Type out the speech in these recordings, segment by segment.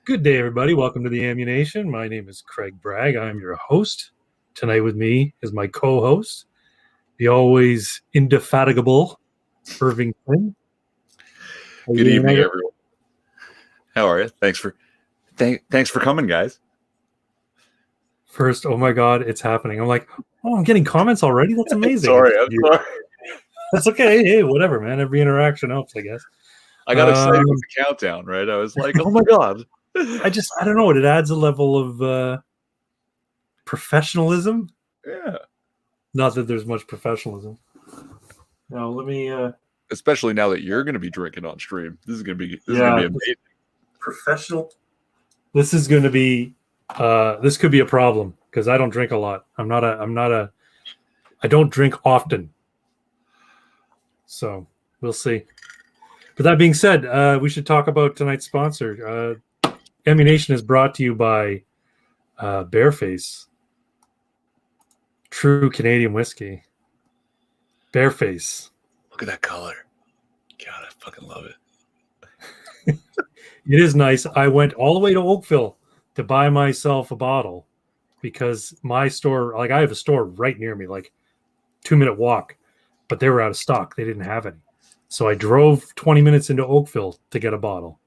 Good day, everybody. Welcome to the Ammunation. My name is Craig Bragg. I'm your host. Tonight with me is my co-host, the always indefatigable Irving Twin. Good evening, everyone. How are you? Thanks for coming, guys. First, oh my God, it's happening. I'm like, oh, I'm getting comments already? That's amazing. I'm sorry. That's okay. Hey, whatever, man. Every interaction helps, I guess. I got excited with the countdown, right? I was like, oh my God. I don't know. It adds a level of professionalism. Yeah. Not that there's much professionalism. Now, let me... Especially now that you're going to be drinking on stream. This is going to be amazing. Professional. This is going to be... this could be a problem because I don't drink a lot. I don't drink often. So, we'll see. But that being said, we should talk about tonight's sponsor. Ammunation is brought to you by Bareface. True Canadian whiskey. Bareface. Look at that color. God, I fucking love it. It is nice. I went all the way to Oakville to buy myself a bottle because my store, like I have a store right near me, like 2-minute walk, but they were out of stock. They didn't have any. So I drove 20 minutes into Oakville to get a bottle.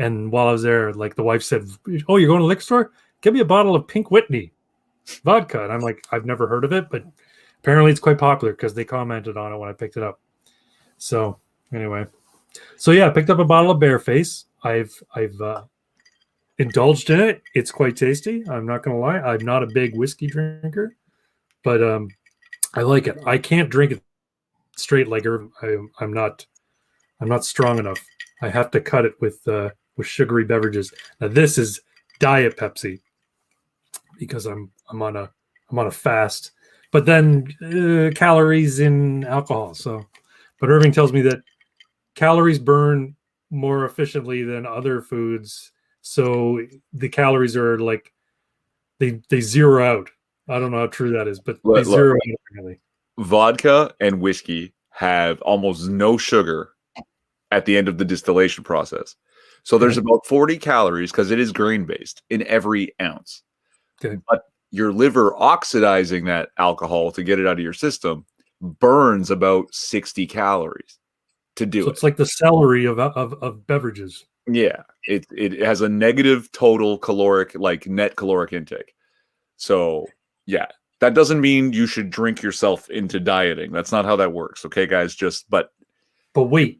And while I was there, like the wife said, oh, you're going to the liquor store? Give me a bottle of Pink Whitney vodka. And I'm like, I've never heard of it, but apparently it's quite popular because they commented on it when I picked it up. So anyway, I picked up a bottle of Bareface. I've indulged in it. It's quite tasty. I'm not going to lie. I'm not a big whiskey drinker, but I like it. I can't drink it straight like I'm not strong enough. I have to cut it with sugary beverages. Now this is Diet Pepsi because I'm on a fast. But then calories in alcohol. So, but Irving tells me that calories burn more efficiently than other foods. So the calories are like they zero out. I don't know how true that is, but they zero out really. Vodka and whiskey have almost no sugar at the end of the distillation process. So there's about 40 calories because it is grain based in every ounce. Okay. But your liver oxidizing that alcohol to get it out of your system burns about 60 calories to do it. It's like the celery of beverages. Yeah. It has a negative total caloric, like net caloric intake. So yeah, that doesn't mean you should drink yourself into dieting. That's not how that works. Okay, guys, but wait.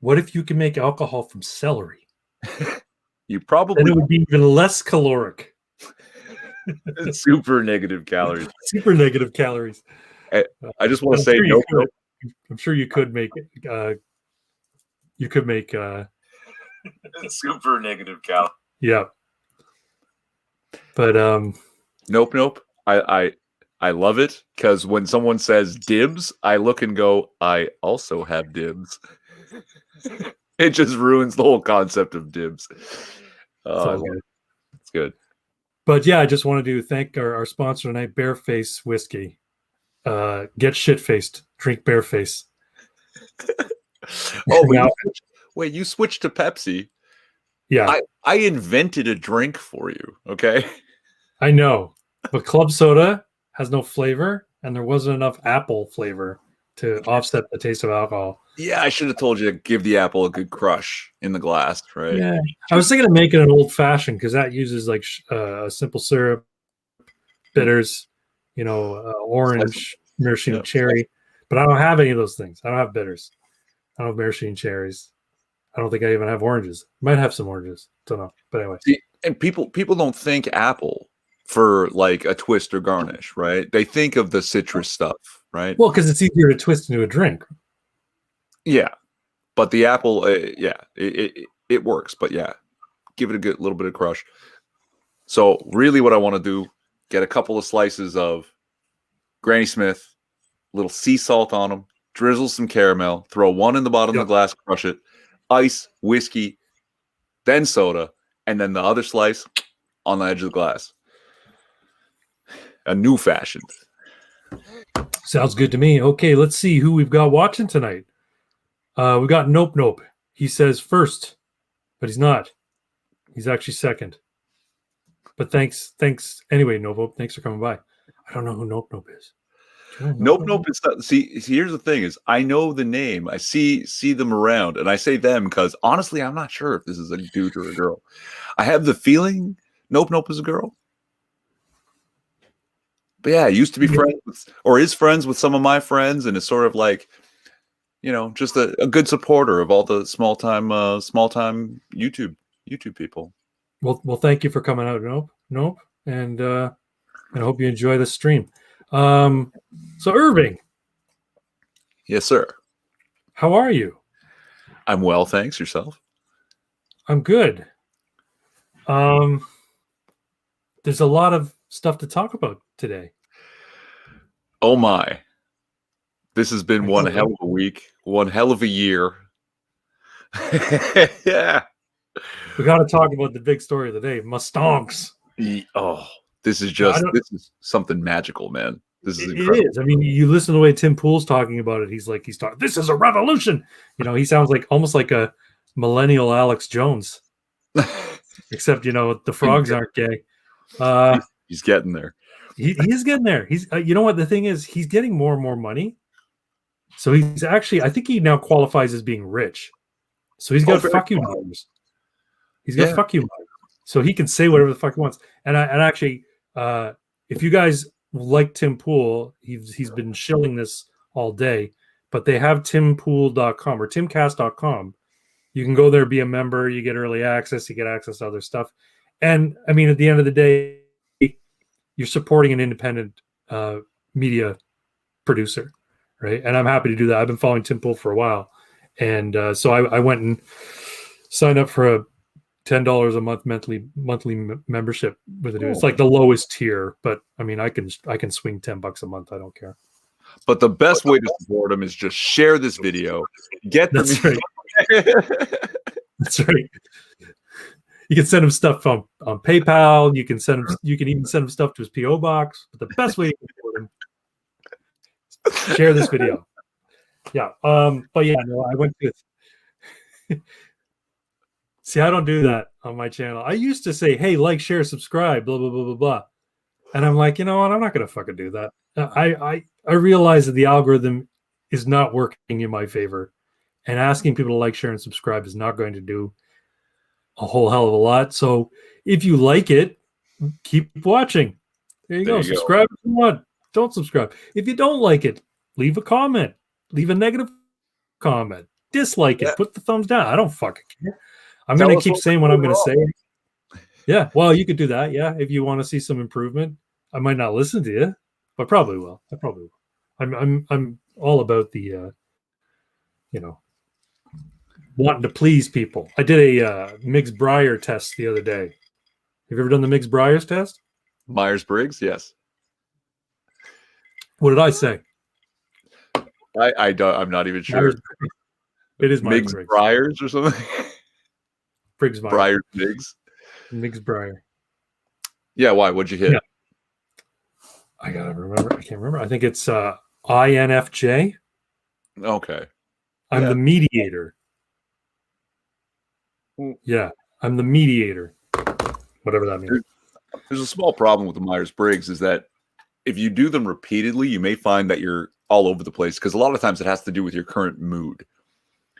What if you can make alcohol from celery? You probably... Then it would be even less caloric. Super negative calories. Super negative calories. I just want to say, I'm sure you could make super negative calories. Yeah. But nope. I love it because when someone says dibs, I look and go, I also have dibs. It just ruins the whole concept of dibs. It's good. But yeah, I just wanted to thank our sponsor tonight, Bareface Whiskey. Get shit-faced. Drink Bareface. Wait, you switched to Pepsi? Yeah. I invented a drink for you, okay? I know. But club soda has no flavor, and there wasn't enough apple flavor to offset the taste of alcohol. Yeah, I should have told you to give the apple a good crush in the glass, right? Yeah, I was thinking of making an old fashioned because that uses like a simple syrup, bitters, orange, maraschino cherry. But I don't have any of those things. I don't have bitters. I don't have maraschino cherries. I don't think I even have oranges. Might have some oranges. Don't know. But anyway. See, and people don't think apple for like a twist or garnish, right? They think of the citrus stuff, right? Well, because it's easier to twist into a drink. Yeah, but the apple, it works. But yeah, give it a good little bit of crush. So really, what I want to do, get a couple of slices of Granny Smith, little sea salt on them, drizzle some caramel, throw one in the bottom of the glass, crush it, ice, whiskey, then soda, and then the other slice on the edge of the glass. A new fashion. Sounds good to me. Okay, let's see who we've got watching tonight. We've got Nope. He says first, but he's not. He's actually second. But thanks. Anyway, Nope, thanks for coming by. I don't know who Nope is. Do you know who Nope, nope. It's not. See, here's the thing: is I know the name. I see them around, and I say them because honestly, I'm not sure if this is a dude or a girl. I have the feeling Nope, nope is a girl. But yeah, I used to be friends with, or is friends with some of my friends, and is sort of like, just a good supporter of all the small time YouTube people. Well, thank you for coming out, Nope, and I hope you enjoy the stream. So Irving, Yes, sir. how are you? I'm well, thanks. Yourself? I'm good. There's a lot of stuff to talk about today. Oh my. This has been one hell of a week, one hell of a year. Yeah. We got to talk about the big story of the day, Stonks. Oh, this is something magical, man. This is incredible. It is. I mean, you listen to the way Tim Pool's talking about it. He's talking, this is a revolution. He sounds like almost like a millennial Alex Jones, except, the frogs aren't gay. He's getting there. He is getting there. He's, you know what the thing is, he's getting more and more money. So he's actually, I think he now qualifies as being rich. So he's got fuck you dollars. He's got fuck you money. So he can say whatever the fuck he wants. And actually, if you guys like Tim Pool, he's been shilling this all day, but they have timpool.com or timcast.com. You can go there, be a member, you get early access, you get access to other stuff. And I mean, at the end of the day, you're supporting an independent media producer, right? And I'm happy to do that. I've been following Tim Pool for a while. And so I went and signed up for a $10 a month monthly membership with it. It's like the lowest tier, but I mean, I can swing $10 a month. I don't care. But the best way to support them is just share this video. That's right. That's right. You can send him stuff on PayPal. You can even send him stuff to his PO box. But the best way to support him, share this video. Yeah. But yeah, no, I went to. See, I don't do that on my channel. I used to say, hey, like, share, subscribe, blah, blah, blah, blah, blah. And I'm like, you know what? I'm not going to fucking do that. I realize that the algorithm is not working in my favor. And asking people to like, share, and subscribe is not going to do a whole hell of a lot. So if you like it, keep watching. There you go. Subscribe if you want. Don't subscribe. If you don't like it, leave a comment. Leave a negative comment. Dislike it. Put the thumbs down. I don't fucking care. I'm going to keep saying what I'm going to say. Yeah. Well, you could do that. Yeah. If you want to see some improvement, I might not listen to you, but probably will. I probably will. I'm all about the, wanting to please people. I did a Miggs-Bryer test the other day. Have you ever done the Miggs-Bryer test? Myers-Briggs, yes. What did I say? I'm not even sure. It is Myers-Briggs. Miggs-Bryers or something. Briggs-Myers. Miggs. Miggs-Bryer. Yeah, why? What'd you hit? Yeah. I gotta remember. I can't remember. I think it's INFJ. Okay. I'm the mediator. Yeah, I'm the mediator. Whatever that means. There's a small problem with the Myers-Briggs is that if you do them repeatedly, you may find that you're all over the place because a lot of times it has to do with your current mood.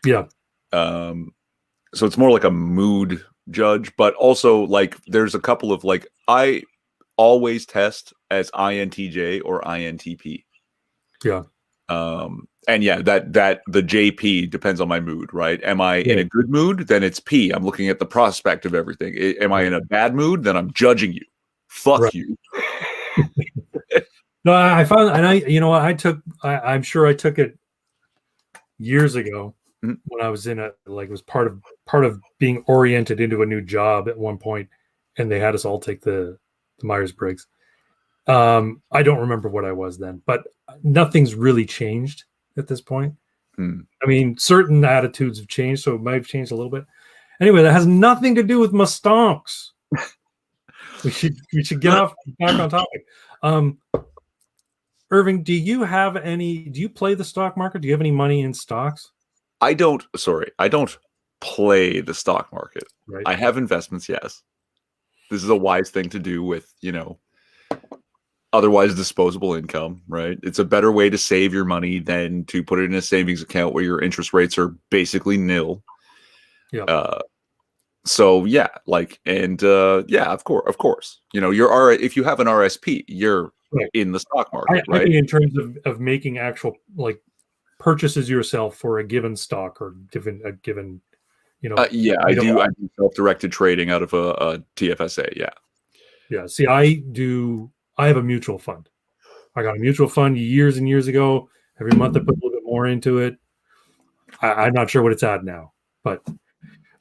Yeah. So it's more like a mood judge, but also like there's a couple of like I always test as INTJ or INTP. Yeah. And yeah, that the JP depends on my mood, right? Am I in a good mood? Then it's P. I'm looking at the prospect of everything. Am I in a bad mood? Then I'm judging you. Fuck you. No, I found, and you know what? I'm sure I took it years ago when I was in it. Like it was part of being oriented into a new job at one point, and they had us all take the Myers-Briggs. I don't remember what I was then, but nothing's really changed at this point. I mean, certain attitudes have changed, so it might have changed a little bit. Anyway, that has nothing to do with my stonks. we should get back on topic. Irving, do you play the stock market? Do you have any money in stocks? I don't play the stock market. Right. I have investments, yes. This is a wise thing to do with, otherwise disposable income, right? It's a better way to save your money than to put it in a savings account where your interest rates are basically nil. Yeah. So yeah, of course. If you have an RSP, you're Right. in the stock market, right? I mean, in terms of making actual like purchases yourself for a given stock or a given Yeah, I item. do self-directed trading out of a TFSA. Yeah. Yeah. See, I have a mutual fund. I got a mutual fund years and years ago. Every month I put a little bit more into it. I'm not sure what it's at now, but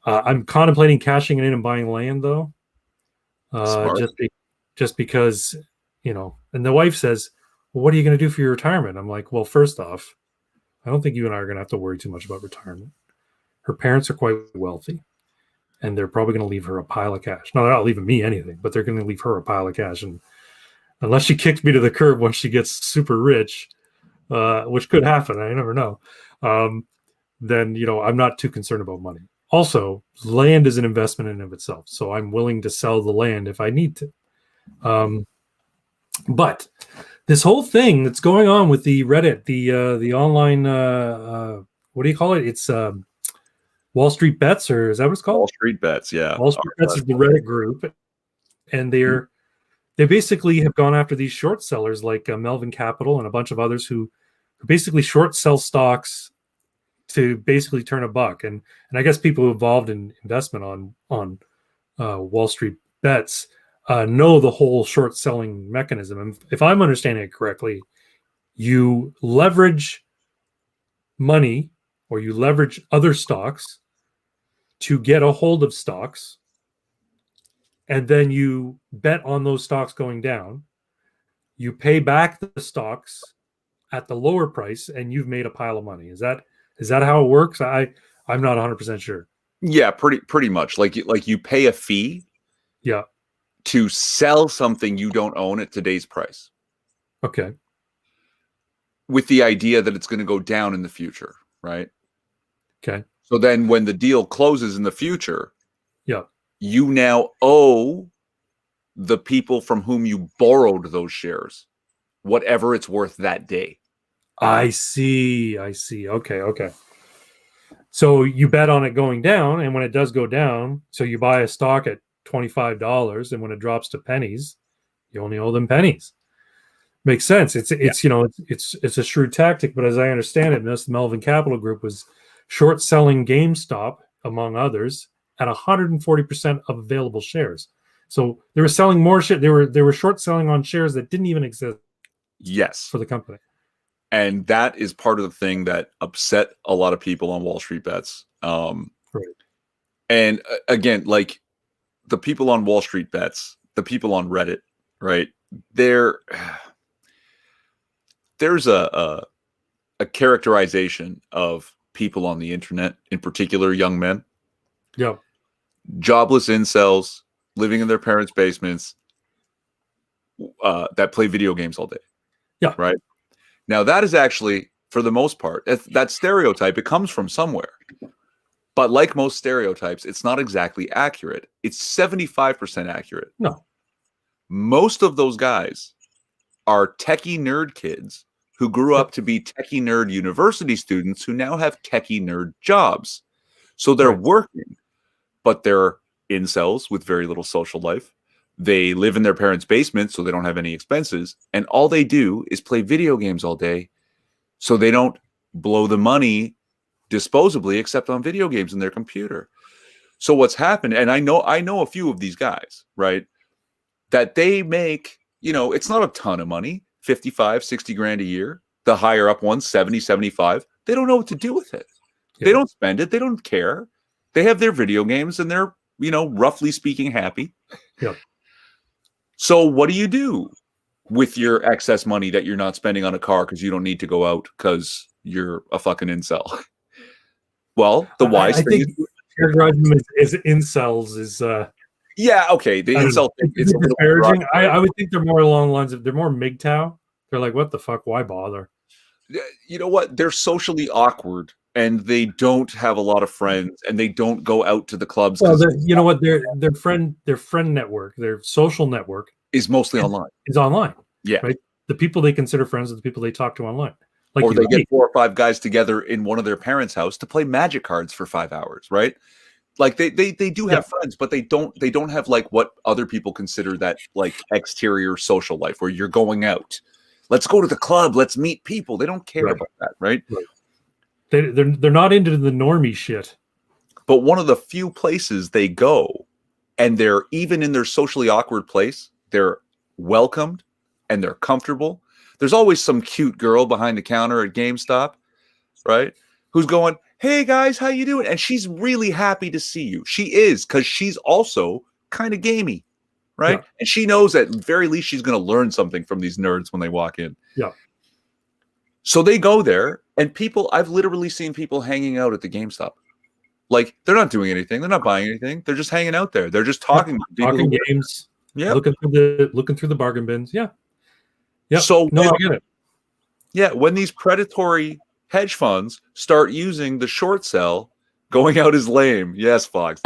I'm contemplating cashing it in and buying land though. Smart. Just because, and the wife says, well, what are you going to do for your retirement? I'm like, well, first off, I don't think you and I are going to have to worry too much about retirement. Her parents are quite wealthy, and they're probably going to leave her a pile of cash. No, they're not leaving me anything, but they're going to leave her a pile of cash. And unless she kicks me to the curb once she gets super rich, which could happen, I never know, then, I'm not too concerned about money. Also, land is an investment in and of itself, so I'm willing to sell the land if I need to. But this whole thing that's going on with the Reddit, the online, what do you call it? It's Wall Street Bets, or is that what it's called? Wall Street Bets, yeah. Wall Street Bets is the Reddit group, and they basically have gone after these short sellers like Melvin Capital and a bunch of others who basically short sell stocks to basically turn a buck. And I guess people involved in investment on Wall Street Bets know the whole short selling mechanism. And if I'm understanding it correctly, you leverage money or you leverage other stocks to get a hold of stocks, and then you bet on those stocks going down. You pay back the stocks at the lower price, and you've made a pile of money. Is that how it works? I'm not 100% sure. Yeah, pretty much. Like you pay a fee. Yeah. To sell something you don't own at today's price. Okay. With the idea that it's going to go down in the future, right? Okay. So then when the deal closes in the future, yeah, you now owe the people from whom you borrowed those shares whatever it's worth that day. I see. Okay. So you bet on it going down, and when it does go down, so you buy a stock at $25, and when it drops to pennies, you only owe them pennies. Makes sense. It's a shrewd tactic, but as I understand it, the Melvin Capital Group was short selling GameStop, among others, at 140% of available shares. So they were selling more shit. They were short selling on shares that didn't even exist. Yes, for the company. And that is part of the thing that upset a lot of people on Wall Street Bets. Right. And again, like the people on Wall Street Bets, the people on Reddit, right? There's a characterization of people on the internet, in particular young men. Yeah. Jobless incels living in their parents' basements that play video games all day. Yeah. Right. Now, that is actually, for the most part, that stereotype, it comes from somewhere. But like most stereotypes, it's not exactly accurate. It's 75% accurate. No. Most of those guys are techie nerd kids who grew up to be techie nerd university students who now have techie nerd jobs. So they're working, but they're incels with very little social life. They live in their parents' basement, so they don't have any expenses. And all they do is play video games all day, so they don't blow the money disposably except on video games in their computer. So what's happened, and I know a few of these guys, right, that they make, it's not a ton of money, 55, 60 grand a year. The higher up ones, 70, 75. They don't know what to do with it. Yeah. They don't spend it. They don't care. They have their video games and they're, roughly speaking, happy. Yeah. So what do you do with your excess money that you're not spending on a car because you don't need to go out because you're a fucking incel? Well, the wise thing is characterizing them as incels is yeah, okay. The incel thing is a little disparaging. I would think they're more along the lines of they're more MGTOW. They're like, what the fuck? Why bother? You know what? They're socially awkward and they don't have a lot of friends, and they don't go out to the clubs. Well, you know what? Their friend network, their social network is mostly online. Is online. Yeah. Right. The people they consider friends are the people they talk to online. Like, or they get 4 or 5 guys together in one of their parents' house to play Magic cards for 5 hours, right? Like they do have friends, but they don't have like what other people consider that like exterior social life where you're going out. Let's go to the club. Let's meet people. They don't care about that, right? They're not into the normie shit. But one of the few places they go, and they're even in their socially awkward place, they're welcomed and they're comfortable. There's always some cute girl behind the counter at GameStop, right? Who's going, "Hey guys, how you doing?" And she's really happy to see you. She is, because she's also kind of gamey, right? Yeah. And she knows at very least she's going to learn something from these nerds when they walk in. Yeah. So they go there, and I've literally seen people hanging out at the GameStop. Like, they're not doing anything. They're not buying anything. They're just hanging out there. They're just talking games. Yeah. Looking through the bargain bins. Yeah. Yeah. So I get it. Yeah. When these predatory hedge funds start using the short sell, going out is lame. Yes, Fox.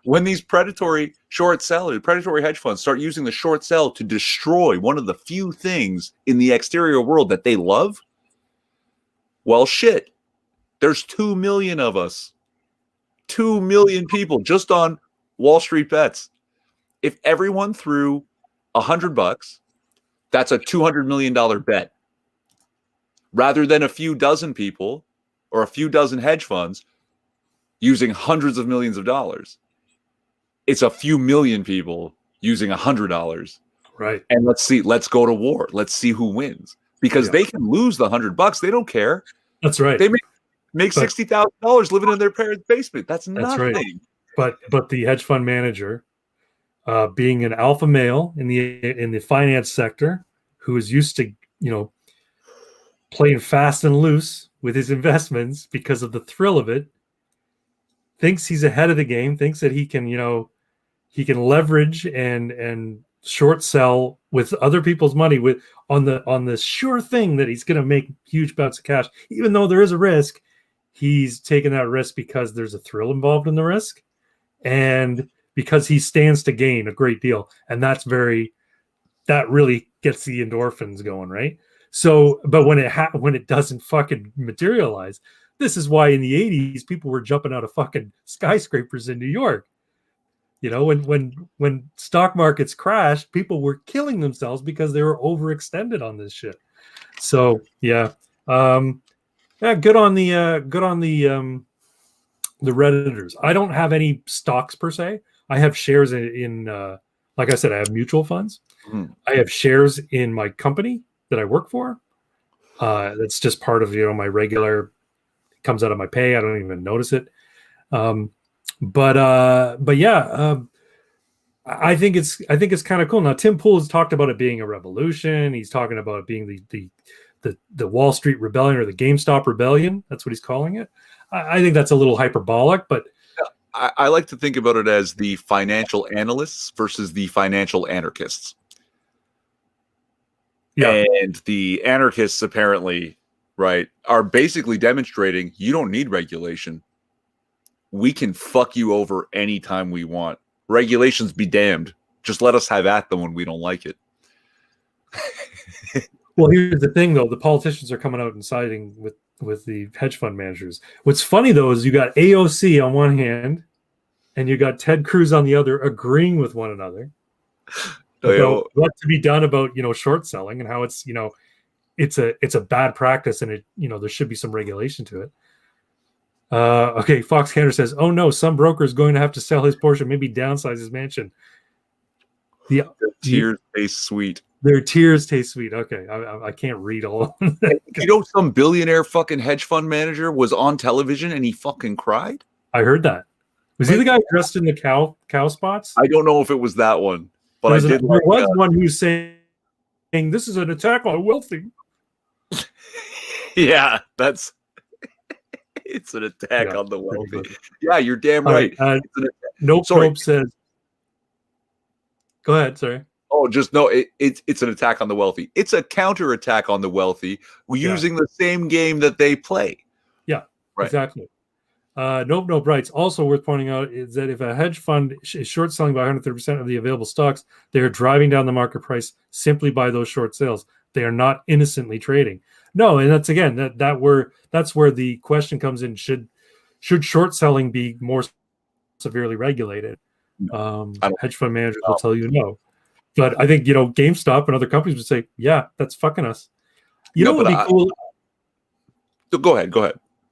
When these predatory hedge funds start using the short sell to destroy one of the few things in the exterior world that they love, well, shit. There's 2 million of us. 2 million people just on Wall Street bets. If everyone threw $100, that's a $200 million bet. Rather than a few dozen people or a few dozen hedge funds using hundreds of millions of dollars, it's a few million people using $100. Right. And let's go to war. Let's see who wins, because they can lose the $100. They don't care. That's right. They make $60,000 living in their parents' basement. That's nothing. Right. But the hedge fund manager, being an alpha male in the finance sector, who is used to playing fast and loose with his investments because of the thrill of it, thinks he's ahead of the game, thinks that he can leverage and short sell with other people's money on the sure thing that he's going to make huge bouts of cash, even though there is a risk. He's taken that risk because there's a thrill involved in the risk, and because he stands to gain a great deal, and that really gets the endorphins going, right? So, but when it doesn't fucking materialize, this is why in the 80s people were jumping out of fucking skyscrapers in New York. When stock markets crashed, people were killing themselves because they were overextended on this shit. So yeah, good on the Redditors. I don't have any stocks per se. I have shares in like I said, I have mutual funds. Mm-hmm. I have shares in my company that I work for. That's just part of my regular. Comes out of my pay. I don't even notice it. But yeah, I think it's kind of cool. Now, Tim Pool has talked about it being a revolution. He's talking about it being the Wall Street Rebellion, or the GameStop Rebellion. That's what he's calling it. I think that's a little hyperbolic, but I like to think about it as the financial analysts versus the financial anarchists. Yeah. And the anarchists apparently, right, are basically demonstrating you don't need regulation. We can fuck you over anytime we want. Regulations be damned. Just let us have at them when we don't like it. Well, here's the thing, though. The politicians are coming out and siding with the hedge fund managers. What's funny, though, is you got AOC on one hand and you got Ted Cruz on the other agreeing with one another about what to be done about, short selling, and how it's, it's a bad practice, and it, there should be some regulation to it. Okay, Fox Cantor says, "Oh no, some broker is going to have to sell his portion, maybe downsize his mansion." The tears taste sweet. Their tears taste sweet. Okay, I can't read all of them. Some billionaire fucking hedge fund manager was on television and he fucking cried? I heard that. Was he the guy dressed in the cow spots? I don't know if it was that one, but there was one who was saying, "This is an attack on wealthy." Yeah, it's an attack on the wealthy. Yeah, you're damn right. Nope says, go ahead, sorry. Oh, just no, it's an attack on the wealthy. It's a counterattack on the wealthy using the same game that they play. Yeah, right. Exactly. Nope writes, also worth pointing out is that if a hedge fund is short selling by 130% of the available stocks, they are driving down the market price simply by those short sales. They are not innocently trading. No, and that's again that's where the question comes in. Should short selling be more severely regulated? Hedge fund managers will tell you no. But I think, GameStop and other companies would say, yeah, that's fucking us. What would be cool? Go ahead.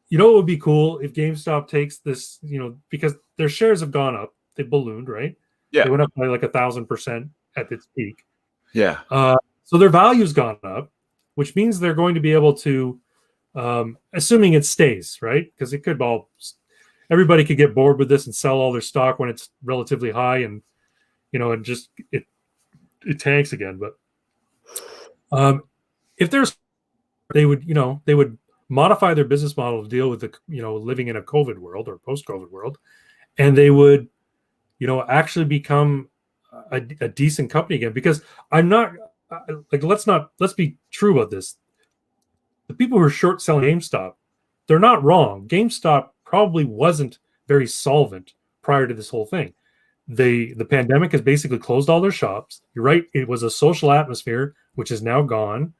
You know what would be cool if GameStop takes this, because their shares have gone up. They ballooned, right? Yeah. They went up by like 1,000% at its peak. Yeah. So their value's gone up, which means they're going to be able to, assuming it stays, right? Because it could everybody could get bored with this and sell all their stock when it's relatively high, and it tanks again. But if they would modify their business model to deal with living in a COVID world or post-COVID world, and they would actually become a decent company again. Because I'm not let's be true about this. The people who are short selling GameStop, they're not wrong. GameStop probably wasn't very solvent prior to this whole thing. The pandemic has basically closed all their shops. You're right, it was a social atmosphere which is now gone.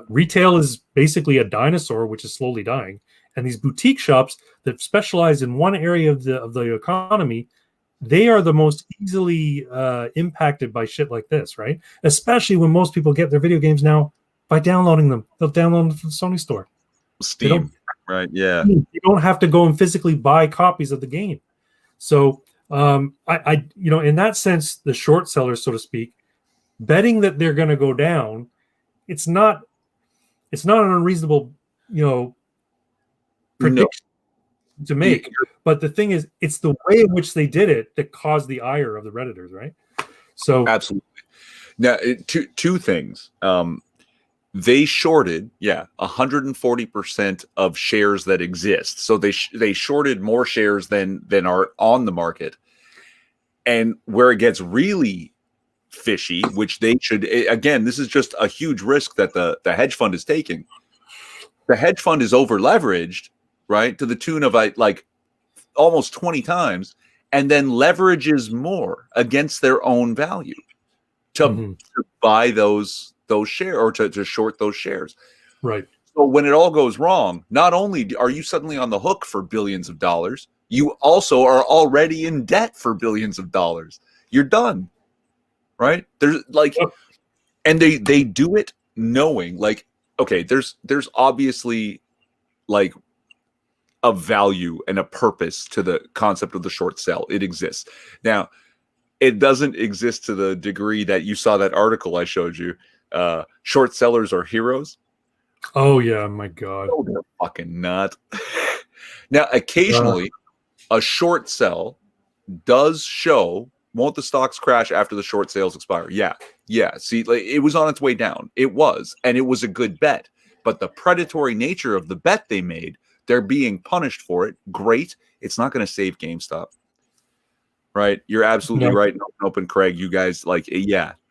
Retail is basically a dinosaur which is slowly dying, and these boutique shops that specialize in one area of the economy, they are the most easily impacted by shit like this, right? Especially when most people get their video games now by downloading them. They'll download them from the Sony store. Steam, right? Yeah. You don't have to go and physically buy copies of the game. So I in that sense, the short sellers, so to speak, betting that they're going to go down, it's not an unreasonable prediction to make. But the thing is, it's the way in which they did it that caused the ire of the Redditors, right? So absolutely. Now, two things. They shorted 140% of shares that exist. So they shorted more shares than are on the market. And where it gets really fishy, which they should, again, this is just a huge risk that the hedge fund is taking. The hedge fund is over leveraged, right, to the tune of like almost 20 times, and then leverages more against their own value to buy those shares or to short those shares. Right. So when it all goes wrong, not only are you suddenly on the hook for billions of dollars, you also are already in debt for billions of dollars. You're done. Right? There's and they do it knowing, like, okay, there's obviously like a value and a purpose to the concept of the short sell. It exists. Now, it doesn't exist to the degree that you saw that article I showed you. Short sellers are heroes. Oh yeah, my God. Oh, they're fucking nut. Now, occasionally, a short sell does show. Won't the stocks crash after the short sales expire? Yeah. See, like, it was on its way down. It was, and it was a good bet. But the predatory nature of the bet they made, they're being punished for it. Great. It's not going to save GameStop. Right? You're absolutely right. Open, Craig. You guys,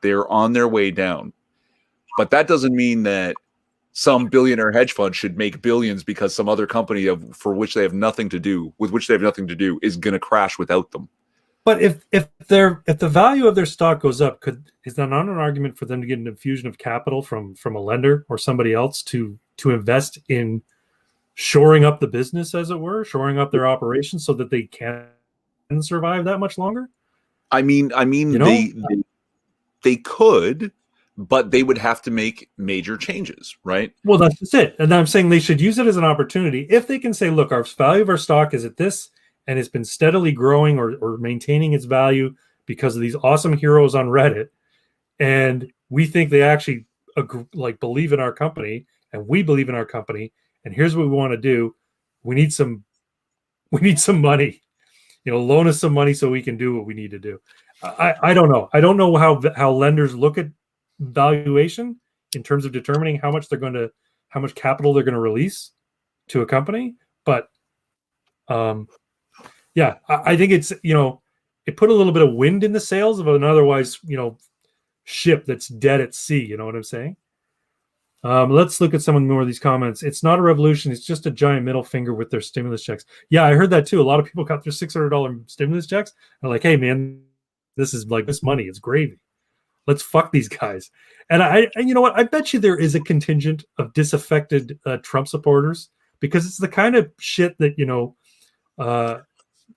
they're on their way down. But that doesn't mean that some billionaire hedge fund should make billions because some other company with which they have nothing to do is going to crash without them. But if the value of their stock goes up, is that not an argument for them to get an infusion of capital from a lender or somebody else to invest in shoring up the business, as it were, shoring up their operations so that they can survive that much longer? I mean, they could, but they would have to make major changes, right? Well, that's just it. And I'm saying they should use it as an opportunity. If they can say, look, our value of our stock is at this, and it's been steadily growing or maintaining its value because of these awesome heroes on Reddit, and we think they actually believe in our company, and we believe in our company, and here's what we want to do. We need some money. Loan us some money so we can do what we need to do. I don't know. I don't know how lenders look at valuation in terms of determining how much capital they're going to release to a company, but I think it's it put a little bit of wind in the sails of an otherwise ship that's dead at sea. You know what I'm saying? Let's look at some more of these comments. It's not a revolution. It's just a giant middle finger with their stimulus checks. Yeah, I heard that too. A lot of people got their $600 stimulus checks. They're like, hey, man, this is like this money. It's gravy. Let's fuck these guys. And and you know what? I bet you there is a contingent of disaffected Trump supporters, because it's the kind of shit that,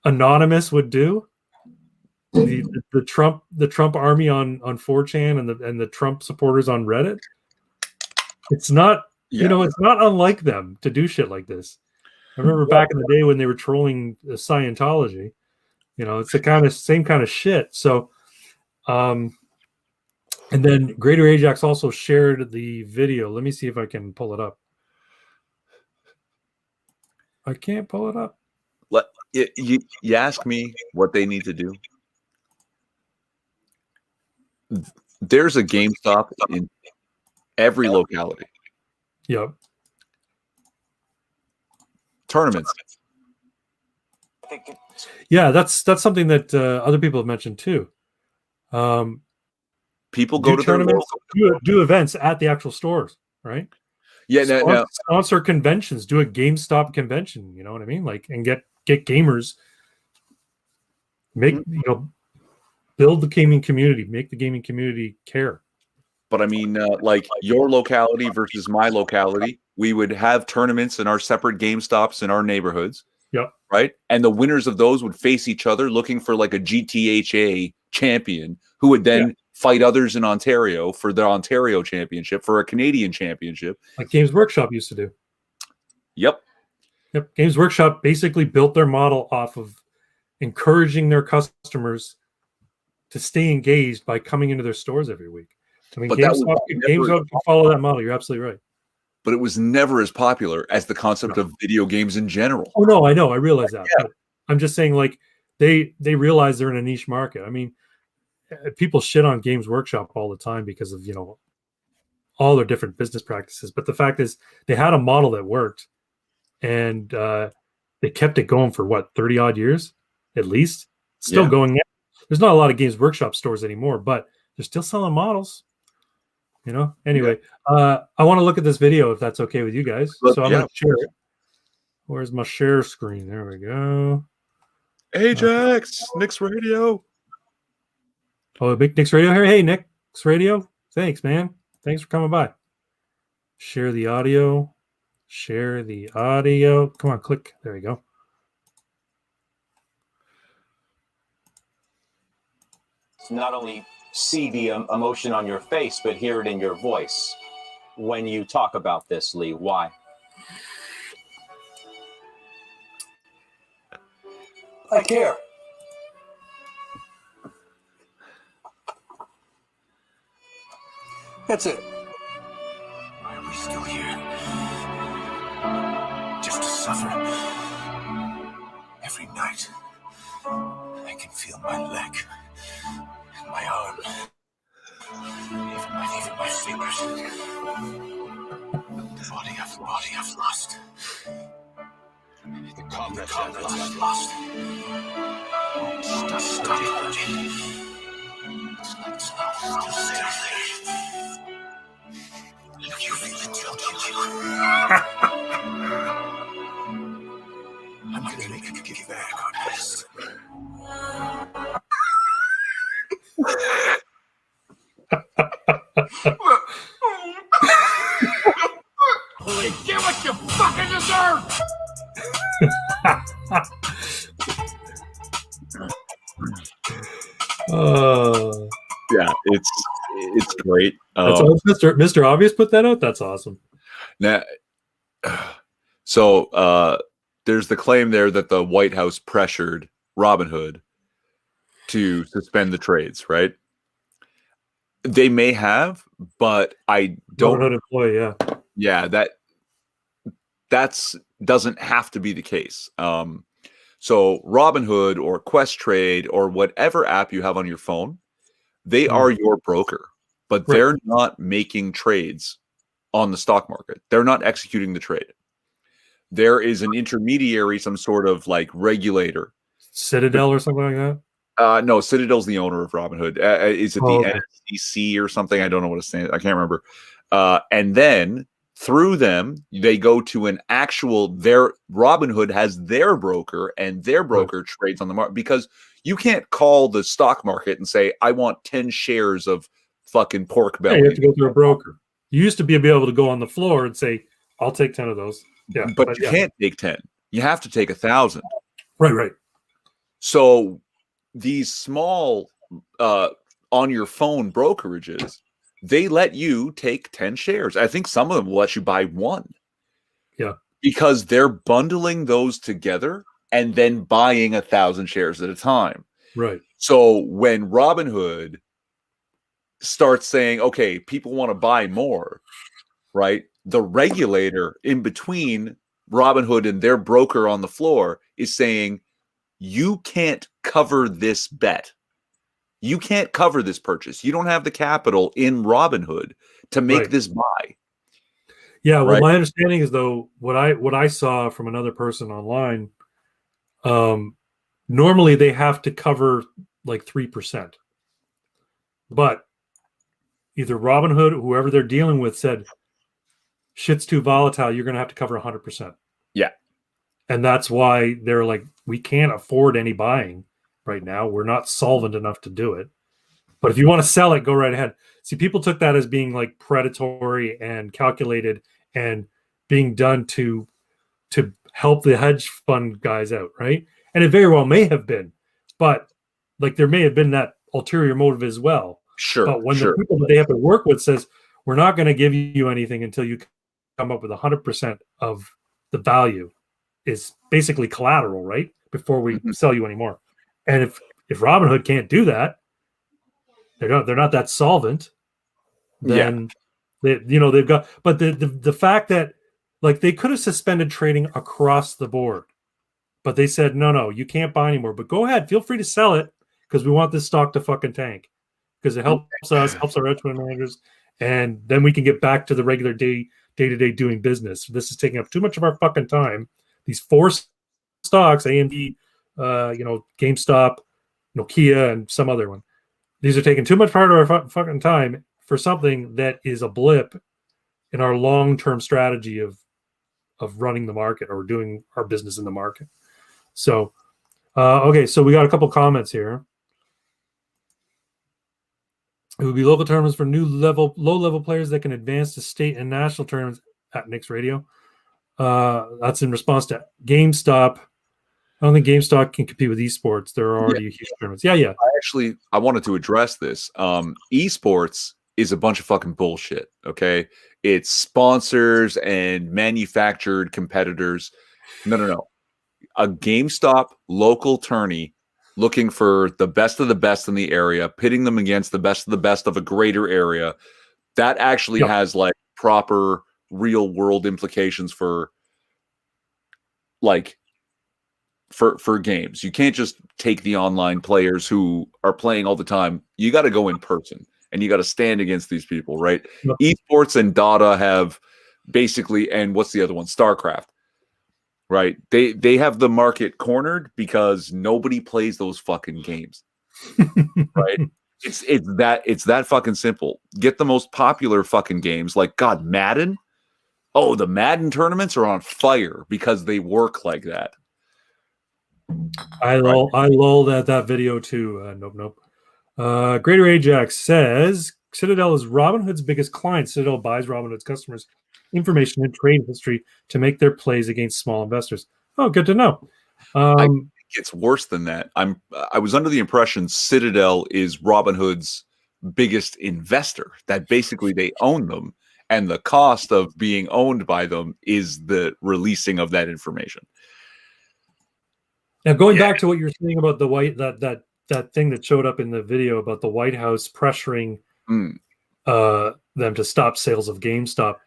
Anonymous would do. The Trump army on 4chan and the Trump supporters on Reddit. It's not, it's not unlike them to do shit like this. I remember back in the day when they were trolling Scientology. It's the same kind of shit. So, and then Greater Ajax also shared the video. Let me see if I can pull it up. I can't pull it up. You ask me what they need to do. There's a GameStop in every locality. Yep. Tournaments. Yeah, that's something that other people have mentioned too. People go to tournaments, do events at the actual stores, right? Yeah, sponsor conventions, do a GameStop convention. You know what I mean? Like, and get gamers, build the gaming community, make the gaming community care. But I mean, like your locality versus my locality, we would have tournaments in our separate GameStops in our neighborhoods. Yep. Right. And the winners of those would face each other looking for like a GTHA champion who would then fight others in Ontario for the Ontario championship, for a Canadian championship. Like Games Workshop used to do. Yep. Games Workshop basically built their model off of encouraging their customers to stay engaged by coming into their stores every week. I mean, GameStop can follow that model. You're absolutely right. But it was never as popular as the concept of video games in general. Oh, no, I know. I realize that. Yeah. But I'm just saying, like, they realize they're in a niche market. I mean, people shit on Games Workshop all the time because of, all their different business practices. But the fact is, they had a model that worked, and they kept it going for, 30-odd years, at least? Still going now. There's not a lot of Games Workshop stores anymore, but they're still selling models. Anyway, I want to look at this video if that's okay with you guys. So I'm going to share it. Where's my share screen? There we go. Ajax, Nick's Radio. Oh, big Nick's Radio here. Hey, Nick's Radio. Thanks, man. Thanks for coming by. Share the audio. Share the audio. Come on, click. There we go. Not only see the emotion on your face, but hear it in your voice when you talk about this, Lee. Why? I care. That's it. Why are we still here? Just to suffer. Every night, I can feel my leg. My arm, even my fingers, the body I've lost, the comrades I've lost. Stop hurting. It's not still there. You feel it, don't you? I'm gonna make you give back on this. You get what you fucking deserve! Yeah, it's great. That's Mr. Obvious put that out. That's awesome. Now, so there's the claim there that the White House pressured Robinhood to suspend the trades, right? They may have, but I don't. Robinhood employee, yeah, that's doesn't have to be the case. So Robinhood or Questrade or whatever app you have on your phone, they are your broker, but they're not making trades on the stock market. They're not executing the trade. There is an intermediary, some sort of like regulator. Citadel or something like that? No, Citadel's the owner of Robinhood. Is it the Okay. NSCC or something? I don't know what it stands. I can't remember. And then through them, they go to an actual. Their Robinhood has their broker, and their broker trades on the market, because you can't call the stock market and say, "I want 10 shares of fucking pork belly." Yeah, you have to go through a broker. You used to be able to go on the floor and say, "I'll take 10 of those." Yeah, but you can't take 10. You have to take 1,000. Right. So these small on your phone brokerages, they let you take 10 shares. I think some of them will let you buy one. Yeah. Because they're bundling those together and then buying 1,000 shares at a time. Right. So when Robinhood starts saying, okay, people want to buy more, right? The regulator in between Robinhood and their broker on the floor is saying, you can't cover this bet. You can't cover this purchase. You don't have the capital in Robinhood to make this buy. Yeah, well, right? my understanding is, though, what I saw from another person online, normally they have to cover like 3%. But either Robinhood or whoever they're dealing with said, shit's too volatile, you're going to have to cover 100%. Yeah. And that's why they're like, we can't afford any buying right now. We're not solvent enough to do it. But if you want to sell it, go right ahead. See, people took that as being like predatory and calculated and being done to help the hedge fund guys out, right? And it very well may have been, but like there may have been that ulterior motive as well. Sure. But when the people that they have to work with says, we're not going to give you anything until you come up with 100% of the value, is basically collateral, right? Before we sell you anymore. And if Robinhood can't do that, they're not that solvent, then they've got. But the fact that like they could have suspended trading across the board, but they said no, you can't buy anymore. But go ahead, feel free to sell it because we want this stock to fucking tank because it helps us, helps our hedge fund managers, and then we can get back to the regular day-to-day doing business. This is taking up too much of our fucking time. These 4 stocks, AMD, GameStop, Nokia, and some other one. These are taking too much part of our fucking time for something that is a blip in our long-term strategy of running the market or doing our business in the market. So, okay, so we got a couple comments here. It would be local tournaments for low-level players that can advance to state and national tournaments at Nick's Radio. That's in response to GameStop. I don't think GameStop can compete with esports. There are already huge tournaments. Yeah. I wanted to address this. Esports is a bunch of fucking bullshit. Okay, it's sponsors and manufactured competitors. No. A GameStop local tourney looking for the best of the best in the area, pitting them against the best of a greater area. That actually has like proper real world implications for like for games. You can't just take the online players who are playing all the time. You got to go in person and you got to stand against these people, right? Yep. Esports and Dota have basically, and what's the other one? StarCraft, right? They have the market cornered because nobody plays those fucking games, right? It's that fucking simple. Get the most popular fucking games like Madden. Oh, the Madden tournaments are on fire because they work like that. I lulled at that video too. Nope. Greater Ajax says Citadel is Robinhood's biggest client. Citadel buys Robinhood's customers information and trade history to make their plays against small investors. Oh, good to know. I think it's worse than that. I was under the impression Citadel is Robinhood's biggest investor, that basically they own them, and the cost of being owned by them is the releasing of that information. Now, going back to what you were saying about the that thing that showed up in the video about the White House pressuring them to stop sales of GameStop.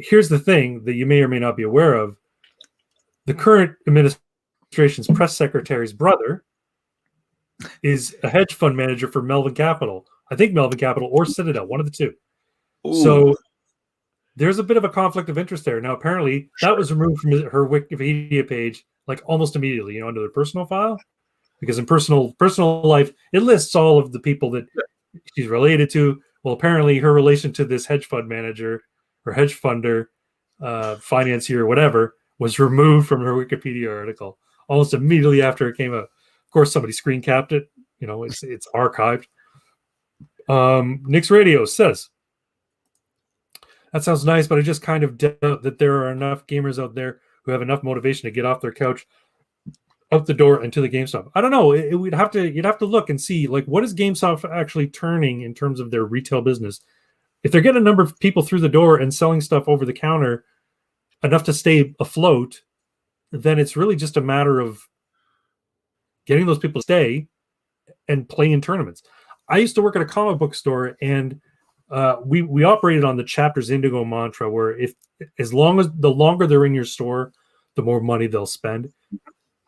Here's the thing that you may or may not be aware of. The current administration's press secretary's brother is a hedge fund manager for Melvin Capital. I think Melvin Capital or Citadel, one of the two. Ooh. So there's a bit of a conflict of interest there. Now, apparently, that was removed from her Wikipedia page like almost immediately, under their personal file. because in personal life, it lists all of the people that she's related to. Well, apparently her relation to this hedge fund manager or hedge funder, financier, whatever, was removed from her Wikipedia article almost immediately after it came out. Of course, somebody screen capped it. You know, it's archived. Nick's Radio says, that sounds nice, but I just kind of doubt that there are enough gamers out there who have enough motivation to get off their couch, out the door, and to the GameStop. I don't know. You'd have to look and see, like, what is GameStop actually turning in terms of their retail business? If they're getting a number of people through the door and selling stuff over the counter enough to stay afloat, then it's really just a matter of getting those people to stay and play in tournaments. I used to work at a comic book store, and we operated on the Chapters Indigo mantra, where the longer they're in your store, the more money they'll spend.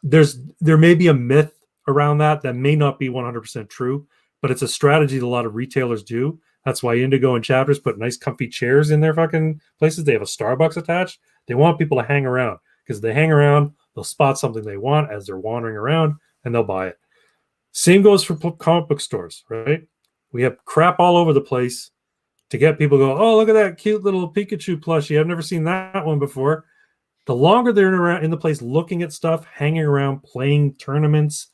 There may be a myth around that may not be 100% true, but it's a strategy that a lot of retailers do. That's why Indigo and Chapters put nice comfy chairs in their fucking places. They have a Starbucks attached. They want people to hang around, because they hang around, they'll spot something they want as they're wandering around, and they'll buy it. Same goes for comic book stores, right? We have crap all over the place to get people to go, oh, look at that cute little Pikachu plushie. I've never seen that one before. The longer they're in the place looking at stuff, hanging around, playing tournaments,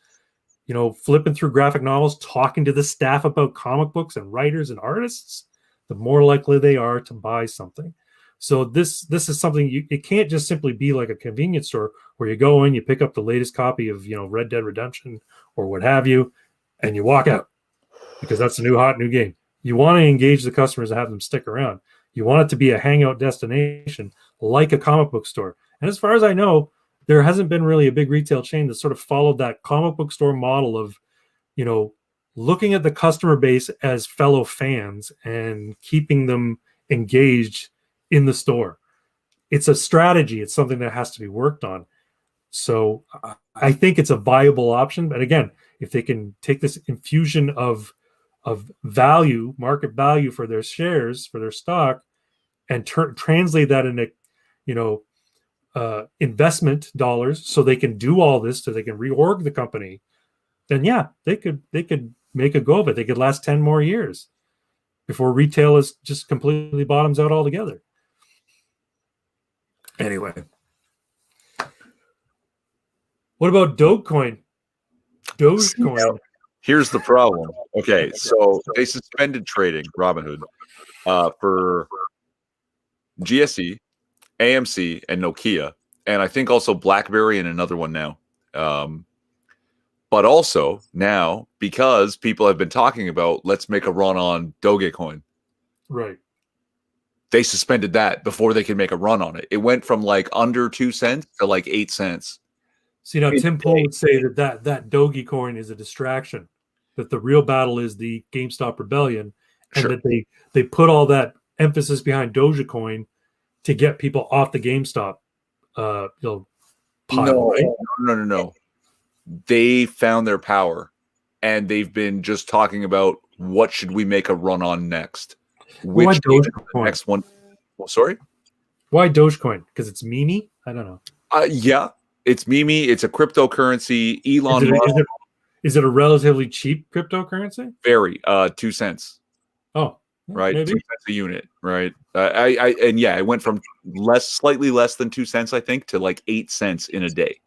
you know, flipping through graphic novels, talking to the staff about comic books and writers and artists, the more likely they are to buy something. So this is something it can't just simply be like a convenience store where you go in, you pick up the latest copy of, you know, Red Dead Redemption or what have you, and you walk out because that's the new game. You want to engage the customers and have them stick around. You want it to be a hangout destination like a comic book store. And as far as I know, there hasn't been really a big retail chain that sort of followed that comic book store model of, you know, looking at the customer base as fellow fans and keeping them engaged in the store. It's a strategy. It's something that has to be worked on. So I think it's a viable option. But again, if they can take this infusion of value, market value for their shares, for their stock, and translate that into, you know, investment dollars, so they can do all this, so they can reorg the company, then yeah, they could make a go of it. They could last 10 more years before retail is just completely bottoms out altogether. Anyway, what about Dogecoin? Dogecoin. Here's the problem. Okay, so they suspended trading Robinhood for GSE, AMC, and Nokia, and I think also BlackBerry and another one now. But also now, because people have been talking about let's make a run on Dogecoin, right? They suspended that before they could make a run on it. It went from like under 2 cents to like 8 cents. See, now Tim Pool would say that Dogecoin is a distraction, that the real battle is the GameStop rebellion, and that they put all that emphasis behind Dogecoin to get people off the GameStop pile, right? No. They found their power, and they've been just talking about what should we make a run on next. Which the next one? Well, sorry? Why Dogecoin? Because it's memey? I don't know. Yeah, it's memey. It's a cryptocurrency. Elon Musk. Is it a relatively cheap cryptocurrency? Very. 2 cents. Oh, right. Maybe. 2 cents a unit. Right. It went from slightly less than 2 cents, I think, to like 8 cents in a day.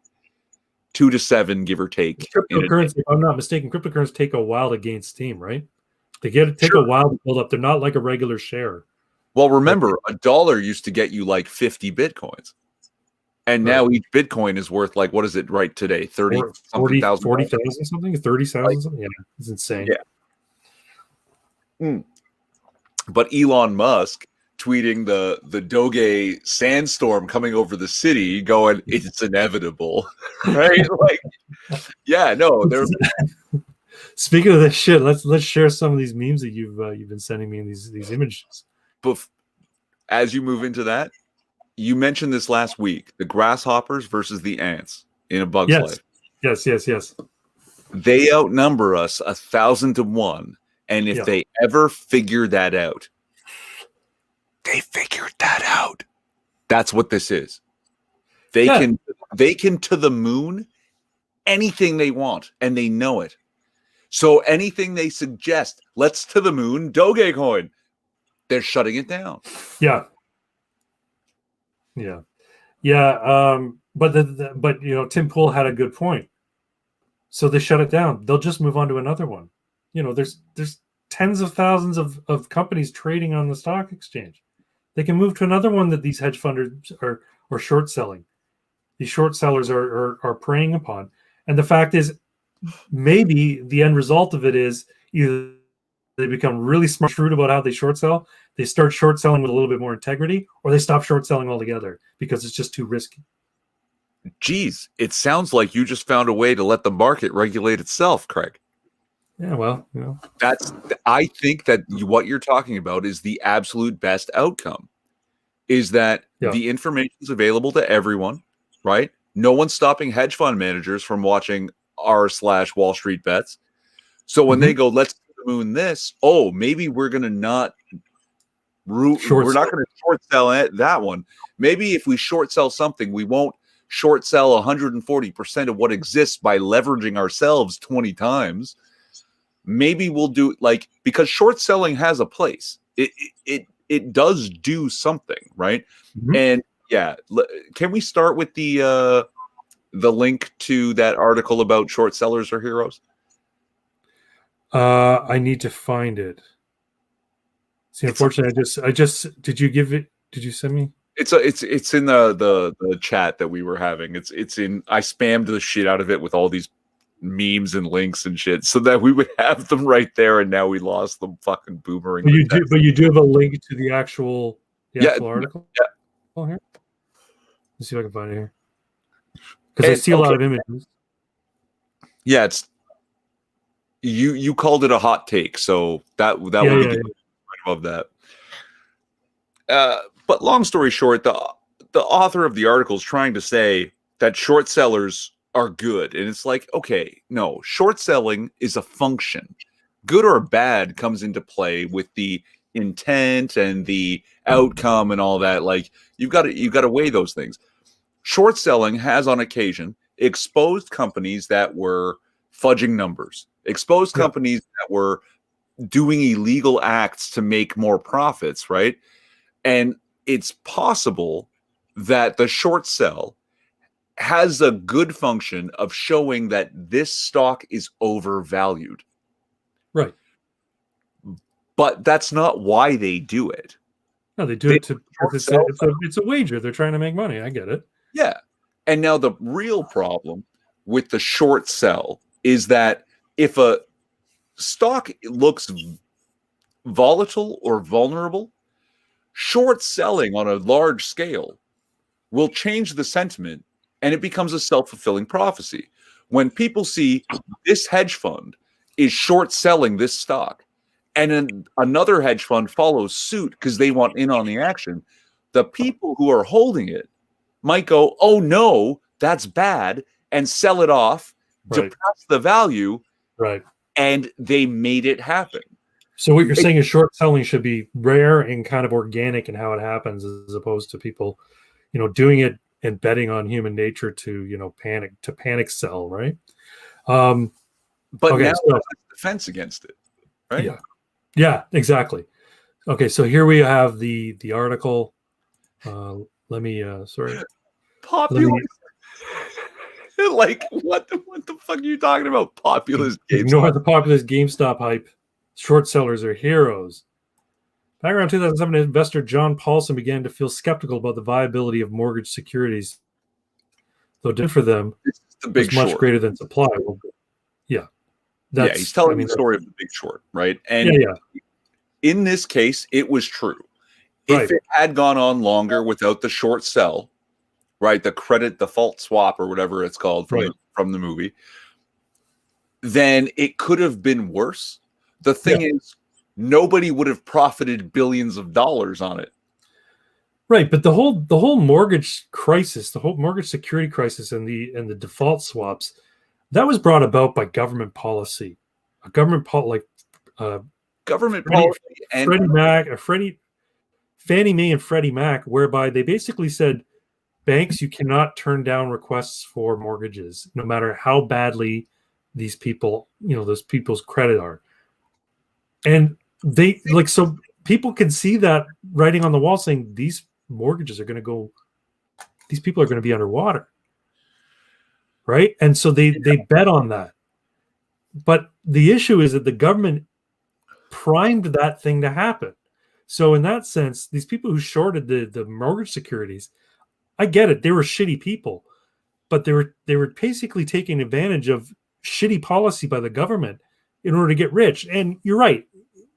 2 to 7, give or take. Cryptocurrency, if I'm not mistaken, cryptocurrencies take a while to gain steam, right? They take a while to build up. They're not like a regular share. Well, remember, $1 used to get you like 50 Bitcoins. And now each Bitcoin is worth like, what is it right today? 40,000 something, 30,000 something. Yeah, it's insane. Yeah. But Elon Musk tweeting the Doge sandstorm coming over the city, going, it's inevitable. Right? Like, yeah, no, they're Speaking of this shit, let's share some of these memes that you've been sending me in these images. But as you move into that, you mentioned this last week: the grasshoppers versus the ants in A Bug's Life. Yes. They outnumber us 1,000 to 1, and if they ever figure that out, they figured that out. That's what this is. They can to the moon anything they want, and they know it. So anything they suggest, let's to the moon, Dogecoin, they're shutting it down. Yeah. But Tim Pool had a good point. So they shut it down. They'll just move on to another one. There's tens of thousands of companies trading on the stock exchange. They can move to another one that these hedge funders are short selling. These short sellers are preying upon. And the fact is, maybe the end result of it is either they become really smart, shrewd about how they short sell, they start short selling with a little bit more integrity, or they stop short selling altogether because it's just too risky. Geez, it sounds like you just found a way to let the market regulate itself, Craig. Yeah, well, I think that what you're talking about is the absolute best outcome, is that the information is available to everyone, right? No one's stopping hedge fund managers from watching r/Wall Street Bets. So when they go, let's moon this, maybe we're going to not we're not going to short sell that one. Maybe if we short sell something, we won't short sell 140% of what exists by leveraging ourselves 20 times. Maybe we'll do because short selling has a place. It does do something, right? And can we start with the link to that article about short sellers are heroes? I need to find it. See, unfortunately, I just did you send me? It's in the chat that we were having. It's in. I spammed the shit out of it with all these memes and links and shit so that we would have them right there, and now we lost them. Fucking boomerang. But you do have a link to the actual article. Yeah. Oh, here. Let's see if I can find it here. Because I see a lot of images. Yeah, it's you called it a hot take, so that would be right above that. But long story short, the author of the article is trying to say that short sellers are good, and it's like, okay, no, short selling is a function. Good or bad comes into play with the intent and the outcome and all that. Like you've got to weigh those things. Short selling has on occasion exposed companies that were fudging numbers, exposed companies that were doing illegal acts to make more profits, right? And it's possible that the short sell has a good function of showing that this stock is overvalued. Right. But that's not why they do it. No, they do it to it's a wager. They're trying to make money. I get it. Yeah. And now the real problem with the short sell is that if a stock looks volatile or vulnerable, short selling on a large scale will change the sentiment, and it becomes a self-fulfilling prophecy. When people see this hedge fund is short selling this stock, and then another hedge fund follows suit because they want in on the action, the people who are holding it might go, oh no, that's bad, and sell it off, depress the value, and they made it happen. So what you're saying is short selling should be rare and kind of organic in how it happens, as opposed to people, doing it and betting on human nature to, panic sell, right? But now there's defense against it, right? Yeah, exactly. Okay, so here we have the article. Let me populist. Like what the fuck are you talking about? Populist GameStop. Ignore the populist GameStop hype. Short sellers are heroes. Back around 2007, investor John Paulson began to feel skeptical about the viability of mortgage securities, though demand for them was much greater than supply. Well, he's telling the story of the Big Short, right? And in this case, it was true. If it had gone on longer without the short sell, right, the credit default swap or whatever it's called from the movie, then it could have been worse. The thing is, nobody would have profited billions of dollars on it. Right, but the whole mortgage crisis, the whole mortgage security crisis, and the default swaps, that was brought about by government policy. A government policy, and Fannie Mae and Freddie Mac, whereby they basically said, banks, you cannot turn down requests for mortgages, no matter how badly these people, those people's credit are. And they so people can see that writing on the wall saying these mortgages are going to go, these people are going to be underwater. Right. And so they bet on that. But the issue is that the government primed that thing to happen. So in that sense, these people who shorted the mortgage securities, I get it. They were shitty people, but they were basically taking advantage of shitty policy by the government in order to get rich. And you're right.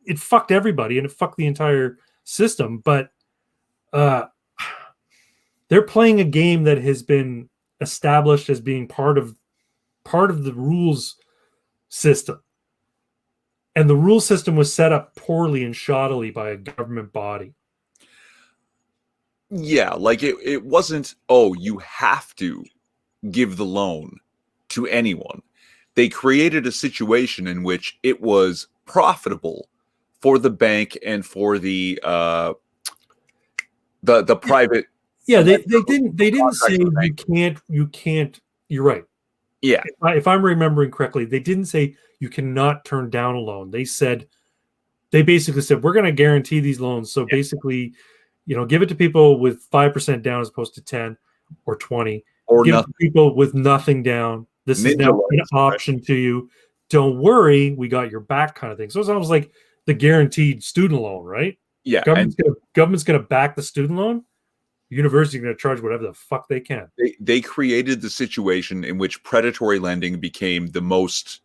It fucked everybody and it fucked the entire system. But they're playing a game that has been established as being part of the rules system. And the rule system was set up poorly and shoddily by a government body. Yeah, like it wasn't, oh, you have to give the loan to anyone. They created a situation in which it was profitable for the bank and for the private. Yeah, they didn't say you can't. You're right. Yeah. If I'm remembering correctly, they didn't say you cannot turn down a loan. They basically said we're going to guarantee these loans. So basically, give it to people with 5% down as opposed to 10 or 20. Or give nothing. It to people with nothing down. This is now an option to you. Don't worry, we got your back, kind of thing. So it's almost like the guaranteed student loan, right? Yeah. Government's going to back the student loan. University going to charge whatever the fuck they can. They created the situation in which predatory lending became the most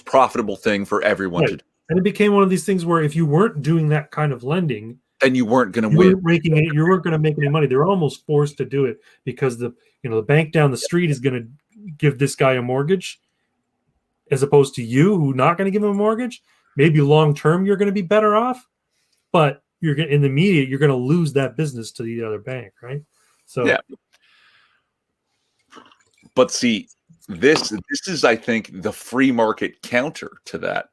profitable thing for everyone to do. And it became one of these things where if you weren't doing that kind of lending, then you weren't going to win. You weren't going to make any money. They were almost forced to do it because the bank down the street is going to give this guy a mortgage, as opposed to you who not going to give him a mortgage. Maybe long term you're going to be better off, but you're in the immediate you're going to lose that business to the other bank, right? So yeah. But see, this is, I think, the free market counter to that.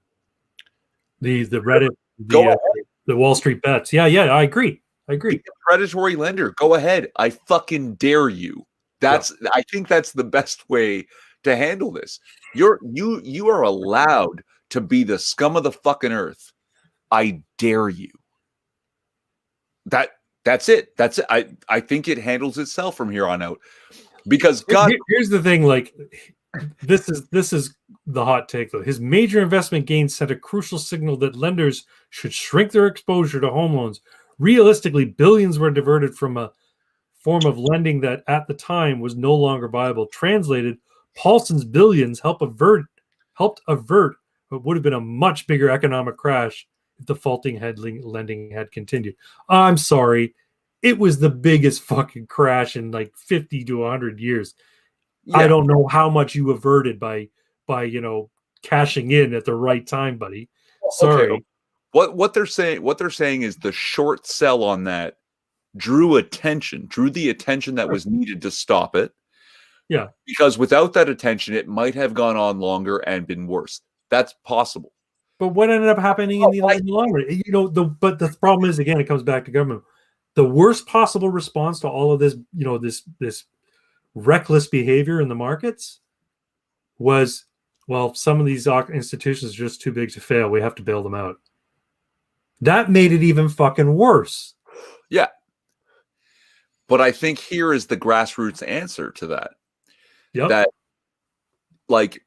The Reddit, the Wall Street bets. Yeah, I agree. Predatory lender, go ahead. I fucking dare you. I think that's the best way to handle this. You are allowed to be the scum of the fucking earth. I dare you. That's it. That's it. I think it handles itself from here on out. Because God, here's the thing, like this is the hot take though. His major investment gains sent a crucial signal that lenders should shrink their exposure to home loans. Realistically, billions were diverted from a form of lending that at the time was no longer viable. Translated, Paulson's billions helped avert what would have been a much bigger economic crash if the faulting lending had continued. I'm sorry. It was the biggest fucking crash in like 50 to 100 years. Yeah. I don't know how much you averted by cashing in at the right time, buddy. Sorry. Okay. What they're saying is the short sell on that drew the attention that was needed to stop it. Yeah. Because without that attention, it might have gone on longer and been worse. That's possible. But what ended up happening in the long run? But the problem is, again, it comes back to government. The worst possible response to all of this, this reckless behavior in the markets was, well, some of these institutions are just too big to fail. We have to bail them out. That made it even fucking worse. Yeah. But I think here is the grassroots answer to that. Yep. That, like,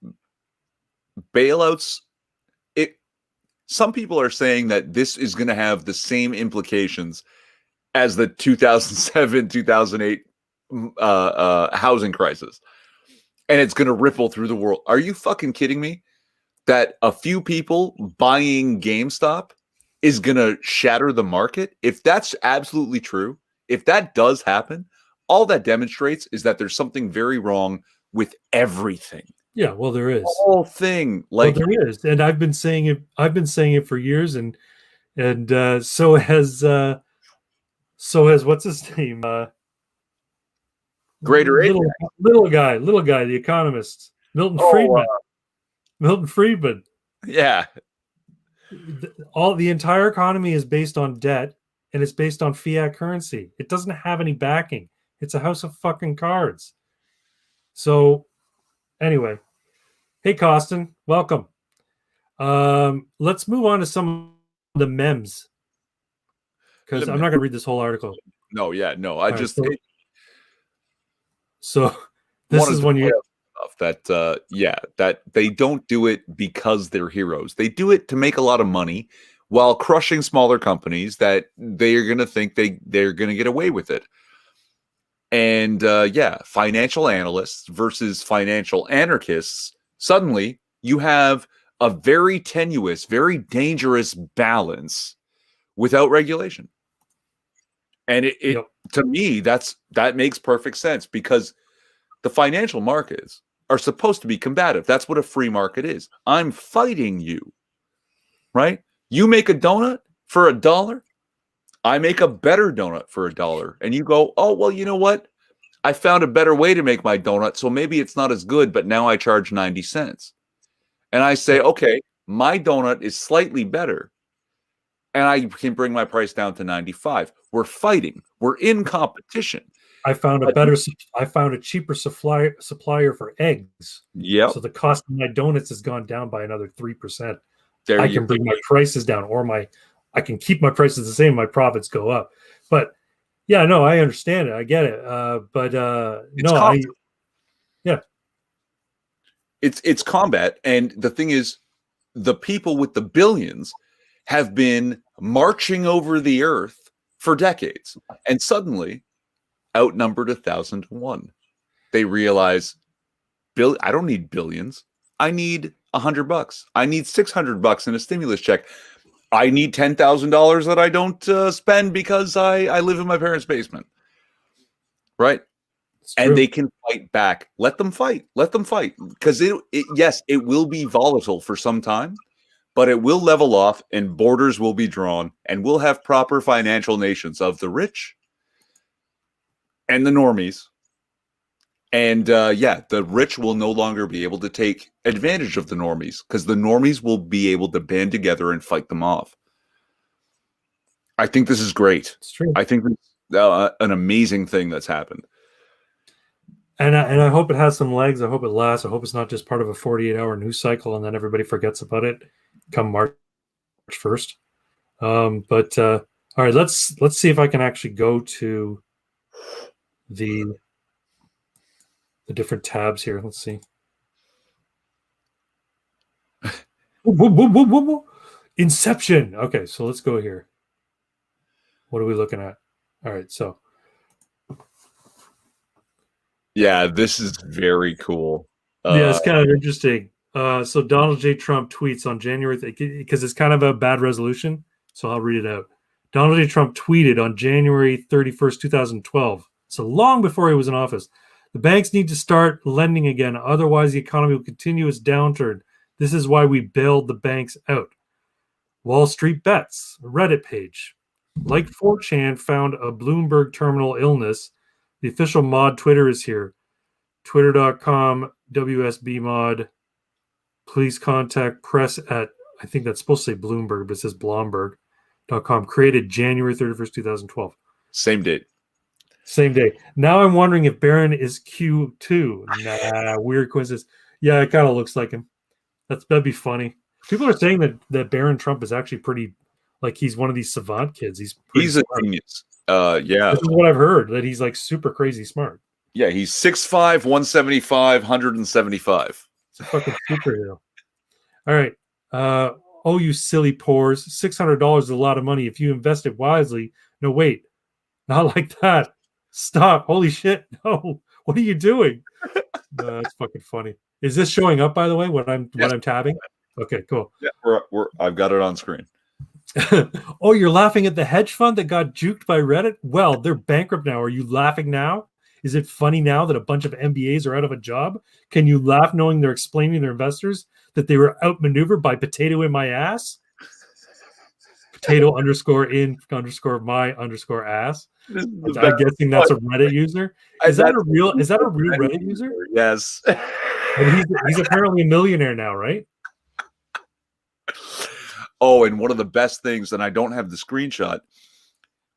bailouts, some people are saying that this is going to have the same implications as the 2007, 2008 housing crisis. And it's going to ripple through the world. Are you fucking kidding me? That a few people buying GameStop is going to shatter the market? If that's absolutely true, if that does happen, all that demonstrates is that there's something very wrong with everything. Yeah, well, there is. The whole thing, like, well, there is, and I've been saying it for years, and so has what's his name? Greater little guy, the economist, Milton Friedman. Milton Friedman. Yeah. The entire economy is based on debt and it's based on fiat currency. It doesn't have any backing. It's a house of fucking cards. So anyway, hey Costin, welcome. Let's move on to some of the memes, because I'm not going to read this whole article. No, yeah, no. I just so this is when you that that they don't do it because they're heroes. They do it to make a lot of money while crushing smaller companies that they are going to think they're going to get away with it. And financial analysts versus financial anarchists. Suddenly, you have a very tenuous, very dangerous balance without regulation. And it to me, that makes perfect sense, because the financial markets are supposed to be combative. That's what a free market is. I'm fighting you, right? You make a donut for $1. I make a better donut for $1. And you go, oh, well, you know what? I found a better way to make my donut, so maybe it's not as good, but now I charge 90 cents. And I say, okay, my donut is slightly better, and I can bring my price down to 95. We're fighting. We're in competition. I found a cheaper supplier for eggs. Yeah. So the cost of my donuts has gone down by another 3%. There I can bring my prices down, or I can keep my prices the same. My profits go up. But yeah, no, I understand it. I get it. It's combat. And the thing is, the people with the billions have been marching over the earth for decades, and suddenly outnumbered 1,000-1. They realize, I don't need billions. I need $100. I need $600 in a stimulus check. I need $10,000 that I don't spend because I live in my parents' basement. Right? And they can fight back. Let them fight. Let them fight. Because yes, it will be volatile for some time, but it will level off and borders will be drawn, and we'll have proper financial nations of the rich and the normies. And the rich will no longer be able to take advantage of the normies, because the normies will be able to band together and fight them off. I think this is great. It's true. I think it's an amazing thing that's happened. And I hope it has some legs. I hope it lasts. I hope it's not just part of a 48-hour news cycle and then everybody forgets about it come March 1st. All right, let's see if I can actually go to the different tabs here. Let's see. Inception. Okay, so let's go here. What are we looking at? All right, so. Yeah, this is very cool. Yeah, it's kind of interesting. So Donald J. Trump tweets on January, because it's kind of a bad resolution, so I'll read it out. Donald J. Trump tweeted on January 31st, 2012, so long before he was in office, the banks need to start lending again, otherwise the economy will continue its downturn. This is why we bailed the banks out. Wall Street Bets, Reddit page. Like 4chan found a Bloomberg terminal illness. The official mod Twitter is here. Twitter.com, WSB mod. Please contact press at, I think that's supposed to say Bloomberg, but it says Blomberg.com. Created January 31st, 2012. Same date. Same day. Now I'm wondering if Barron is Q2. Nah, weird coincidence. Yeah, it kind of looks like him. That'd be funny. People are saying that Barron Trump is actually pretty, like he's one of these savant kids. He's a genius. Yeah. This is what I've heard, that he's like super crazy smart. Yeah, he's 6'5", 175, 175. It's a fucking superhero. All right. Oh, you silly pores. $600 is a lot of money if you invest it wisely. No, wait. Not like that. Stop. Holy shit. No. What are you doing? That's fucking funny. Is this showing up, by the way, when I'm tabbing? Okay, cool. Yeah, I've got it on screen. Oh, you're laughing at the hedge fund that got juked by Reddit? Well, they're bankrupt now. Are you laughing now? Is it funny now that a bunch of MBAs are out of a job? Can you laugh knowing they're explaining to their investors that they were outmaneuvered by potato in my ass? Potato _ my _ ass. I'm guessing that's a Reddit user. Is that a real Reddit user? Yes. And he's apparently a millionaire now, right? Oh, and one of the best things, and I don't have the screenshot,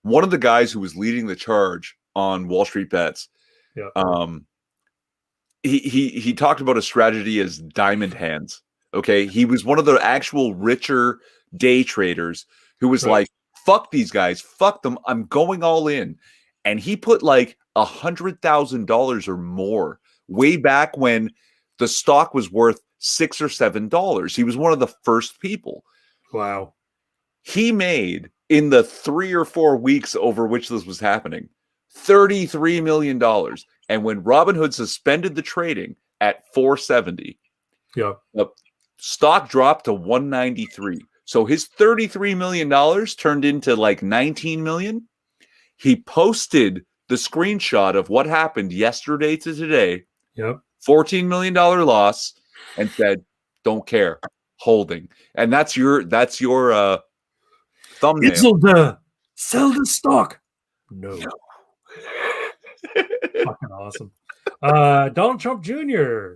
one of the guys who was leading the charge on Wall Street Bets, Yeah. He talked about a strategy as diamond hands. Okay, he was one of the actual richer day traders who was like, "Fuck these guys, fuck them, I'm going all in," and he put like $100,000 or more way back when the stock was worth $6 or $7. He was one of the first people. Wow. He made, in the 3 or 4 weeks over which this was happening, $33 million. And when Robinhood suspended the trading at 470, Yeah. the stock dropped to 193. So his $33 million turned into like 19 million. He posted the screenshot of what happened yesterday to today. Yep. $14 million loss, and said, "Don't care, holding." And that's your thumbnail. Itzelde, sell the stock. No. Fucking awesome. Donald Trump Jr.,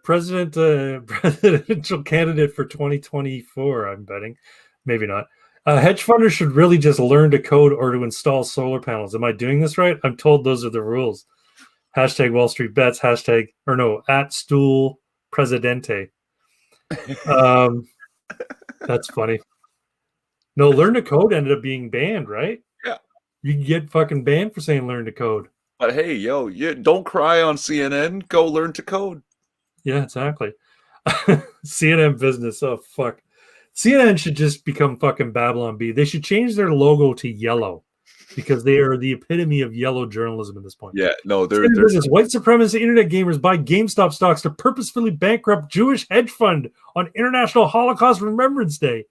presidential candidate for 2024, I'm betting. Maybe not. Hedge funders should really just learn to code or to install solar panels. Am I doing this right? I'm told those are the rules. Hashtag Wall Street Bets, at Stool Presidente. That's funny. No, learn to code ended up being banned, right? Yeah. You can get fucking banned for saying learn to code. But hey, yo, you don't cry on CNN. Go learn to code. Yeah, exactly. CNN business. Oh, fuck. CNN should just become fucking Babylon Bee. They should change their logo to yellow because they are the epitome of yellow journalism at this point. Yeah, no, they're business. White supremacist internet gamers buy GameStop stocks to purposefully bankrupt Jewish hedge fund on International Holocaust Remembrance Day.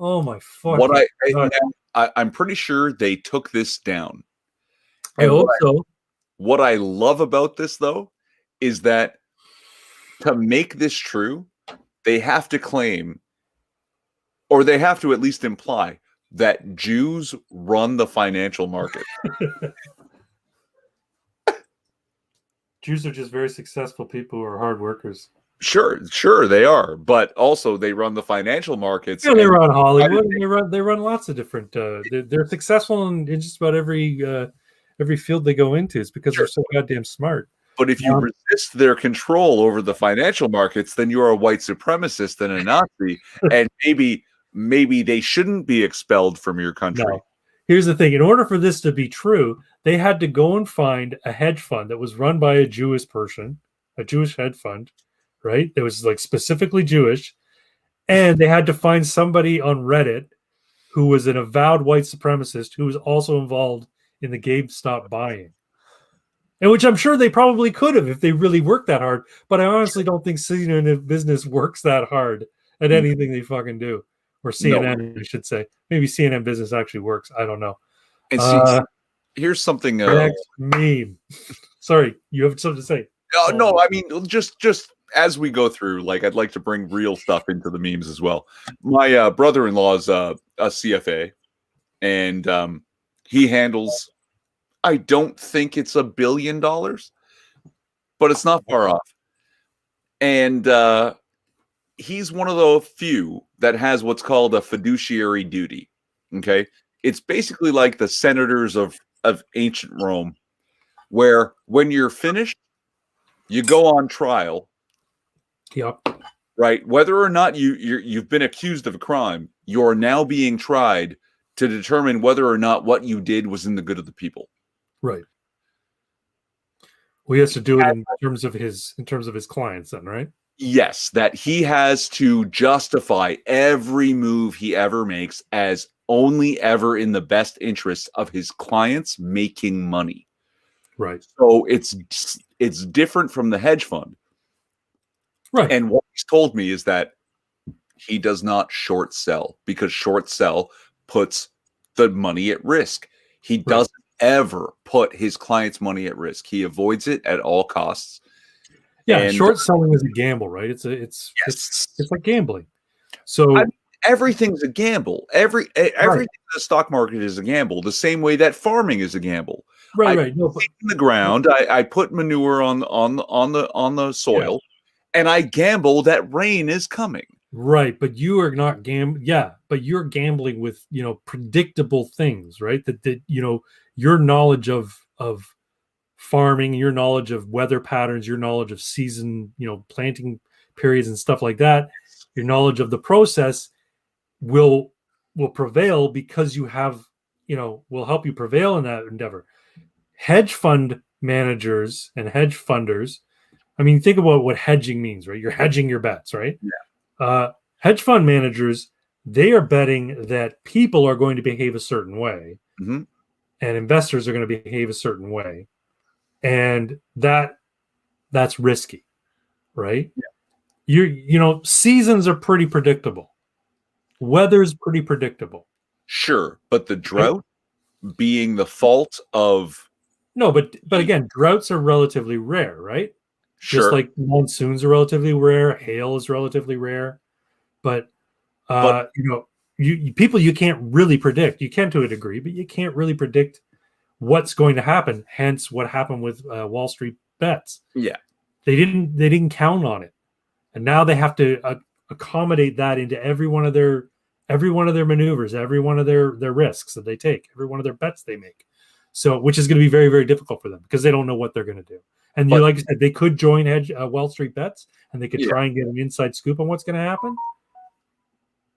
Oh my fuck! I'm pretty sure they took this down. I hope so. What I love about this, though, is that to make this true, they have to claim, or they have to at least imply, that Jews run the financial market. Jews are just very successful people who are hard workers. Sure, they are, but also they run the financial markets. Yeah, they run Hollywood. They run lots of different. They're successful in just about every field they go into. It's because they're so goddamn smart. But if you resist their control over the financial markets, then you're a white supremacist and a Nazi, and maybe they shouldn't be expelled from your country. No. Here's the thing. In order for this to be true, they had to go and find a hedge fund that was run by a Jewish person, a Jewish hedge fund, right? That was like specifically Jewish. And they had to find somebody on Reddit who was an avowed white supremacist who was also involved in the GameStop buying. And which I'm sure they probably could have if they really worked that hard. But I honestly don't think CNN business works that hard at anything they fucking do. Or CNN, I should say. Maybe CNN business actually works. I don't know. And see, here's something. Meme. Sorry, you have something to say. No, I mean, just as we go through, like, I'd like to bring real stuff into the memes as well. My brother-in-law is a CFA, and he handles, I don't think it's $1 billion, but it's not far off. And he's one of the few that has what's called a fiduciary duty. Okay, it's basically like the senators of ancient Rome, where when you're finished, you go on trial. Yep. Right. Whether or not you've been accused of a crime, you're now being tried to determine whether or not what you did was in the good of the people. Right. Well, he has to do it in terms of his clients, then, right? Yes, that he has to justify every move he ever makes as only ever in the best interest of his clients making money. Right. So it's different from the hedge fund. Right. And what he's told me is that he does not short sell because short sell puts the money at risk. He doesn't ever put his client's money at risk. He avoids it at all costs. Yeah, and short selling is a gamble, right? It's like gambling. So everything's a gamble. Everything in the stock market is a gamble. The same way that farming is a gamble. Right. No, in the ground, I put manure on the soil, and I gamble that rain is coming. Right, but you are not but you're gambling with, predictable things, right? That your knowledge of farming, your knowledge of weather patterns, your knowledge of season, planting periods and stuff like that, your knowledge of the process will prevail because you have, will help you prevail in that endeavor. Hedge fund managers and hedge funders, I mean, think about what hedging means, right? You're hedging your bets, right? Hedge fund managers, they are betting that people are going to behave a certain way, Mm-hmm. and investors are going to behave a certain way, and that's risky, right? Seasons are pretty predictable, weather's pretty predictable. Sure, but the drought being the fault of No, but again, droughts are relatively rare, right? sure, Just like monsoons are relatively rare, hail is relatively rare, but people you can't really predict. You can to a degree, but you can't really predict what's going to happen. Hence, what happened with Wall Street bets. yeah, They didn't count on it, and now they have to accommodate that into every one of their maneuvers, every one of their risks that they take, every one of their bets they make. So, which is going to be very, very difficult for them because they don't know what they're going to do. And like I said, they could join Wall Street bets, and they could try and get an inside scoop on what's going to happen.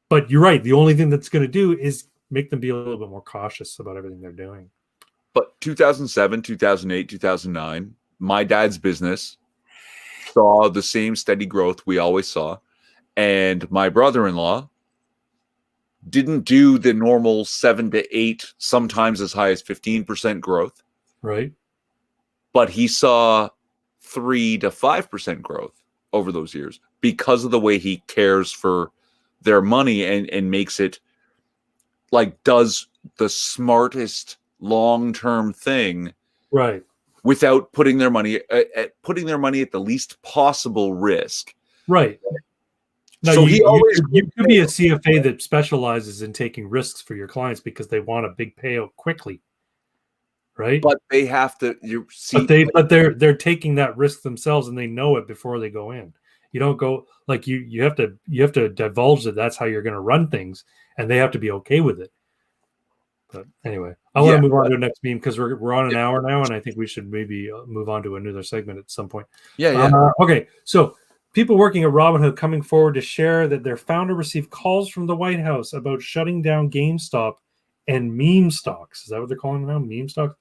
But you're right. The only thing that's going to do is make them be a little bit more cautious about everything they're doing. But 2007, 2008, 2009, my dad's business saw the same steady growth we always saw. And my brother-in-law didn't do the normal 7 to 8, sometimes as high as 15% growth. Right. But he saw 3 to 5% growth over those years because of the way he cares for their money and makes it like does the smartest long-term thing, right, without putting their money at the least possible risk. Right. No, so you could be a CFA that specializes in taking risks for your clients because they want a big payout quickly, right? But they have to. But they're taking that risk themselves, and they know it before they go in. You don't go like you have to divulge that that's how you're going to run things, and they have to be okay with it. But anyway, I want to move on to the next meme because we're on an hour now, and I think we should maybe move on to another segment at some point. Okay, so people working at Robinhood coming forward to share that their founder received calls from the White House about shutting down GameStop and meme stocks. Is that what they're calling them now? Meme stocks?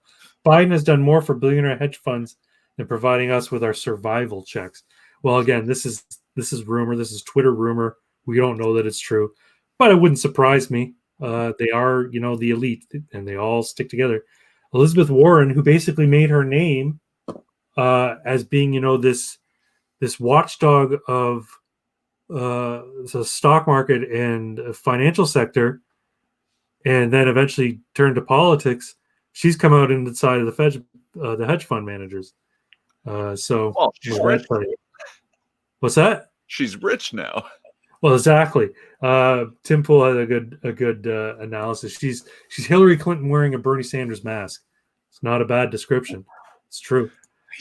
Biden has done more for billionaire hedge funds than providing us with our survival checks. Well, again, this is rumor. This is Twitter rumor. We don't know that it's true, but it wouldn't surprise me. They are, the elite, and they all stick together. Elizabeth Warren, who basically made her name as being, this watchdog of the stock market and financial sector, and then eventually turned to politics. She's come out in the side of the hedge fund managers. She's rich. What's that? She's rich now. Well, exactly. Tim Pool had a good analysis. She's Hillary Clinton wearing a Bernie Sanders mask. It's not a bad description. It's true.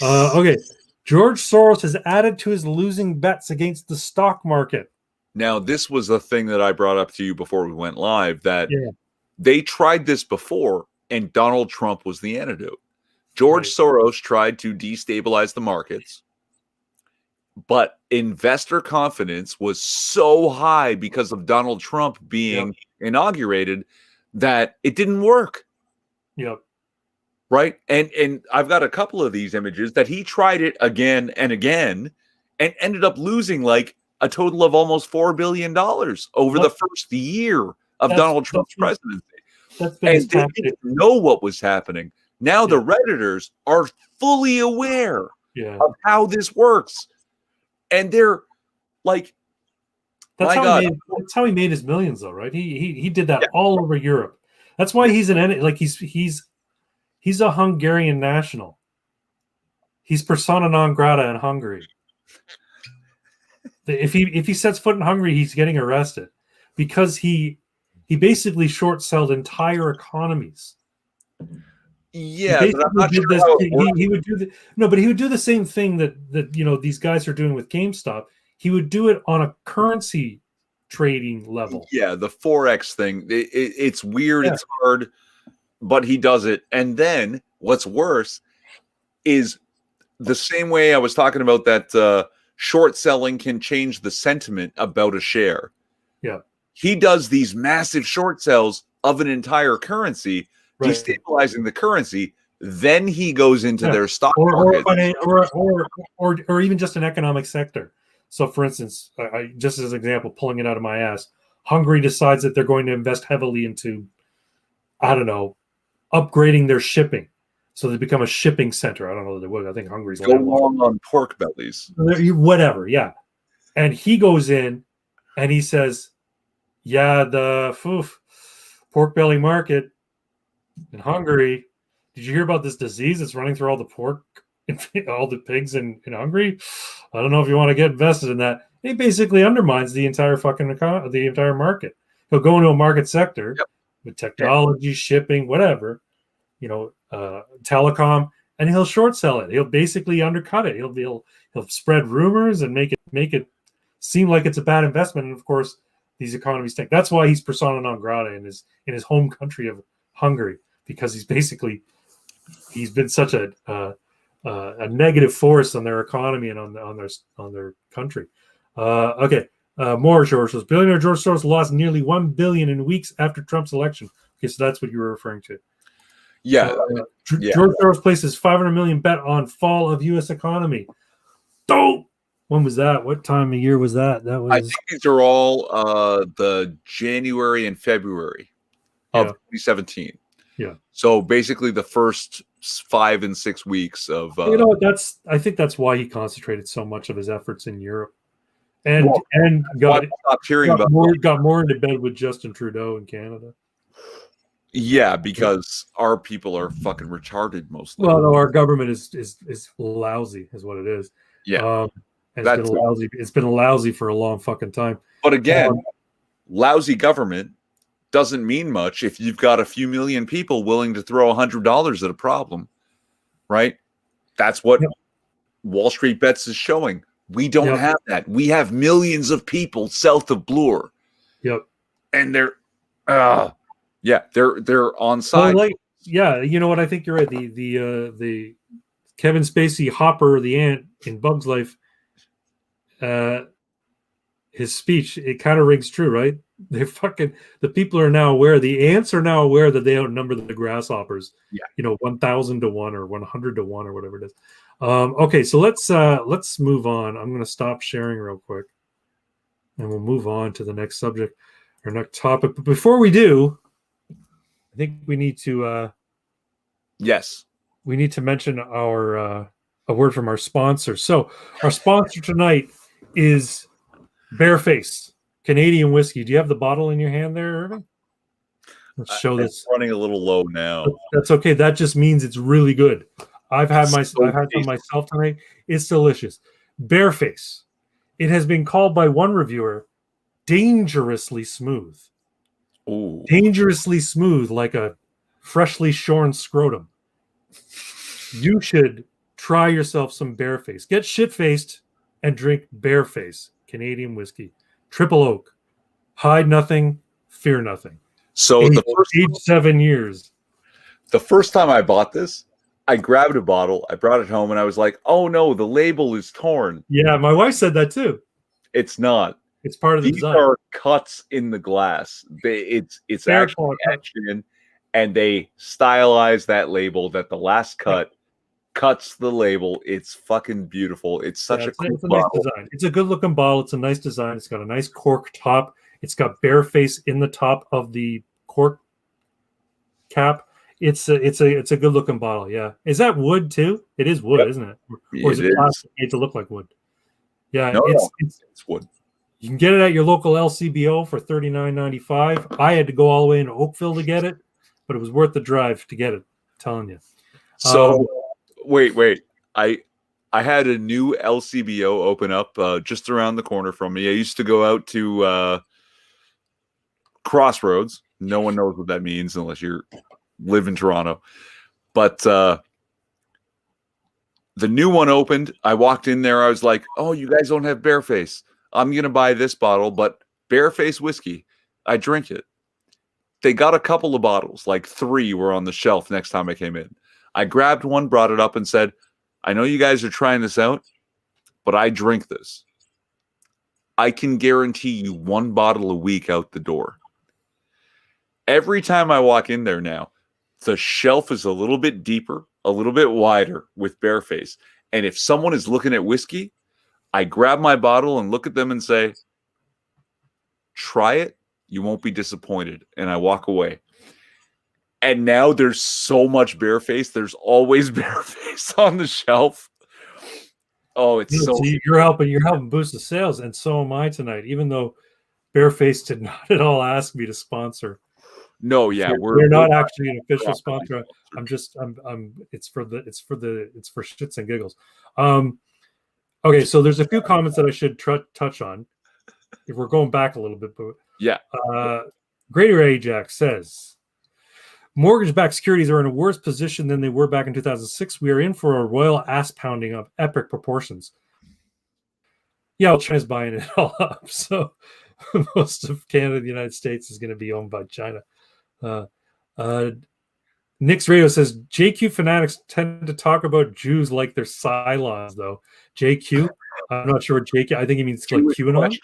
Okay. George Soros has added to his losing bets against the stock market. Now, this was a thing that I brought up to you before we went live, that they tried this before, and Donald Trump was the antidote. George Soros tried to destabilize the markets, but investor confidence was so high because of Donald Trump being inaugurated that it didn't work. Yep. Right. And I've got a couple of these images that he tried it again and again and ended up losing like a total of almost $4 billion over the first year of Donald Trump's presidency. And they didn't know what was happening. Now the Redditors are fully aware of how this works. And they're like, that's how he made his millions, though, right? He did that all over Europe. That's why he's he's a Hungarian national. He's persona non grata in Hungary. If he sets foot in Hungary, he's getting arrested because he basically short-sold entire economies. Yeah, but I'm not sure how it works. He would do the same thing that these guys are doing with GameStop. He would do it on a currency trading level. Yeah, the Forex thing. It's weird. Yeah. It's hard, but he does it. And then what's worse is the same way I was talking about that short selling can change the sentiment about a share. Yeah. He does these massive short sells of an entire currency, Right. destabilizing the currency. Then he goes into Yeah. their stock or market. or even just an economic sector. So, for instance, just as an example, pulling it out of my ass, Hungary decides that they're going to invest heavily into, I don't know, upgrading their shipping, so they become a shipping center. I don't know that they would. I think Hungary's Go long on pork bellies. whatever. Yeah, and he goes in and he says, "Yeah, the pork belly market in Hungary. Did you hear about this disease that's running through all the pork, all the pigs in Hungary? I don't know if you want to get invested in that." He basically undermines the entire the entire market. He'll go into a market sector with technology, shipping, whatever, telecom, and he'll short sell it. He'll basically undercut it. He'll spread rumors and make it seem like it's a bad investment. And of course, these economies tank. That's why he's persona non grata in his home country of Hungary, because he's been such a negative force on their economy and on their country. More George Soros. Billionaire George Soros lost nearly $1 billion in weeks after Trump's election. Okay, so that's what you were referring to. Yeah. George Soros places $500 million bet on fall of U.S. economy. Dope. When was that? What time of year was that? That was. I think these are all the January and February of 2017. Yeah. So basically, the first 5 and 6 weeks of. I think that's why he concentrated so much of his efforts in Europe, and got more into bed with Justin Trudeau in Canada. Yeah, because our people are fucking retarded mostly. Well, no, our government is lousy, is what it is. Yeah, and it's been lousy. It's been lousy for a long fucking time. But again, lousy government doesn't mean much if you've got a few million people willing to throw $100 at a problem, right? That's what Wall Street Bets is showing. We don't have that. We have millions of people south of Bloor. Yep. And they're on side. You know what? I think you're right. The Kevin Spacey Hopper the ant in Bug's Life, his speech, it kind of rings true, right? The people are now aware. The ants are now aware that they outnumber the grasshoppers. Yeah. 1,000 to 1 or 100 to 1 or whatever it is. Okay, so let's move on. I'm going to stop sharing real quick, and we'll move on to the next subject or next topic. But before we do, I think we need to. We need to mention a word from our sponsor. So our sponsor tonight is Bareface Canadian whiskey. Do you have the bottle in your hand there, Irving? Let's show this. It's running a little low now. That's okay. That just means it's really good. I've had some myself tonight. It's delicious. Bareface. It has been called by one reviewer dangerously smooth. Ooh. Dangerously smooth, like a freshly shorn scrotum. You should try yourself some Bareface. Get shit-faced and drink Bareface Canadian whiskey. Triple oak. Hide nothing, fear nothing. So age 7 years. The first time I bought this, I grabbed a bottle, I brought it home, and I was like, "Oh no, the label is torn." Yeah, my wife said that too. It's not. It's part of the These design. are cuts in the glass. It's actually etched in, and they stylize that label. That the last cut cuts the label. It's fucking beautiful. It's such a cool bottle. Nice design. It's a good looking bottle. It's a nice design. It's got a nice cork top. It's got Bareface in the top of the cork cap. It's a good looking bottle. Yeah. Is that wood too? It is wood, isn't it? Or is it plastic made to look like wood? Yeah, no, it's wood. You can get it at your local LCBO for $39.95. I had to go all the way into Oakville to get it, but it was worth the drive to get it. I'm telling you. So wait. I had a new LCBO open up just around the corner from me. I used to go out to Crossroads. No one knows what that means unless you live in Toronto. But the new one opened. I walked in there. I was like, "Oh, you guys don't have Bareface. I'm going to buy this bottle." But Barefaced whiskey. I drink it. They got a couple of bottles, like 3 were on the shelf next time I came in. I grabbed one, brought it up, and said, I know you guys are trying this out, but I drink this. I can guarantee you 1 bottle a week out the door. Every time I walk in there now, the shelf is a little bit deeper, a little bit wider with Bareface. And if someone is looking at whiskey, I grab my bottle and look at them and say, try it. You won't be disappointed. And I walk away. And now there's so much Bareface. There's always Bareface on the shelf. Oh, it's so you're helping boost the sales, and so am I tonight, even though Bareface did not at all ask me to sponsor. No, yeah, we're not actually an official sponsor. It's for shits and giggles. Okay, so there's a few comments that I should touch on. If we're going back a little bit, but yeah. Greater Ajax says, mortgage-backed securities are in a worse position than they were back in 2006. We are in for a royal ass pounding of epic proportions. Yeah, well, China's buying it all up, so most of Canada, the United States, is going to be owned by China. Nick's Radio says JQ fanatics tend to talk about Jews like they're Cylons, though. JQ, I'm not sure what JQ. I think he means like QAnon. Question.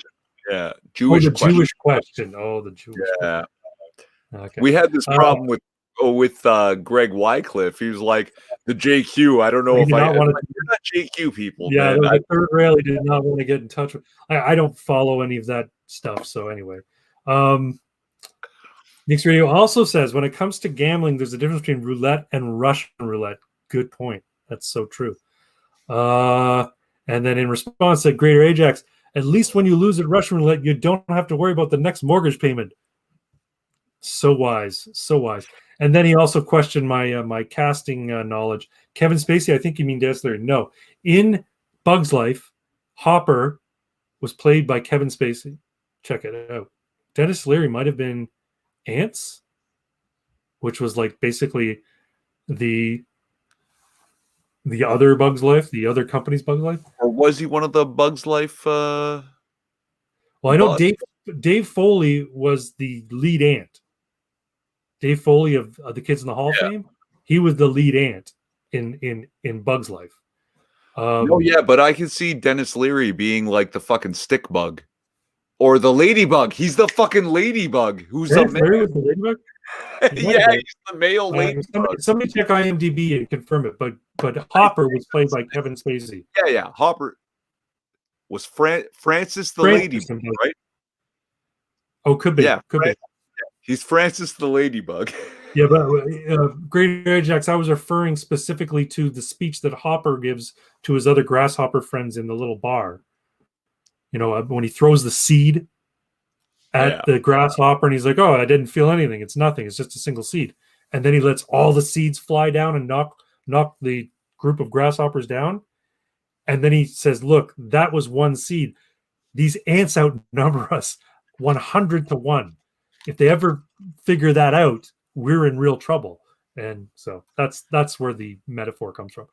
Yeah, Jewish question. Oh, the Jewish. Yeah. Question. Okay. We had this problem with Greg Wycliffe. He was like the JQ. I don't know if you're not JQ people. Yeah, man. the third rail he did not want to get in touch with. I don't follow any of that stuff. So anyway, Nick's Radio also says when it comes to gambling, there's a difference between roulette and Russian roulette. Good point. That's so true. And then in response to Greater Ajax, at least when you lose at Russian roulette, you don't have to worry about the next mortgage payment. So wise, so wise. And then he also questioned my casting knowledge. Kevin Spacey, I think you mean Dennis Leary. No, in Bug's Life, Hopper was played by Kevin Spacey. Check it out. Dennis Leary might have been Ants, which was like basically the other Bug's Life, the other company's Bug's Life. Or was he one of the Bug's Life? Well, I know Dave Foley was the lead ant. Dave Foley of the Kids in the Hall fame, he was the lead ant in Bug's Life. But I can see Dennis Leary being like the fucking stick bug. Or the ladybug. He's the fucking ladybug. Who's the male? The ladybug? Yeah, he's the male ladybug. Somebody check IMDb and confirm it. But Hopper was played by Kevin Spacey. Yeah. Hopper was Francis the ladybug, right? Oh, could be. Yeah, could be. He's Francis the ladybug. Yeah, but Greater Ajax, I was referring specifically to the speech that Hopper gives to his other grasshopper friends in the little bar. You know, when he throws the seed at the grasshopper and he's like, oh, I didn't feel anything. It's nothing. It's just a single seed. And then he lets all the seeds fly down and knock the group of grasshoppers down. And then he says, look, that was one seed. These ants outnumber us 100 to 1. If they ever figure that out, we're in real trouble. And so that's where the metaphor comes from.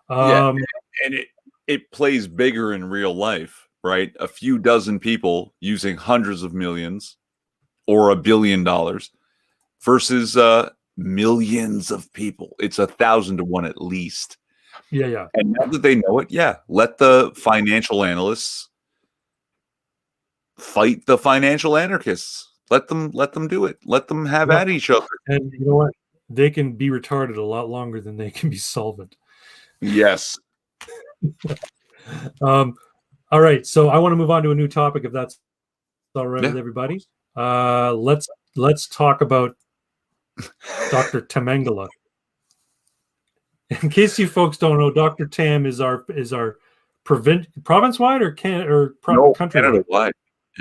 And it plays bigger in real life, right? A few dozen people using hundreds of millions or $1 billion versus millions of people. It's 1,000 to 1 at least. Yeah. And now that they know it, let the financial analysts fight the financial anarchists. Let them do it. Let them have at each other. And you know what? They can be retarded a lot longer than they can be solvent. Yes. All right. So I want to move on to a new topic, if that's all right with everybody. Let's talk about Dr. Tamangala. In case you folks don't know, Dr. Tam is our province-wide or country-wide?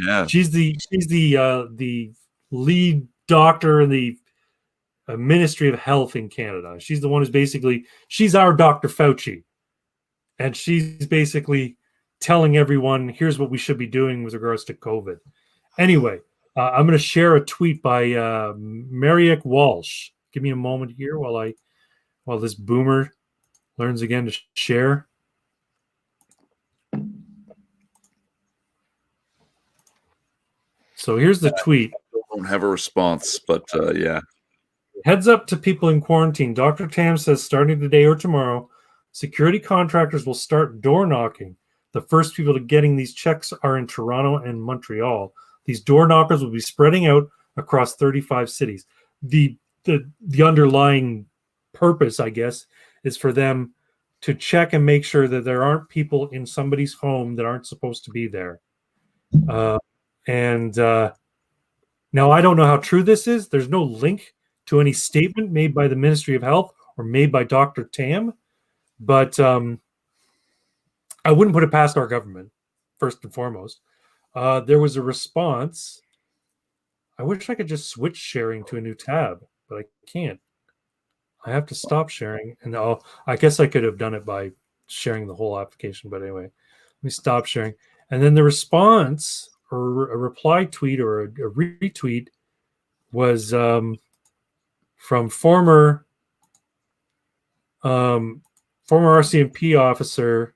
Yeah, she's the lead doctor in the Ministry of Health in Canada. She's the one she's our Dr. Fauci, and she's basically telling everyone, here's what we should be doing with regards to COVID. Anyway, I'm going to share a tweet by Mariek Walsh. Give me a moment here while this boomer learns again to share. So here's the tweet. I don't have a response, but yeah. Heads up to people in quarantine. Dr. Tam says starting today or tomorrow, security contractors will start door knocking. The first people to getting these checks are in Toronto and Montreal. These door knockers will be spreading out across 35 cities. The underlying purpose, I guess, is for them to check and make sure that there aren't people in somebody's home that aren't supposed to be there. Now, I don't know how true this is. There's no link to any statement made by the Ministry of Health or made by Dr. Tam, but I wouldn't put it past our government, first and foremost. There was a response. I wish I could just switch sharing to a new tab, but I can't. I have to stop sharing, and I guess I could have done it by sharing the whole application, but anyway, let me stop sharing. And then the response, or a reply tweet or a retweet, was from former RCMP officer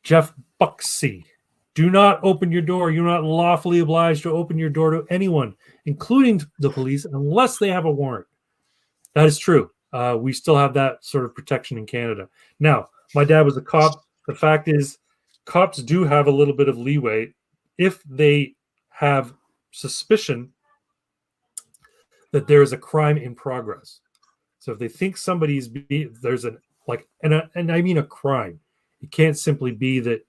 Jeff Buxey. Do not open your door. You're not lawfully obliged to open your door to anyone, including the police, unless they have a warrant. That is true. We still have that sort of protection in Canada. Now, my dad was a cop. The fact is, cops do have a little bit of leeway if they have suspicion that there is a crime in progress. So if they think somebody's there's an and I mean a crime. It can't simply be that,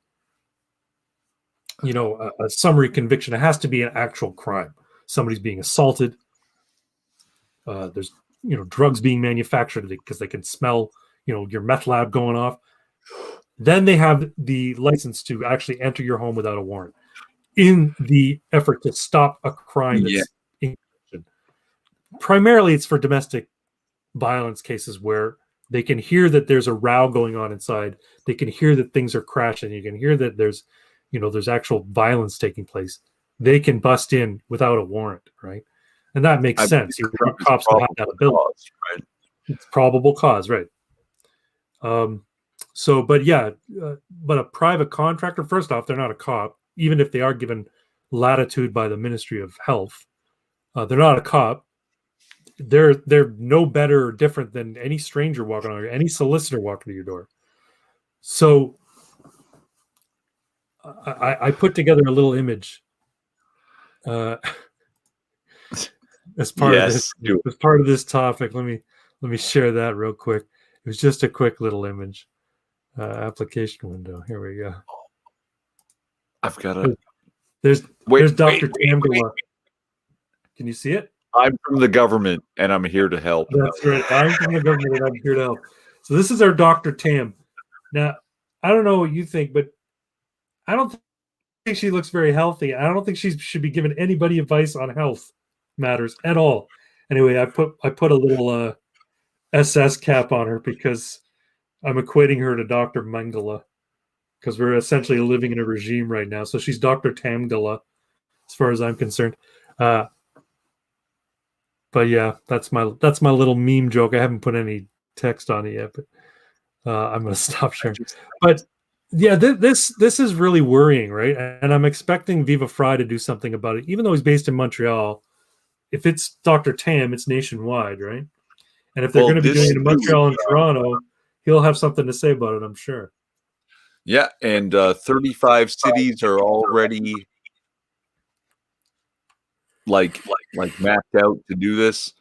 a summary conviction. It has to be an actual crime. Somebody's being assaulted. There's drugs being manufactured because they can smell your meth lab going off. Then they have the license to actually enter your home without a warrant in the effort to stop a crime that's in question. Primarily it's for domestic violence cases where they can hear that there's a row going on inside. They can hear that things are crashing. You can hear that there's actual violence taking place. They can bust in without a warrant, right? And that makes sense. You want cops to have that ability. Right? It's probable cause, right? But a private contractor, first off, they're not a cop, even if they are given latitude by the Ministry of Health. They're not a cop. They're no better or different than any stranger walking on, or any solicitor walking to your door. So I put together a little image as part of this. As part of this topic, let me share that real quick. It was just a quick little image. Application window. Here we go. I've got it. There's Dr. Tamdala. Can you see it? I'm from the government and I'm here to help. That's right. I'm from the government and I'm here to help. So this is our Dr. Tam. Now, I don't know what you think, but I don't think she looks very healthy. I don't think she should be giving anybody advice on health matters at all. Anyway, I put a little SS cap on her because I'm equating her to Dr. Mengele because we're essentially living in a regime right now. So she's Dr. Tamdala, as far as I'm concerned. But yeah, that's my little meme joke. I haven't put any text on it yet, but I'm going to stop sharing. But yeah, this is really worrying, right? And I'm expecting Viva Frei to do something about it, even though he's based in Montreal. If it's Dr. Tam, it's nationwide, right? And if they're going to be doing it in Montreal and Toronto, he'll have something to say about it, I'm sure. Yeah, and 35 cities are already like mapped out to do this.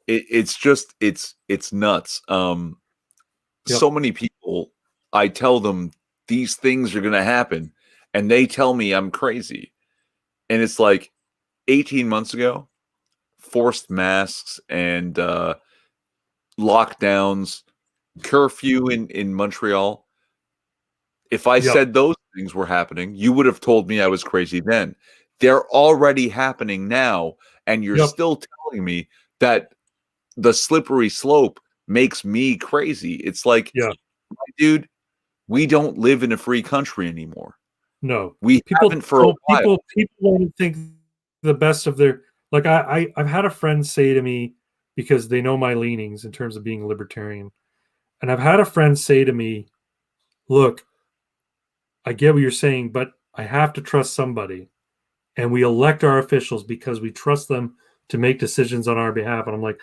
It's nuts. So many people, I tell them these things are going to happen, and they tell me I'm crazy. And it's like 18 months ago, forced masks and lockdowns, curfew in Montreal. If I said those things were happening, you would have told me I was crazy then. They're already happening now, and you're still telling me that the slippery slope makes me crazy. It's like, dude, we don't live in a free country anymore. No, we haven't for a while. People want to think the best of their. Like I've had a friend say to me, because they know my leanings in terms of being libertarian, and I've had a friend say to me, "Look, I get what you're saying, but I have to trust somebody." and we elect our officials because we trust them to make decisions on our behalf. And I'm like,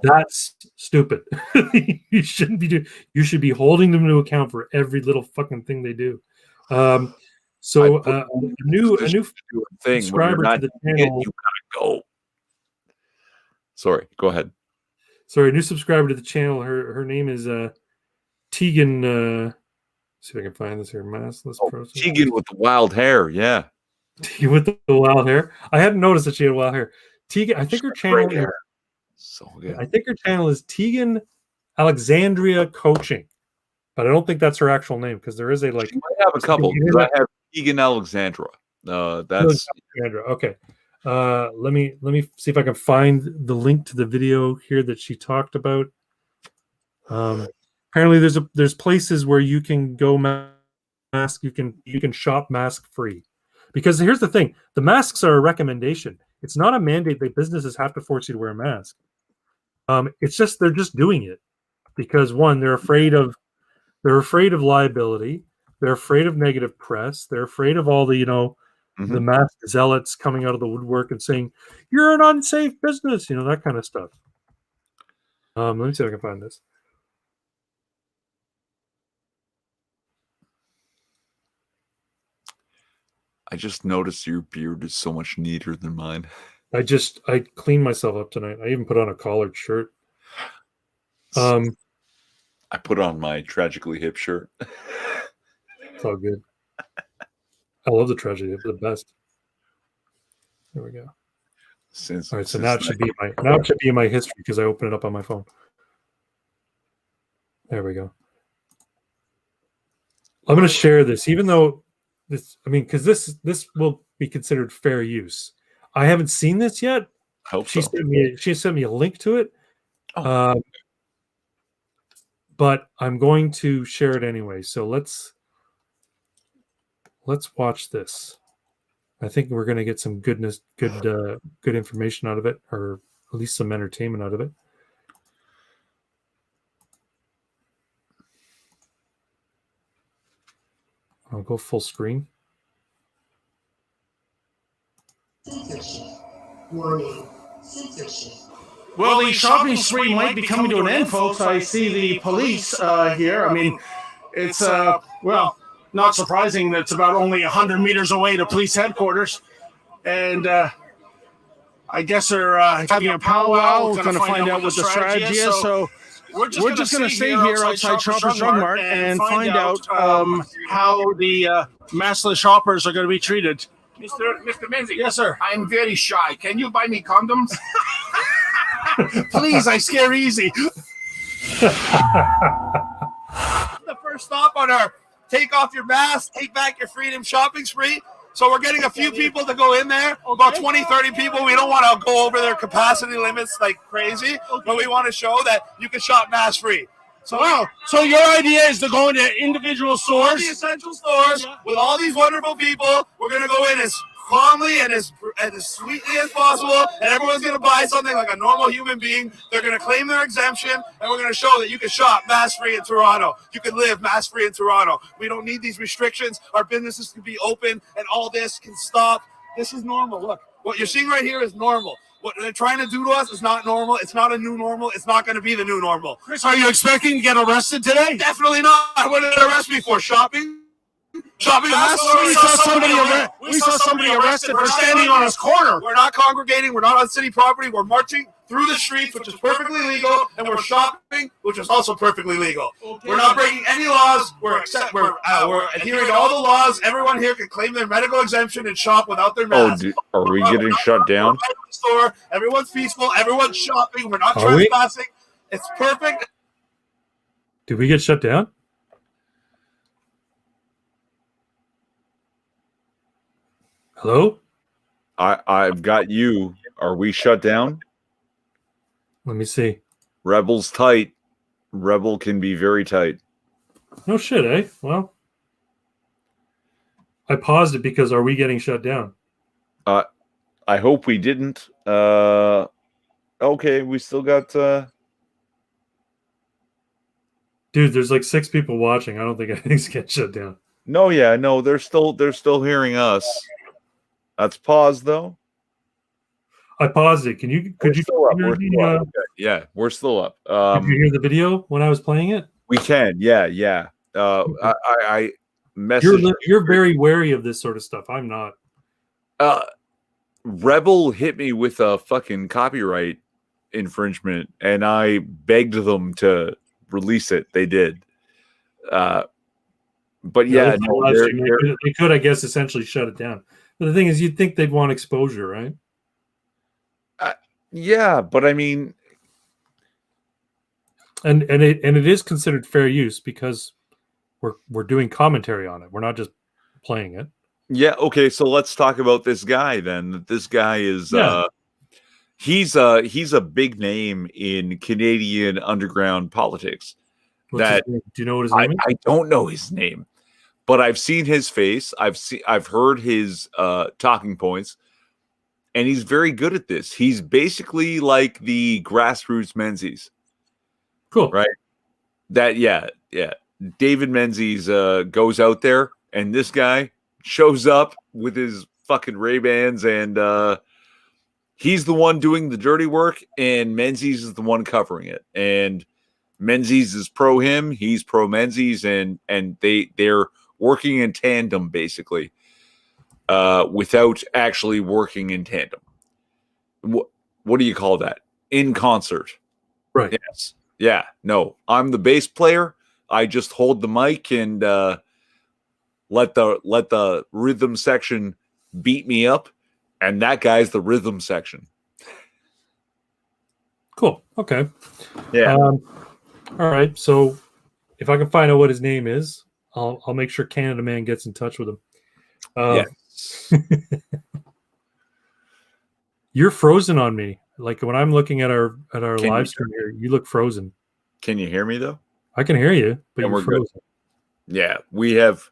that's stupid. You shouldn't be doing. You should be holding them to account for every little fucking thing they do. So a new thing subscriber to the channel. You gotta go. Sorry, go ahead. Sorry, a new subscriber to the channel. Her name is Tegan. See if I can find this here. Maskless process. Tegan with the wild hair. Yeah. Tegan with the wild hair. I hadn't noticed that she had wild hair. Tegan. I think her channel is. So good. I think her channel is Tegan Alexandria Coaching, but I don't think that's her actual name because there is a like. I have a couple. I have Tegan Alexandra. That's Alexandra. Okay. Let me see if I can find the link to the video here that she talked about. Apparently, there's places where you can go mask. You can shop mask free, because here's the thing: the masks are a recommendation. It's not a mandate that businesses have to force you to wear a mask. It's just they're just doing it because one, they're afraid of liability, they're afraid of negative press, they're afraid of all the the mask zealots coming out of the woodwork and saying you're an unsafe business, that kind of stuff. Let me see if I can find this. I just noticed your beard is so much neater than mine. I cleaned myself up tonight. I even put on a collared shirt. I put on my Tragically Hip shirt. It's all good. I love the Tragedy Hip, the best. There we go. All right, so now it should be in my history because I opened it up on my phone. There we go. I'm going to share this, even though because this will be considered fair use. I haven't seen this yet. I hope she so. sent me a link to it. But I'm going to share it anyway. So let's watch this. I think we're going to get some good information out of it, or at least some entertainment out of it. I'll go full screen. Censorship. Warning. Censorship. Well, the shopping spree might be coming to an end, folks. I see the police here. I mean, it's, not surprising that it's about only 100 meters away to police headquarters. And I guess they're having a powwow, going to find out what the strategy is. So we're just going to stay here outside Shoppers Drug Mart and find out how the maskless shoppers are going to be treated. Mr. Menzies. Yes, sir. I'm very shy. Can you buy me condoms? Please, I scare easy. The first stop on our take off your mask, take back your freedom shopping spree. So we're getting a few people to go in there, about 20, 30 people. We don't want to go over their capacity limits like crazy, but we want to show that you can shop mask free. So, wow. So your idea is to go into individual stores? All the essential stores with all these wonderful people. We're going to go in as calmly and as sweetly as possible, and everyone's going to buy something like a normal human being. They're going to claim their exemption, and we're going to show that you can shop mask-free in Toronto. You can live mask-free in Toronto. We don't need these restrictions. Our businesses can be open, and all this can stop. This is normal. Look, what you're seeing right here is normal. What they're trying to do to us is not normal. It's not a new normal. It's not going to be the new normal. Chris, are you expecting to get arrested today? Definitely not. What did they arrest me for? Shopping? Shopping masks? We saw somebody arrested for standing on his corner. We're not congregating. We're not on city property. We're marching through the streets, which is perfectly legal, and we're shopping, which is also perfectly legal. Okay. We're not breaking any laws. We're adhering to all the laws. Everyone here can claim their medical exemption and shop without their mask. Are we getting shut down? Store. Everyone's peaceful. Everyone's shopping. We're not trespassing. It's perfect. Did we get shut down? Hello? I've got you. Are we shut down? Let me see. Rebel's tight. Rebel can be very tight. No shit, eh? Well, I paused it because are we getting shut down? I hope we didn't. Okay, we still got... Dude, there's like 6 people watching. I don't think anything's getting shut down. No, they're still hearing us. That's pause though. I paused it. Could you Still up? hear We're the, still up. Okay. Yeah, we're still up. did you hear the video when I was playing it? We can. Yeah. I messaged. You're very wary of this sort of stuff. I'm not. Rebel hit me with a fucking copyright infringement, and I begged them to release it. They did. But yeah, no, they could, I guess, essentially shut it down. But the thing is, you'd think they'd want exposure, right? Yeah, but I mean, and it is considered fair use because we're doing commentary on it. We're not just playing it. Yeah. Okay. So let's talk about this guy then. This guy is he's a big name in Canadian underground politics. Do you know what his name is? I don't know his name, but I've seen his face. I've heard his talking points, and he's very good at this. He's basically like the grassroots Menzies. Cool. Right? Yeah. David Menzies goes out there, and this guy shows up with his fucking Ray-Bans, and he's the one doing the dirty work, and Menzies is the one covering it. And Menzies is pro him, he's pro Menzies, and they're working in tandem basically, without actually working in tandem. What do you call that? In concert. Right. Yes. Yeah. No, I'm the bass player. I just hold the mic and let the rhythm section beat me up, and that guy's the rhythm section. Cool. Okay. Yeah. All right. So if I can find out what his name is, I'll make sure Canada Man gets in touch with him. Yes. You're frozen on me. Like when I'm looking at our live stream here, you look frozen. Can you hear me though? I can hear you, but And you're frozen. Good. Yeah, we have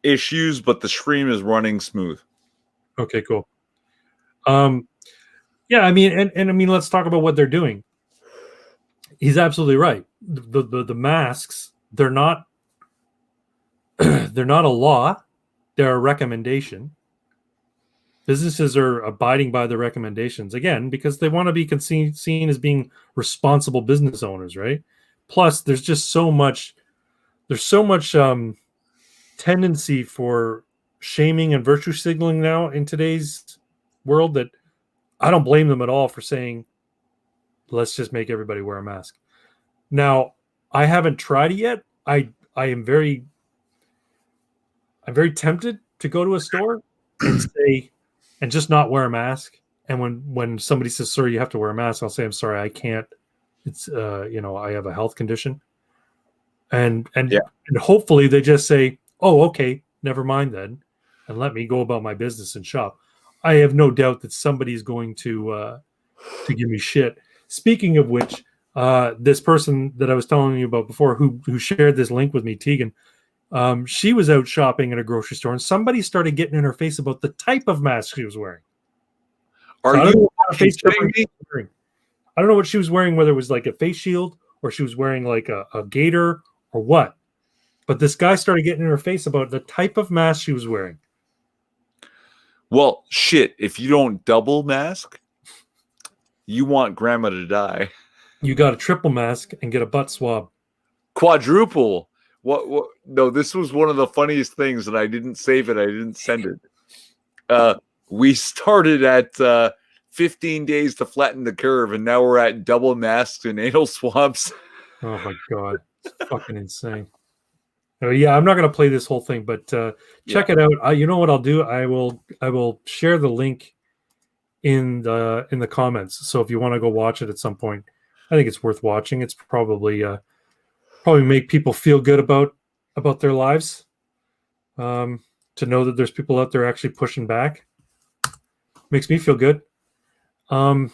issues, but the stream is running smooth. Okay, cool. Yeah, I mean, and I mean, let's talk about what they're doing. He's absolutely right. The masks, they're not they're not a law, they're a recommendation. Businesses are abiding by the recommendations again because they want to be seen as being responsible business owners, right? Plus, there's just so much tendency for shaming and virtue signaling now in today's world that I don't blame them at all for saying, let's just make everybody wear a mask. Now, I haven't tried it yet. I'm very tempted to go to a store and say, and just not wear a mask. And when somebody says, sir, you have to wear a mask, I'll say, I'm sorry, I can't. It's, I have a health condition. And hopefully they just say, oh, okay, never mind then. And let me go about my business and shop. I have no doubt that somebody's going to give me shit. Speaking of which, this person that I was telling you about before, who shared this link with me, Tegan, she was out shopping at a grocery store, and somebody started getting in her face about the type of mask she was wearing. Are you kidding me? I don't know what she was wearing, whether it was like a face shield or she was wearing like a gaiter or what. But this guy started getting in her face about the type of mask she was wearing. Well, shit, if you don't double mask, you want grandma to die. You got a triple mask and get a butt swab. Quadruple. What? No, this was one of the funniest things, and I didn't save it. I didn't send it. We started at 15 days to flatten the curve, and now we're at double masks and anal swabs. Oh, my God. It's fucking insane. Yeah, I'm not going to play this whole thing, but check it out. You know what I'll do? I will share the link in the comments. So if you want to go watch it at some point, I think it's worth watching. It's probably make people feel good about their lives. To know that there's people out there actually pushing back makes me feel good. But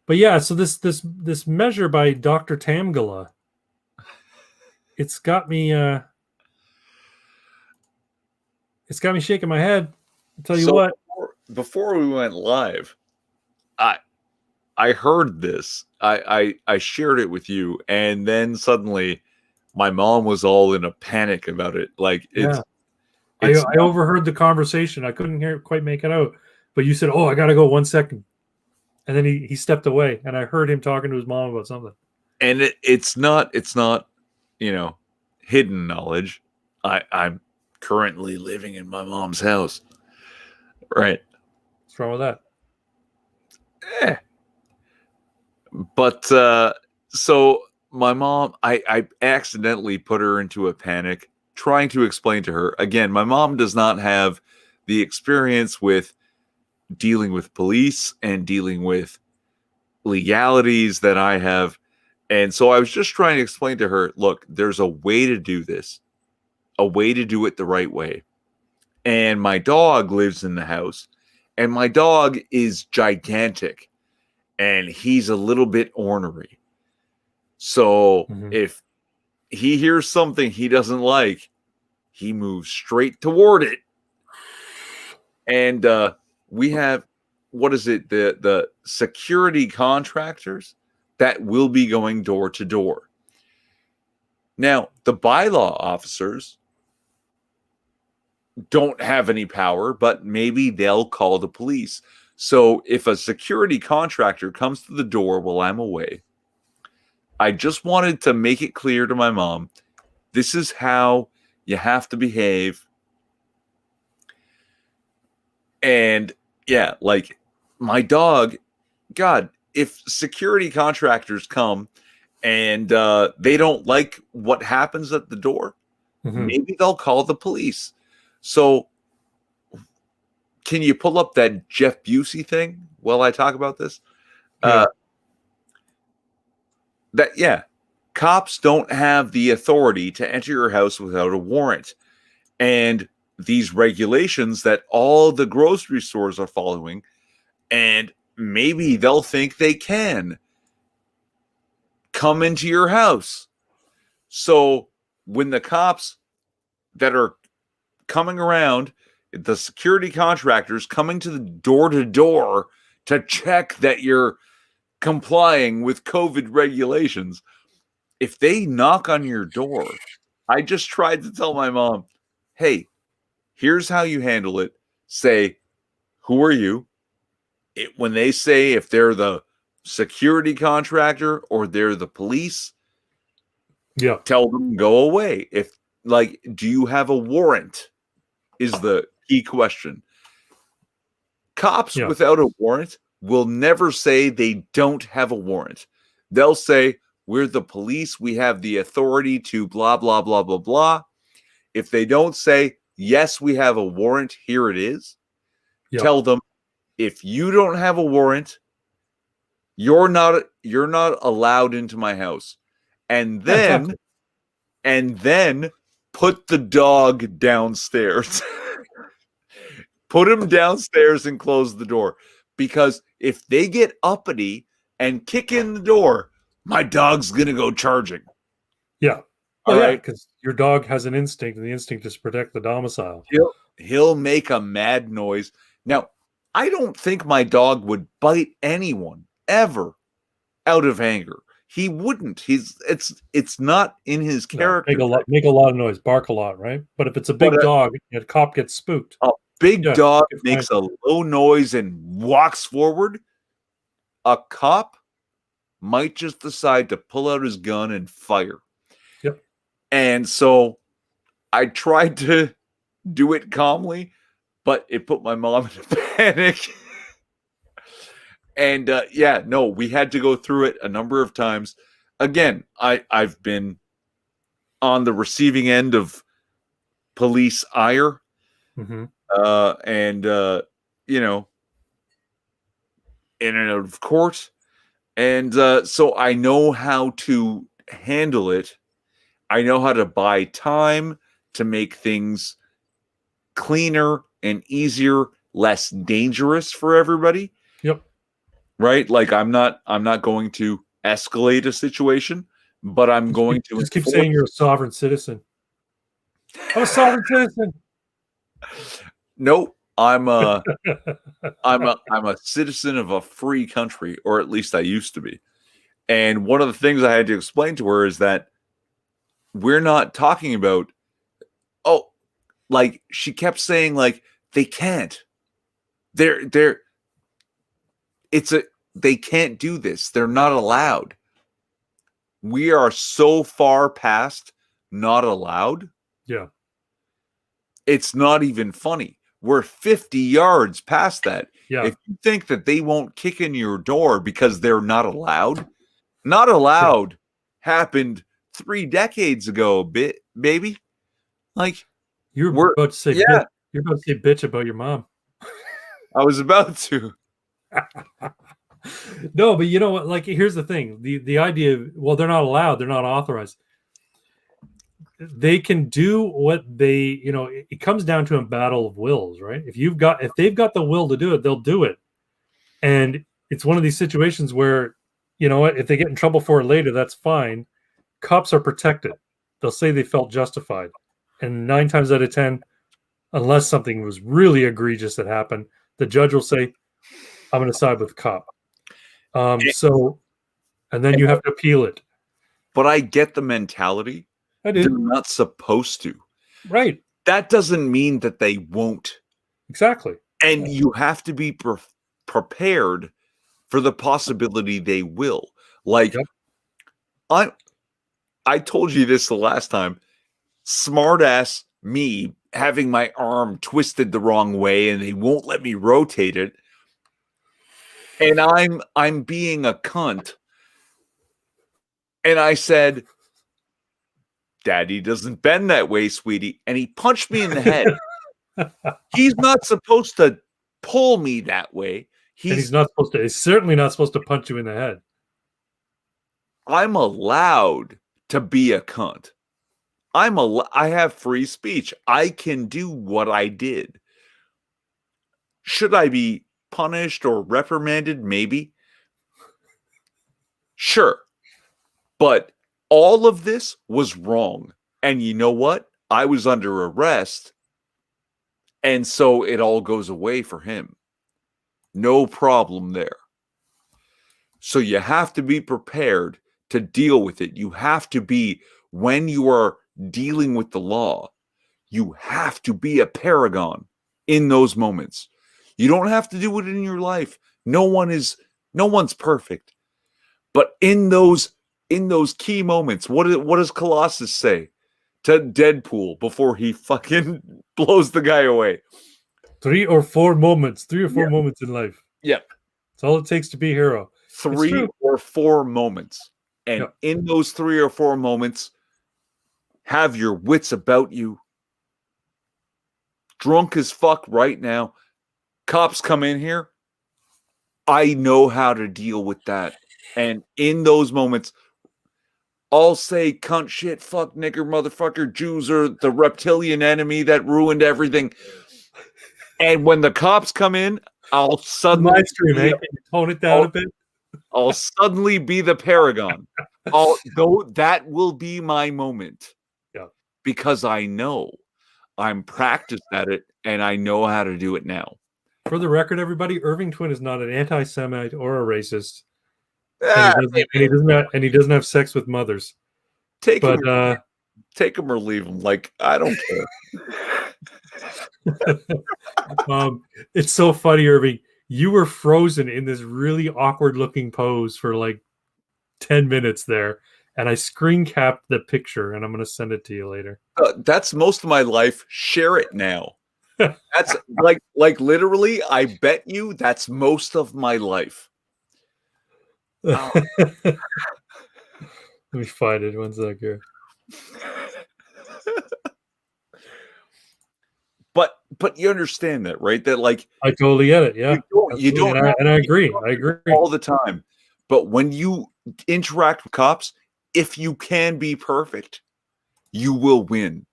yeah, so this measure by Dr. Tamgala, it's got me shaking my head. I'll tell you what. Before we went live, I heard this. I shared it with you, and then suddenly my mom was all in a panic about it. Like it's I It's overheard the conversation. I couldn't quite make it out, but you said, "Oh, I gotta go 1 second," and then he stepped away, and I heard him talking to his mom about something. and it's not hidden knowledge. I'm currently living in my mom's house, right? What's wrong with that? But so my mom, I accidentally put her into a panic trying to explain to her. Again, my mom does not have the experience with dealing with police and dealing with legalities that I have. And so I was just trying to explain to her, look, there's a way to do this, a way to do it the right way. And my dog lives in the house, and my dog is gigantic, and he's a little bit ornery. So if he hears something he doesn't like, he moves straight toward it. And we have, what is it? The security contractors that will be going door to door. Now, the bylaw officers don't have any power, but maybe they'll call the police. So if a security contractor comes to the door while I'm away, I just wanted to make it clear to my mom, this is how you have to behave. And yeah, like my dog, God, if security contractors come and they don't like what happens at the door, maybe they'll call the police. So can you pull up that Jeff Busey thing while I talk about this? Cops don't have the authority to enter your house without a warrant. And these regulations that all the grocery stores are following, and maybe they'll think they can come into your house. So when the cops that are coming around, the security contractors coming to the door to door to check that you're complying with COVID regulations, if they knock on your door, I just tried to tell my mom, hey, here's how you handle it. Say, who are you? When they say if they're the security contractor or they're the police, tell them go away. If do you have a warrant? Is the key question. Cops without a warrant will never say they don't have a warrant. They'll say, we're the police. We have the authority to blah, blah, blah, blah, blah. If they don't say, yes, we have a warrant, here it is. Tell them, if you don't have a warrant, you're not allowed into my house. And then put the dog downstairs. Put him downstairs and close the door. Because if they get uppity and kick in the door, my dog's going to go charging. Yeah. All right. Because your dog has an instinct, and the instinct is to protect the domicile. He'll make a mad noise. Now, I don't think my dog would bite anyone ever out of anger. He wouldn't. It's not in his character. Make a lot of noise, bark a lot, right? But if it's a big dog, a cop gets spooked. A big dog makes a low noise and walks forward. A cop might just decide to pull out his gun and fire. Yep. And so I tried to do it calmly, but it put my mom in a panic. And we had to go through it a number of times. Again, I've been on the receiving end of police ire, in and out of court. And so I know how to handle it. I know how to buy time to make things cleaner and easier, less dangerous for everybody. Yep. Right? Like I'm not going to escalate a situation, but I'm going to just keep saying you're a sovereign citizen. I'm a sovereign citizen. Nope. I'm a citizen of a free country, or at least I used to be. And one of the things I had to explain to her is that we're not talking about, like she kept saying like they can't. They can't do this. They're not allowed. We are so far past not allowed. Yeah. It's not even funny. We're 50 yards past that. Yeah. If you think that they won't kick in your door because they're not allowed happened 3 decades ago, baby. Like You're about to say yeah. You're about to say bitch about your mom. I was about to. No, but you know what? Like, here's the thing: the idea of, well, they're not allowed, they're not authorized. They can do what they, it comes down to a battle of wills, right? If they've got the will to do it, they'll do it. And it's one of these situations where, you know what, if they get in trouble for it later, that's fine. Cops are protected. They'll say they felt justified. And 9 times out of 10, unless something was really egregious that happened, the judge will say, I'm going to side with the cop. And then you have to appeal it. But I get the mentality. I do. They're not supposed to. Right. That doesn't mean that they won't. Exactly. And you have to be prepared for the possibility they will. Like, yep. I told you this the last time. Smartass me having my arm twisted the wrong way and they won't let me rotate it. And I'm being a cunt. And I said, Daddy doesn't bend that way, sweetie. And he punched me in the head. He's not supposed to pull me that way. He's certainly not supposed to punch you in the head. I'm allowed to be a cunt. I have free speech. I can do what I did. Should I be punished or reprimanded? Maybe. Sure. But all of this was wrong. And you know what? I was under arrest. And so it all goes away for him. No problem there. So you have to be prepared to deal with it. You have to be, when you are dealing with the law, you have to be a paragon in those moments. You don't have to do it in your life. No one's perfect. But in those key moments, what does Colossus say to Deadpool before he fucking blows the guy away? 3 or 4 moments in life. Yep. That's all it takes to be a hero. 3 or 4 moments. And in those 3 or 4 moments, have your wits about you. Drunk as fuck right now. Cops come in here. I know how to deal with that. And in those moments, I'll say cunt, shit, fuck, nigger, motherfucker, Jews are the reptilian enemy that ruined everything. And when the cops come in, I'll suddenly tone it down a bit. I'll suddenly be the paragon. That will be my moment. Yeah. Because I know I'm practiced at it and I know how to do it now. For the record, everybody, Irving Twin is not an anti-Semite or a racist. And he doesn't have sex with mothers. Take him or leave him. Like, I don't care. It's so funny, Irving. You were frozen in this really awkward looking pose for like 10 minutes there. And I screen capped the picture and I'm going to send it to you later. That's most of my life. Share it now. That's like literally, I bet you that's most of my life. Let me find it. One sec here. But you understand that, right? That like I totally get it. Yeah, you don't, and I agree. I agree all the time. But when you interact with cops, if you can be perfect, you will win.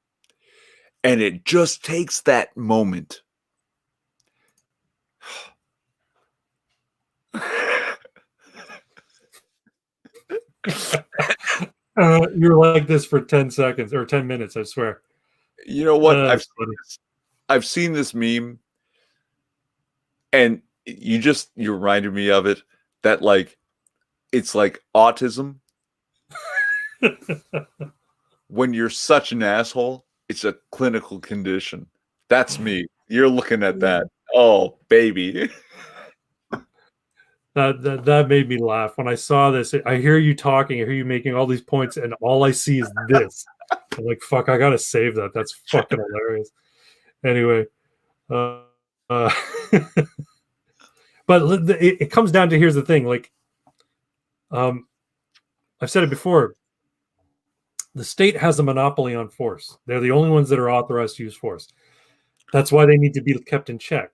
And it just takes that moment. You're like this for 10 seconds or 10 minutes, I swear. You know what? I've seen this meme, and you reminded me of it, that like it's like autism when you're such an asshole it's a clinical condition. That's me. You're looking at that. Oh, baby. That made me laugh when I saw this. I hear you talking, I hear you making all these points, and all I see is this. I'm like, fuck, I gotta save that. That's fucking hilarious. Anyway, but it comes down to, here's the thing. Like, I've said it before. The state has a monopoly on force. They're the only ones that are authorized to use force. That's why they need to be kept in check.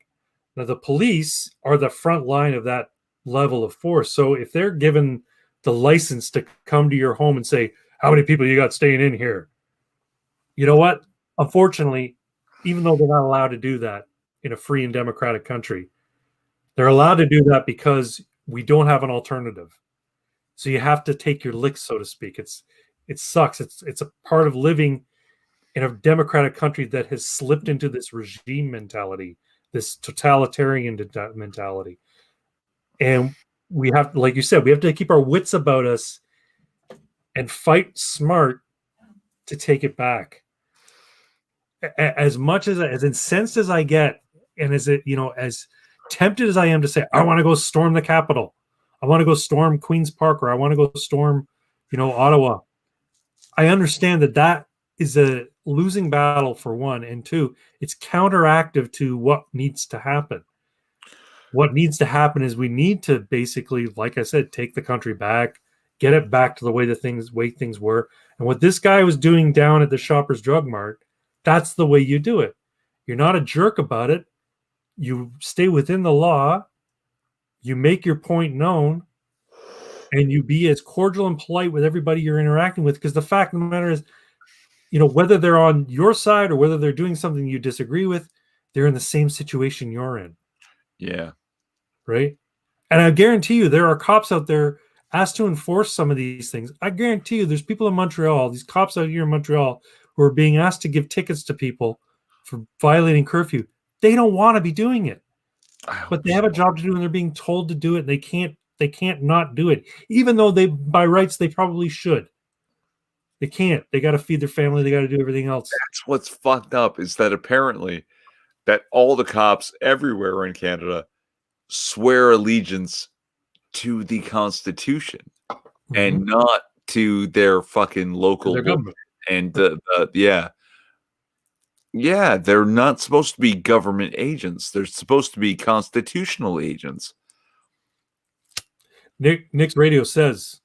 Now, the police are the front line of that level of force. So if they're given the license to come to your home and say, how many people you got staying in here? You know what? Unfortunately, even though they're not allowed to do that in a free and democratic country, they're allowed to do that because we don't have an alternative. So you have to take your licks, so to speak. It sucks. It's a part of living in a democratic country that has slipped into this regime mentality, this totalitarian mentality. And we have, like you said, we have to keep our wits about us and fight smart to take it back. As much as incensed as I get, and as tempted as I am to say, I want to go storm the Capitol, I want to go storm Queen's Park, or I want to go storm, Ottawa. I understand that is a losing battle, for one, and two, it's counteractive to what needs to happen. What needs to happen is we need to basically, like I said, take the country back, get it back to the way things were. And what this guy was doing down at the Shoppers Drug Mart, that's the way you do it. You're not a jerk about it. You stay within the law. You make your point known, and you be as cordial and polite with everybody you're interacting with. Because the fact of the matter is, whether they're on your side or whether they're doing something you disagree with, they're in the same situation you're in. Yeah. Right? And I guarantee you there are cops out there asked to enforce some of these things. I guarantee you there's people in Montreal, these cops out here in Montreal, who are being asked to give tickets to people for violating curfew. They don't want to be doing it. But they have a job to do, and they're being told to do it. They can't not do it. Even though by rights, they probably should. They can't. They got to feed their family. They got to do everything else. That's what's fucked up, is that apparently that all the cops everywhere in Canada swear allegiance to the Constitution and not to their fucking local government. And they're not supposed to be government agents. They're supposed to be constitutional agents. Nick's radio says,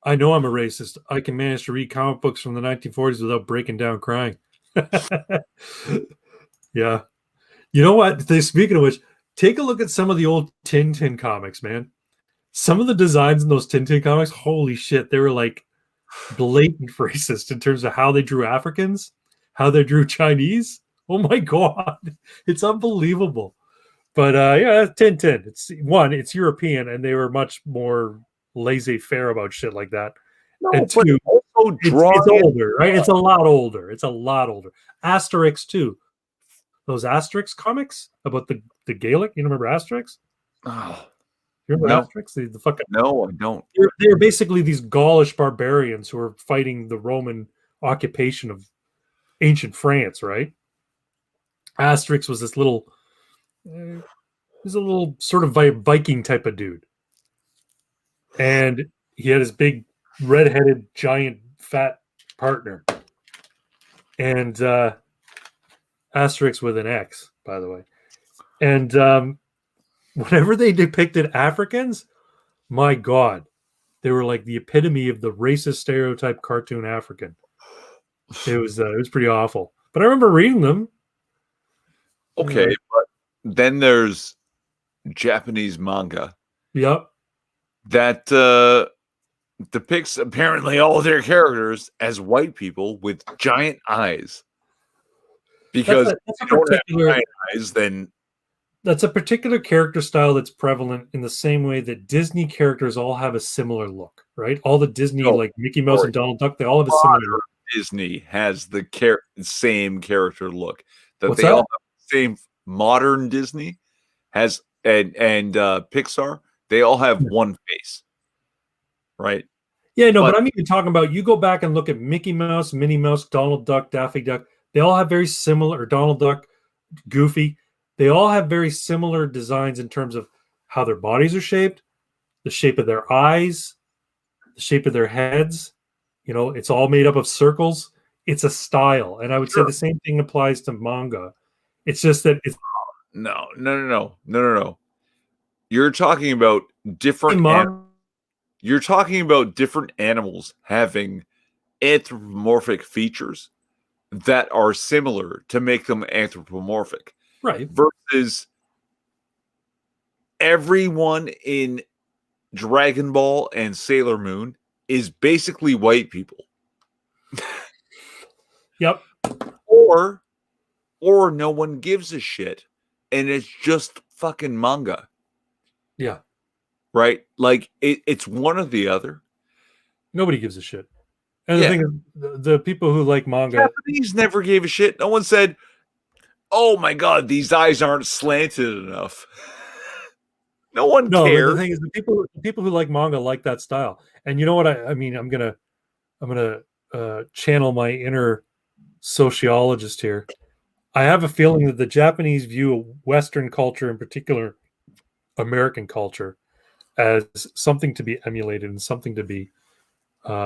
I know I'm a racist. I can manage to read comic books from the 1940s without breaking down crying. Yeah. You know what? Speaking of which, take a look at some of the old Tintin comics, man. Some of the designs in those Tintin comics, holy shit, they were like blatant racist in terms of how they drew Africans, how they drew Chinese. Oh my God. It's unbelievable. But Tintin. It's European, and they were much more laissez-faire about shit like that. No, and two, it's older, right? It's a lot older. Asterix too. Those Asterix comics about the Gaelic. You remember Asterix? Oh, you remember Asterix? The fucking no, I don't. They're basically these Gaulish barbarians who are fighting the Roman occupation of ancient France, right? Asterix was this little, he's a little sort of Viking type of dude, and he had his big red-headed giant fat partner, and Asterix with an X, by the way. And whenever they depicted Africans, my God, they were like the epitome of the racist stereotype cartoon African. It was pretty awful. But I remember reading them. Okay, but then there's Japanese manga. Yep. That depicts apparently all of their characters as white people with giant eyes. Because that's a particular giant eyes, then that's a particular character style that's prevalent in the same way that Disney characters all have a similar look, right? All the Disney, like Mickey Mouse and Donald Duck, they all have a similar look. Disney has the same character look. What's all that? have the same. Modern Disney has and Pixar, they all have one face, right? Yeah, no, but I'm even talking about, you go back and look at Mickey Mouse, Minnie Mouse, Donald Duck, Daffy Duck. they all have very similar, or Donald Duck, Goofy, they all have very similar designs in terms of how their bodies are shaped, the shape of their eyes, the shape of their heads. You know, it's all made up of circles. It's a style. And I would say the same thing applies to manga. It's just that it's No. You're talking about different you're talking about different animals having anthropomorphic features that are similar to make them anthropomorphic. right. Versus everyone in Dragon Ball and Sailor Moon is basically white people. Yep. Or no one gives a shit and it's just fucking manga. Yeah. Right? Like it's one or the other. Nobody gives a shit. And the thing is, the people who like manga, Japanese never gave a shit. No one said, "Oh my god, these eyes aren't slanted enough." No one no, but cared. the thing is, the people who like manga like that style. And you know what I mean? I'm gonna channel my inner sociologist here. I have a feeling that the Japanese view Western culture, in particular American culture, as something to be emulated and something to be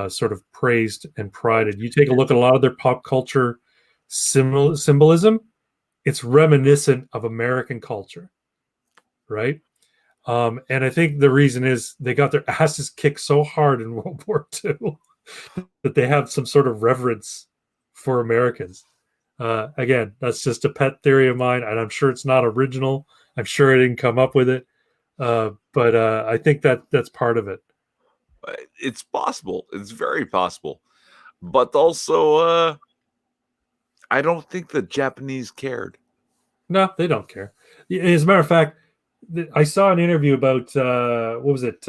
sort of praised and prided. You take a look at a lot of their pop culture symbolism, it's reminiscent of American culture, right? And I think the reason is they got their asses kicked so hard in World War II that they have some sort of reverence for Americans. Again, that's just a pet theory of mine, and I'm sure it's not original. I'm sure I didn't come up with it, but I think that's part of it. It's possible. It's very possible. But also, I don't think the Japanese cared. No, they don't care. As a matter of fact, I saw an interview about what was it?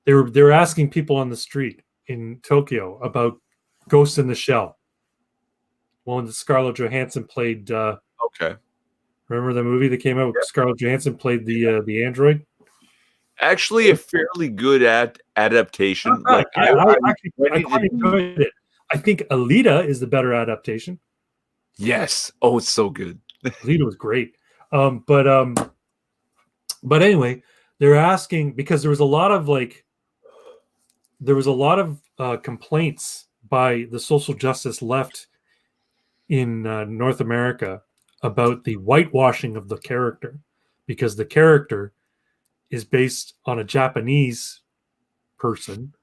They were asking people on the street in Tokyo about Ghost in the Shell. Well, when Scarlett Johansson played. Okay. Remember the movie that came out? Yeah. Scarlett Johansson played the android. Actually, a fairly good adaptation. I quite enjoyed it. I think Alita is the better adaptation. Yes. Oh, it's so good. Alita was great. But anyway, they're asking because there was a lot of complaints by the social justice left in North America about the whitewashing of the character, because the character is based on a Japanese person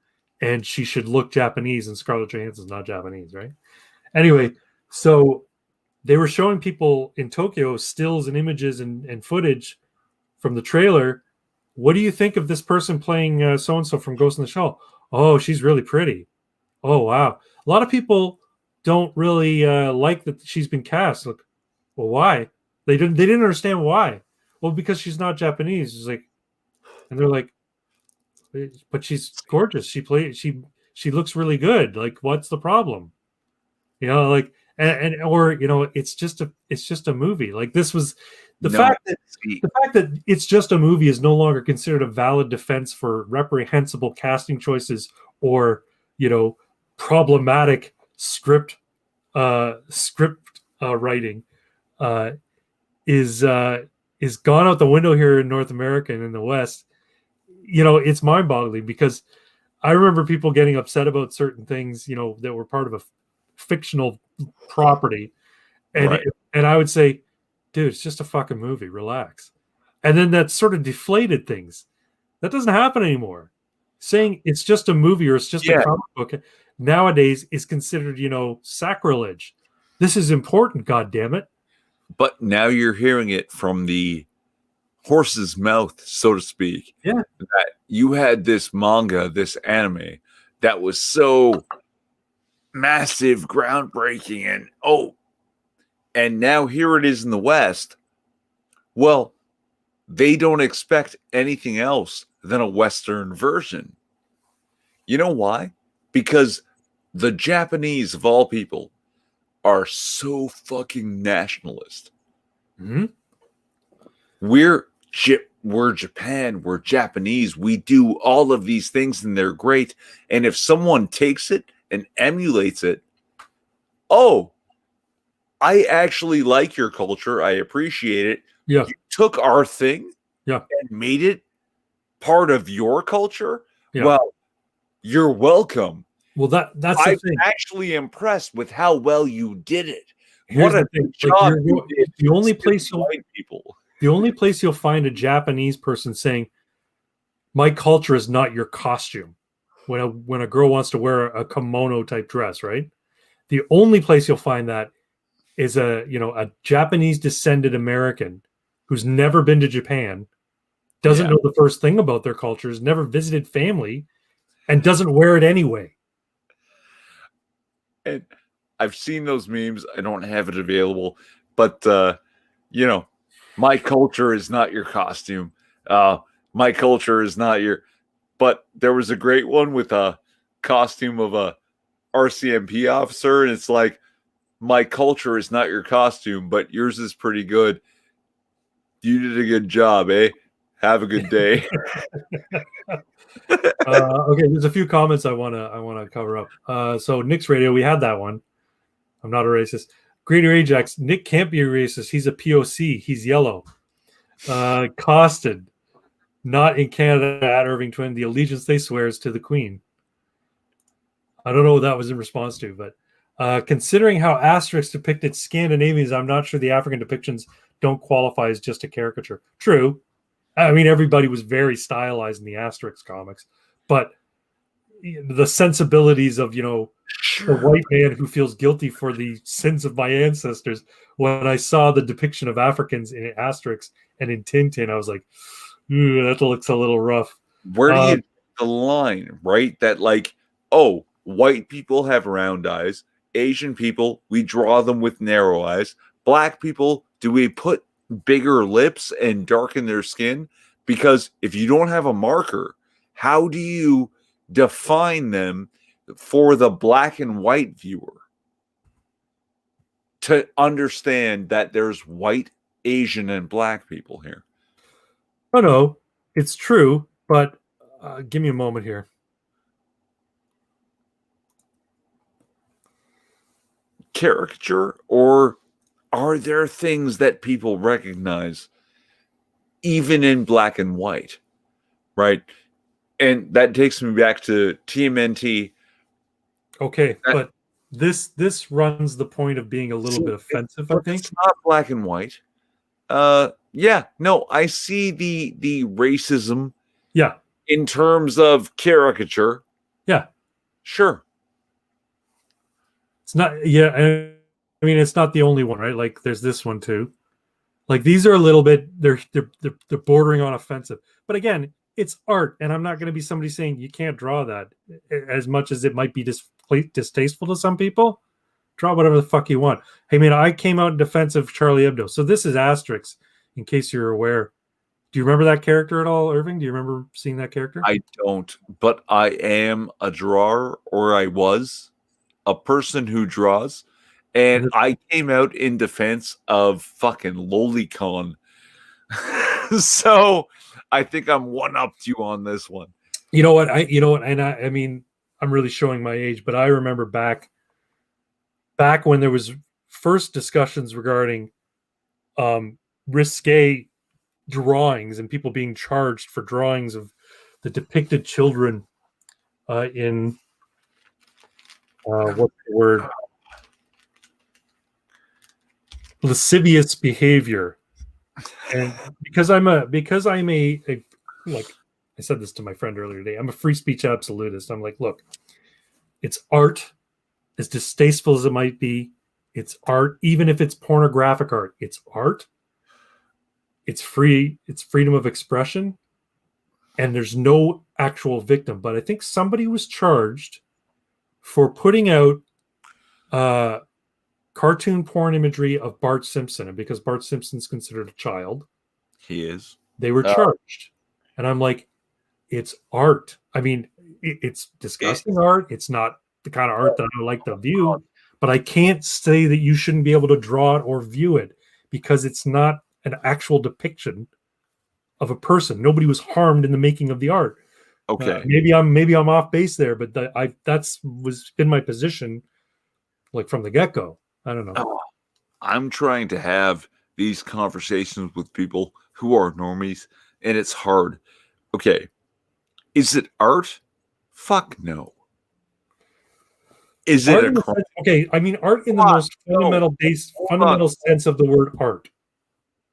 and she should look Japanese, and Scarlett Johansson's not Japanese, right? Anyway, so they were showing people in Tokyo stills and images and footage from the trailer. What do you think of this person playing so-and-so from Ghost in the Shell? Oh, she's really pretty. Oh, wow. A lot of people don't really like that she's been cast. Look, well, why? They didn't understand why. Well, because she's not Japanese. It's like, and they're like, but she's gorgeous. She looks really good. Like, what's the problem? You know, like, and or you know, it's just a movie. Like, this was the fact that it's just a movie is no longer considered a valid defense for reprehensible casting choices or, you know, problematic script writing is gone out the window here in North America and in the West. You know, it's mind-boggling because I remember people getting upset about certain things, you know, that were part of a fictional property, and Right. And I would say, dude, it's just a fucking movie. Relax. And then that sort of deflated things. That doesn't happen anymore. Saying it's just a movie or it's just a comic book nowadays is considered, you know, sacrilege. This is important, God damn it. But now you're hearing it from the horse's mouth, so to speak. Yeah. That you had this manga, this anime that was so massive, groundbreaking, and now here it is in the West. Well, they don't expect anything else than a Western version. You know why? Because the Japanese, of all people, are so fucking nationalist. Mm-hmm. We're Japan, we're Japanese, we do all of these things and they're great. And if someone takes it and emulates it, oh, I actually like your culture. I appreciate it. Yeah. You took our thing Yeah. and made it part of your culture. Yeah. Well, you're welcome. Well, that's the I'm thing. actually impressed with how well you did it. Here's What a the thing. good Like, job you did. the only place you'll find a Japanese person saying, "My culture is not your costume," when a girl wants to wear a kimono type dress, right? The only place you'll find that is a Japanese descended American who's never been to Japan, doesn't know the first thing about their culture, has never visited family, and doesn't wear it anyway. And I've seen those memes. I don't have it available, but my culture is not your costume. My culture is not your. But there was a great one with a costume of a RCMP officer, and it's like, my culture is not your costume, but yours is pretty good. You did a good job, eh? Have a good day. Okay, there's a few comments I wanna cover up. So Nick's radio, we had that one. I'm not a racist. Greater Ajax, Nick can't be a racist. He's a POC. He's yellow. Costed, not in Canada at Irving Twin. The allegiance they swear is to the Queen. I don't know what that was in response to, but considering how Asterix depicted Scandinavians, I'm not sure the African depictions don't qualify as just a caricature. True. I mean, everybody was very stylized in the Asterix comics, but the sensibilities of, the white man who feels guilty for the sins of my ancestors. When I saw the depiction of Africans in Asterix and in Tintin, I was like, that looks a little rough. Where do you the line, right? That white people have round eyes. Asian people, we draw them with narrow eyes. Black people, do we put bigger lips and darken their skin? Because if you don't have a marker, how do you define them for the black and white viewer to understand that there's white, Asian, and black people here? Oh, no, it's true, but give me a moment here. Caricature, or are there things that people recognize even in black and white, right? And that takes me back to TMNT. Okay, but this runs the point of being a little bit offensive, I think. It's not black and white. I see the racism. Yeah. In terms of caricature. Yeah. Sure. It's not. Yeah, I mean, it's not the only one, right? Like, there's this one too. Like, these are a little bit. They're bordering on offensive. But again, it's art, and I'm not going to be somebody saying you can't draw that. As much as it might be distasteful to some people, draw whatever the fuck you want. Hey, man, I came out in defense of Charlie Hebdo. So this is Asterix, in case you're aware. Do you remember that character at all, Irving? Do you remember seeing that character? I don't, but I am a drawer, or I was a person who draws, and I came out in defense of fucking Lolicon. So I think I'm one up to you on this one. You know what? And I mean, I'm really showing my age, but I remember back when there was first discussions regarding risque drawings and people being charged for drawings of the depicted children in what's the word? Lascivious behavior. And because I'm a like I said this to my friend earlier today, I'm a free speech absolutist. I'm like, look, it's art, as distasteful as it might be. It's art, even if it's pornographic art. It's art. It's free. It's freedom of expression, and there's no actual victim. But I think somebody was charged for putting out cartoon porn imagery of Bart Simpson, and because Bart Simpson's considered a child, he is. They were charged, and I'm like, it's art. I mean, it's disgusting art. It's not the kind of art that I like to view, but I can't say that you shouldn't be able to draw it or view it because it's not an actual depiction of a person. Nobody was harmed in the making of the art. Okay, maybe I'm off base there, but that's been my position, like from the get go. I don't know. I'm trying to have these conversations with people who are normies, and it's hard. Okay, is it art? Fuck no. Is it Art a in the crime? sense, okay, I mean art in the Fuck, most fundamental Hold fundamental on. sense of the word art.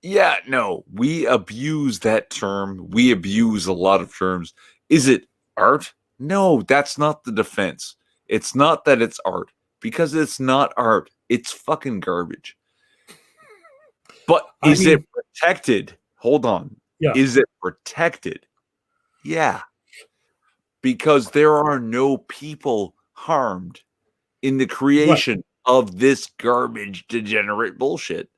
Yeah, no, we abuse that term. We abuse a lot of terms. Is it art? No, that's not the defense. It's not that it's art, because it's not art. It's fucking garbage. But I is it mean, protected? Hold on. yeah. Is it protected? Yeah. Because there are no people harmed in the creation of this garbage degenerate bullshit.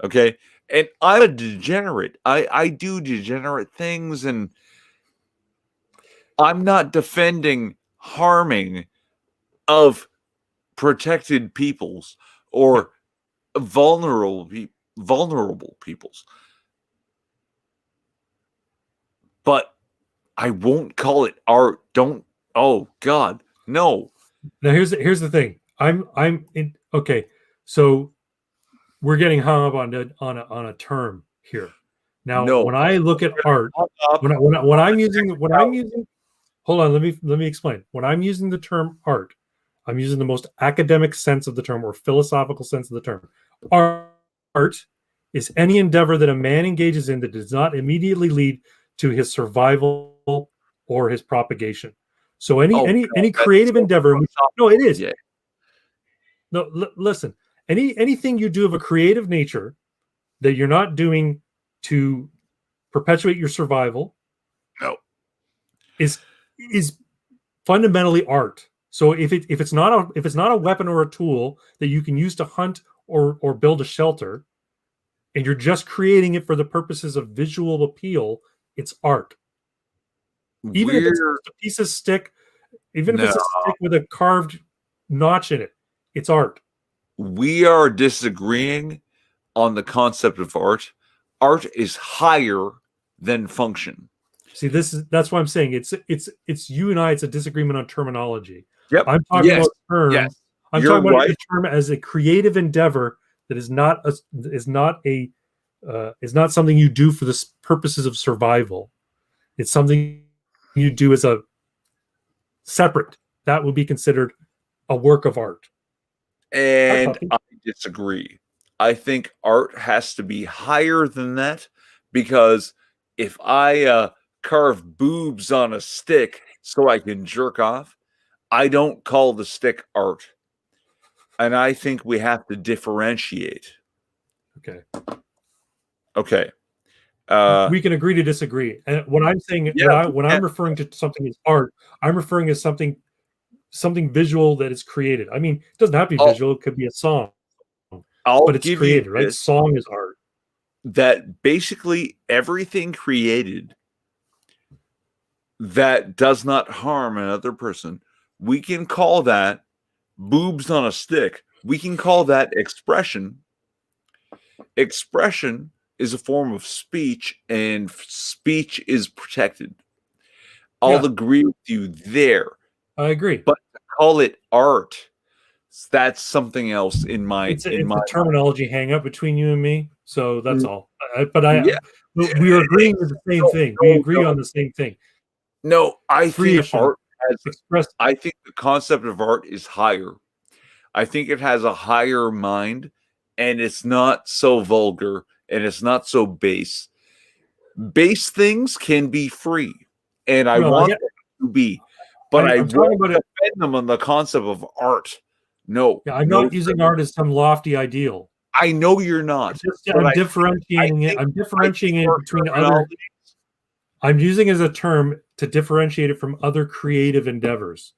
Okay. And I'm a degenerate. I do degenerate things, and I'm not defending harming of protected peoples or vulnerable peoples. But I won't call it art. Don't. Oh God, no. Now here's the thing. Okay. So we're getting hung up on a term here. Now, No. when I look at art, when I'm using hold on, let me explain. When I'm using the term art, I'm using the most academic sense of the term or philosophical sense of the term. Art is any endeavor that a man engages in that does not immediately lead to his survival or his propagation. So any creative endeavor, no, it is. Yeah. No, listen. Anything you do of a creative nature that you're not doing to perpetuate your survival, No. is fundamentally art. So if it's not a weapon or a tool that you can use to hunt or build a shelter, and you're just creating it for the purposes of visual appeal, it's art. Even if it's just a piece of stick, even if it's a stick with a carved notch in it, it's art. We are disagreeing on the concept of art. Art is higher than function. See, that's why I'm saying it's you and I. It's a disagreement on terminology. Yep. I'm talking about term. Yes. I'm talking about the term as a creative endeavor that is not something you do for the purposes of survival. It's something you do as a separate. That would be considered a work of art. And I disagree. I think art has to be higher than that, because if I carve boobs on a stick so I can jerk off, I don't call the stick art. And I think we have to differentiate. Okay. Okay. We can agree to disagree. And what I'm saying, when I'm referring to something as art, I'm referring as something visual that is created. I mean, it doesn't have to be visual; it could be a song, but it's created, right? Song is art. That basically everything created that does not harm another person, we can call that boobs on a stick. We can call that expression. Expression is a form of speech, and speech is protected. I'll agree with you there. I agree. But to call it art, that's something else in my it's a terminology hang up between you and me. So that's all. But we are agreeing with the same thing. We agree on the same thing. No, I think art has expressed. I think the concept of art is higher. I think it has a higher mind, and it's not so vulgar, and it's not so base. Base things can be free, and I want them to be, but I won't defend them on the concept of art. No. I'm not using art as some lofty ideal. I know you're not. I'm differentiating it. I'm differentiating it between other. I'm using it as a term to differentiate it from other creative endeavors.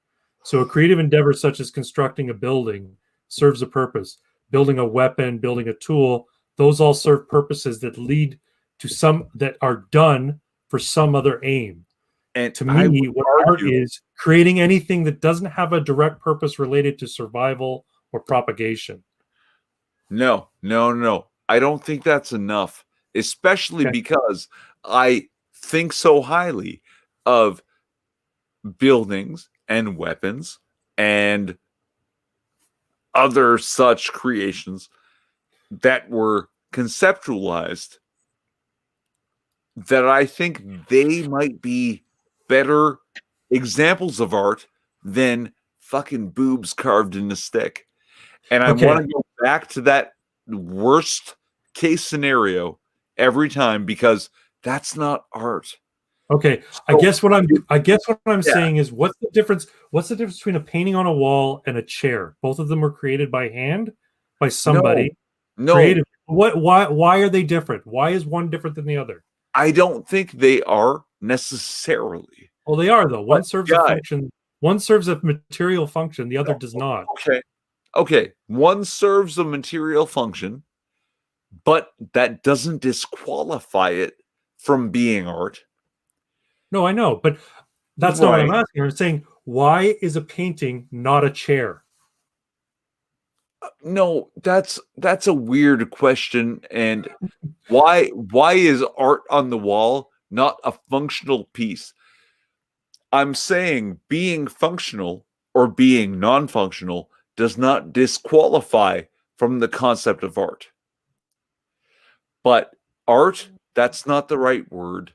So a creative endeavor such as constructing a building serves a purpose. Building a weapon, building a tool, those all serve purposes that lead to some that are done for some other aim. And to me, what art is creating anything that doesn't have a direct purpose related to survival or propagation. No. I don't think that's enough, especially because I think so highly of buildings and weapons and other such creations that were conceptualized that I think they might be better examples of art than fucking boobs carved in a stick. And I Okay. want to go back to that worst case scenario every time because that's not art. Okay. I So- guess what I'm Yeah. saying is what's the difference between a painting on a wall and a chair? Both of them were created by hand by somebody. No, Creative. Why are they different? Why is one different than the other? I don't think they are necessarily. Well, they are though. One But, serves a guys- function. One serves a material function. The other does not. Okay. One serves a material function, but that doesn't disqualify it from being art. No, I know, but that's not what I'm Right. asking. I'm saying, why is a painting not a chair? No, that's a weird question. And why is art on the wall not a functional piece? I'm saying being functional or being non-functional does not disqualify from the concept of art. But art, that's not the right word.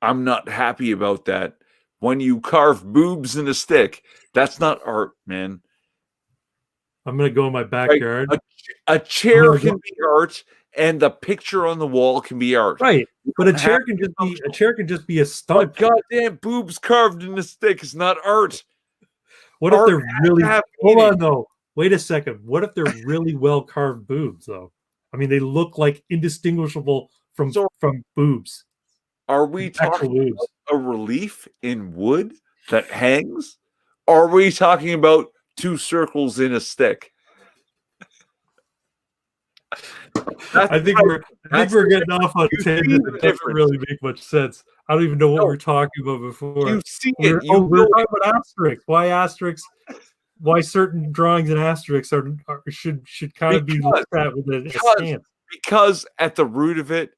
I'm not happy about that. When you carve boobs in a stick, that's not art, man. I'm gonna go in my backyard. A chair gonna can be art, and the picture on the wall can be art. Right. But a don't chair have can to just be be functional. a stump. But goddamn boobs carved in a stick is not art. What if art they're has really to have hold meaning. on though? Wait a second. What if they're really well carved boobs though? I mean, they look like indistinguishable from So- boobs. Are we Actual talking boobs. about a relief in wood that hangs? Or are we talking about two circles in a stick? I think we're getting off on a you see tangent the that doesn't difference. really make much sense. I don't even know what No. we were talking about before. You see We're it. You we're know talking about asterisks. Why asterisks? Why certain drawings and asterisks should kind of be looked at with a stance. because at the root of it,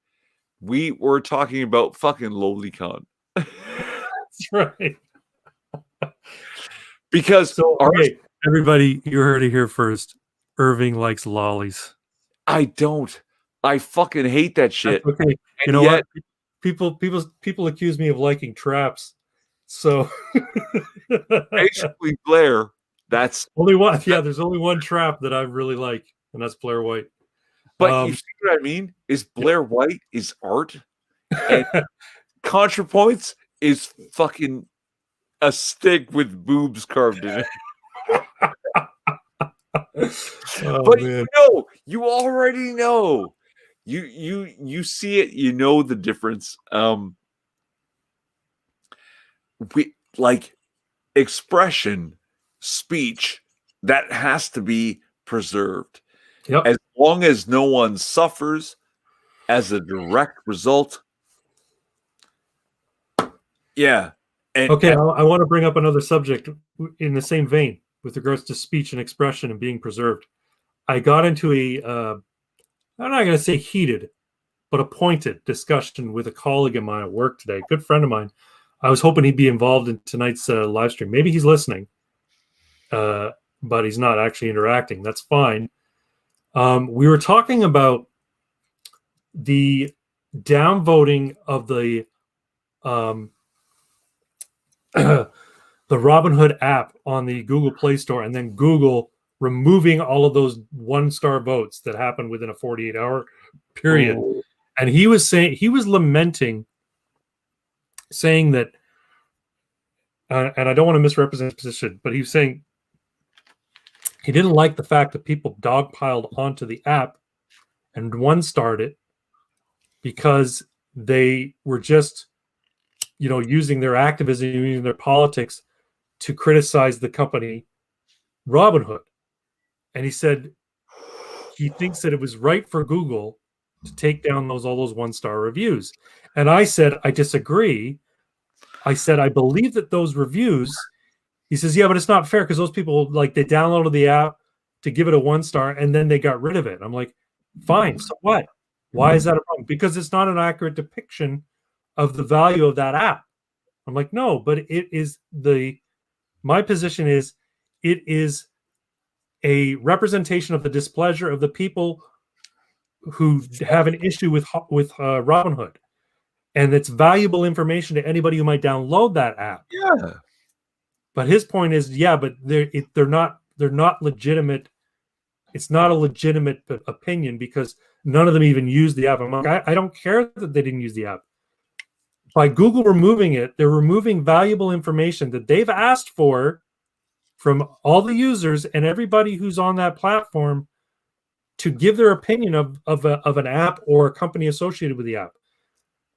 we were talking about fucking lolicon. That's right. Because So, art, okay, everybody, you heard it here first. Irving likes lollies. I don't. I fucking hate that shit. That's okay. You And know yet- what? People accuse me of liking traps. So Basically, Blair, that's only one. Yeah, there's only one trap that I really like, and that's Blair White. but you see what I mean? Is Blair White is art and ContraPoints is fucking a stick with boobs carved in it. Oh, But man. you already know. You see it, you know the difference. We like expression, speech, that has to be preserved. Yep. As long as no one suffers as a direct result. Yeah. And Okay, I want to bring up another subject in the same vein with regards to speech and expression and being preserved. I got into I'm not going to say heated, but a pointed discussion with a colleague of mine at work today, a good friend of mine. I was hoping he'd be involved in tonight's live stream. Maybe he's listening, but he's not actually interacting. That's fine. We were talking about the downvoting of the the Robinhood app on the Google Play Store, and then Google removing all of those 1-star votes that happened within a 48-hour period. And he was lamenting, saying that, and I don't want to misrepresent his position, but he was saying he didn't like the fact that people dogpiled onto the app and 1-starred it because they were just, using their activism, using their politics to criticize the company Robinhood. And he said he thinks that it was right for Google to take down all those 1-star reviews. And I said, I disagree. I said, I believe that those reviews, he says, yeah, but it's not fair because those people, they downloaded the app to give it a 1-star and then they got rid of it. I'm like, fine, so what? Why is that a problem? Because it's not an accurate depiction of the value of that app. I'm like, no, but it is my position is it is a representation of the displeasure of the people have an issue with Robinhood, and it's valuable information to anybody who might download that app. Yeah. But his point is, yeah, but they're not legitimate. It's not a legitimate opinion because none of them even use the app. I'm like, I don't care that they didn't use the app. By Google removing it, they're removing valuable information that they've asked for from all the users and everybody who's on that platform to give their opinion of an app or a company associated with the app.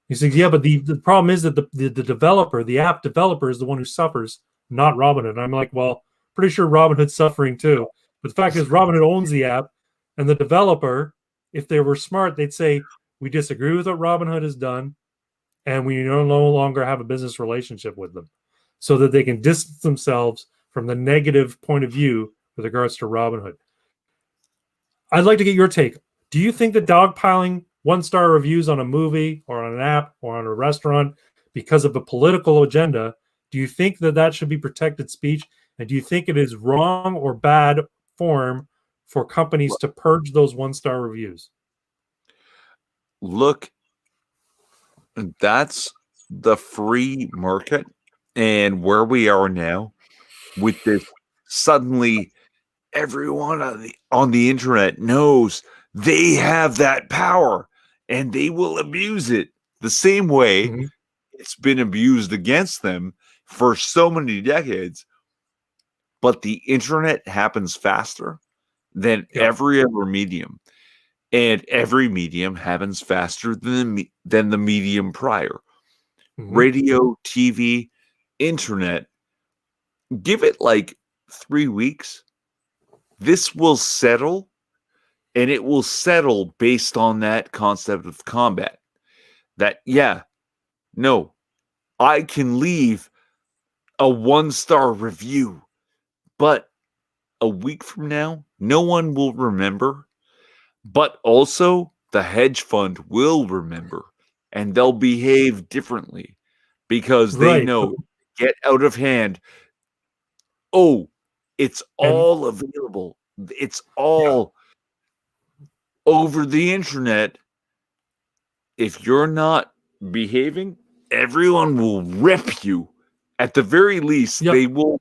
He says, yeah, but the problem is that the developer, the app developer, is the one who suffers, not Robinhood. And I'm like, well, pretty sure Robinhood's suffering too. But the fact is, Robinhood owns the app, and the developer, if they were smart, they'd say, we disagree with what Robinhood has done, and we no longer have a business relationship with them, so that they can distance themselves from the negative point of view with regards to Robinhood. I'd like to get your take. Do you think that dogpiling one-star reviews on a movie or on an app or on a restaurant because of a political agenda, do you think that that should be protected speech? And do you think it is wrong or bad form for companies to purge those one-star reviews? Look, that's the free market, and where we are now with this, suddenly everyone on the internet knows they have that power and they will abuse it the same way it's been abused against them for so many decades. But the internet happens faster than every other medium, and every medium happens faster than the medium prior. Radio, TV, internet, give it like 3 weeks. This will settle, and it will settle based on that concept of combat. That, yeah, no, I can leave a 1-star review, but a week from now, no one will remember. But also, the hedge fund will remember, and they'll behave differently because they know, get out of hand. Oh, it's all available. It's all over the internet. If you're not behaving, everyone will rip you. At the very least, they will,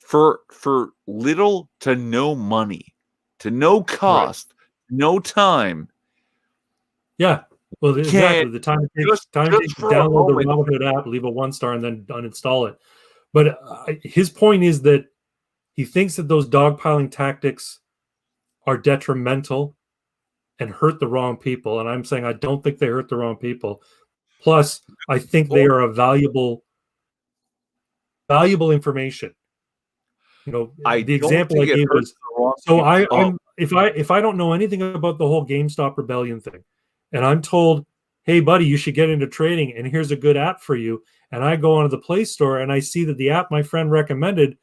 for little to no money, to no cost, no time. Yeah. Well, exactly. The time it takes to download the Robinhood app, leave a 1-star, and then uninstall it. But his point is that he thinks that those dogpiling tactics are detrimental and hurt the wrong people. And I'm saying I don't think they hurt the wrong people. Plus, I think they are a valuable information. You know, the example I gave was, so if I don't know anything about the whole GameStop rebellion thing, and I'm told, hey buddy, you should get into trading, and here's a good app for you, and I go onto the Play Store and I see that the app my friend recommended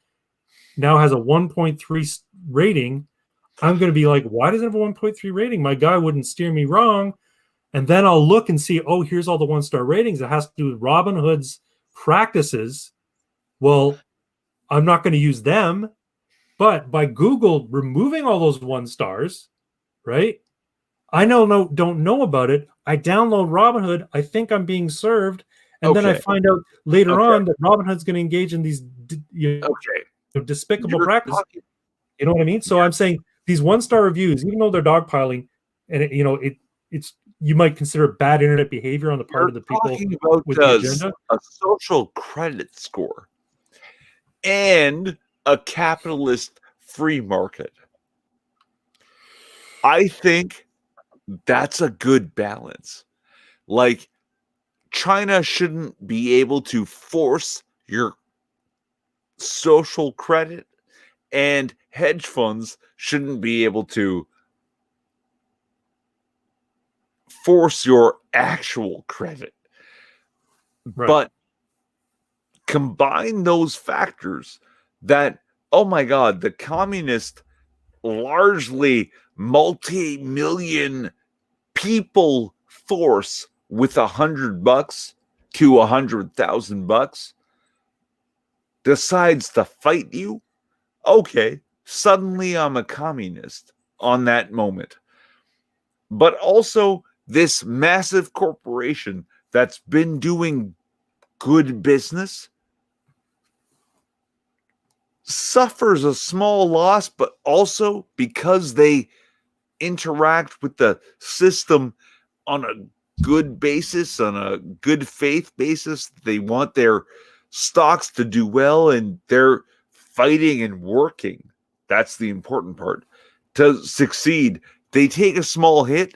now has a 1.3 rating, I'm going to be like, why does it have a 1.3 rating? My guy wouldn't steer me wrong. And then I'll look and see, oh, here's all the 1-star ratings. It has to do with Robinhood's practices. Well, I'm not going to use them. But by Google removing all those 1-stars, right? I don't know about it. I download Robinhood. I think I'm being served. And then I find out later on that Robinhood's going to engage in these despicable practices. You know what I mean? So I'm saying these 1-star reviews, even though they're dogpiling, and it's you might consider bad internet behavior on the part of the people with the agenda. A social credit score and a capitalist free market. I think that's a good balance. Like, China shouldn't be able to force your social credit, and hedge funds shouldn't be able to force your actual credit. Right. But combine those factors that, oh my God, the communist, largely multi-million people force with $100 to $100,000 decides to fight you. Okay, suddenly I'm a communist on that moment. but also this massive corporation that's been doing good business suffers a small loss, but also because they interact with the system on a good basis, on a good faith basis. They want their stocks to do well, and they're fighting and working. That's the important part. To succeed, they take a small hit,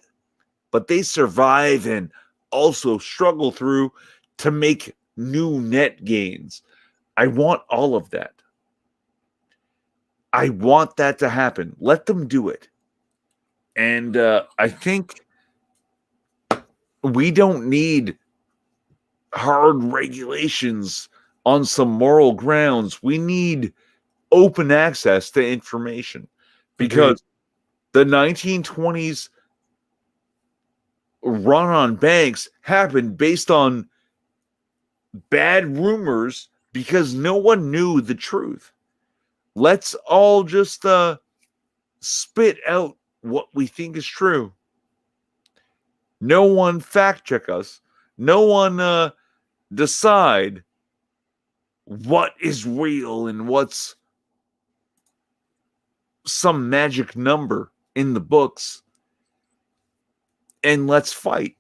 but they survive and also struggle through to make new net gains. I want all of that. I want that to happen. Let them do it. And I think we don't need hard regulations on some moral grounds. We need open access to information, because the 1920s run on banks happened based on bad rumors because no one knew the truth. Let's all just spit out what we think is true. No one fact check us. No one decide what is real and what's some magic number in the books. And let's fight.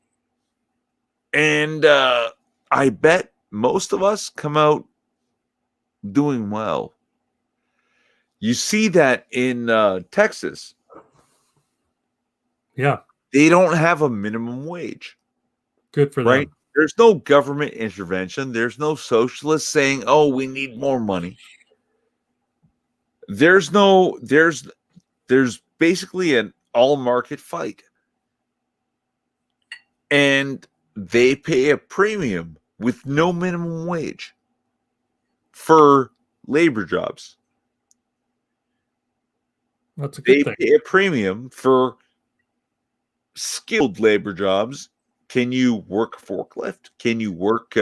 And I bet most of us come out doing well. You see that in Texas. Yeah. They don't have a minimum wage. Good for them. Right? There's no government intervention. There's no socialists saying, oh, we need more money. There's basically an all market fight. And they pay a premium with no minimum wage for labor jobs. That's a good thing. They pay a premium for skilled labor jobs. Can you work a forklift? Can you work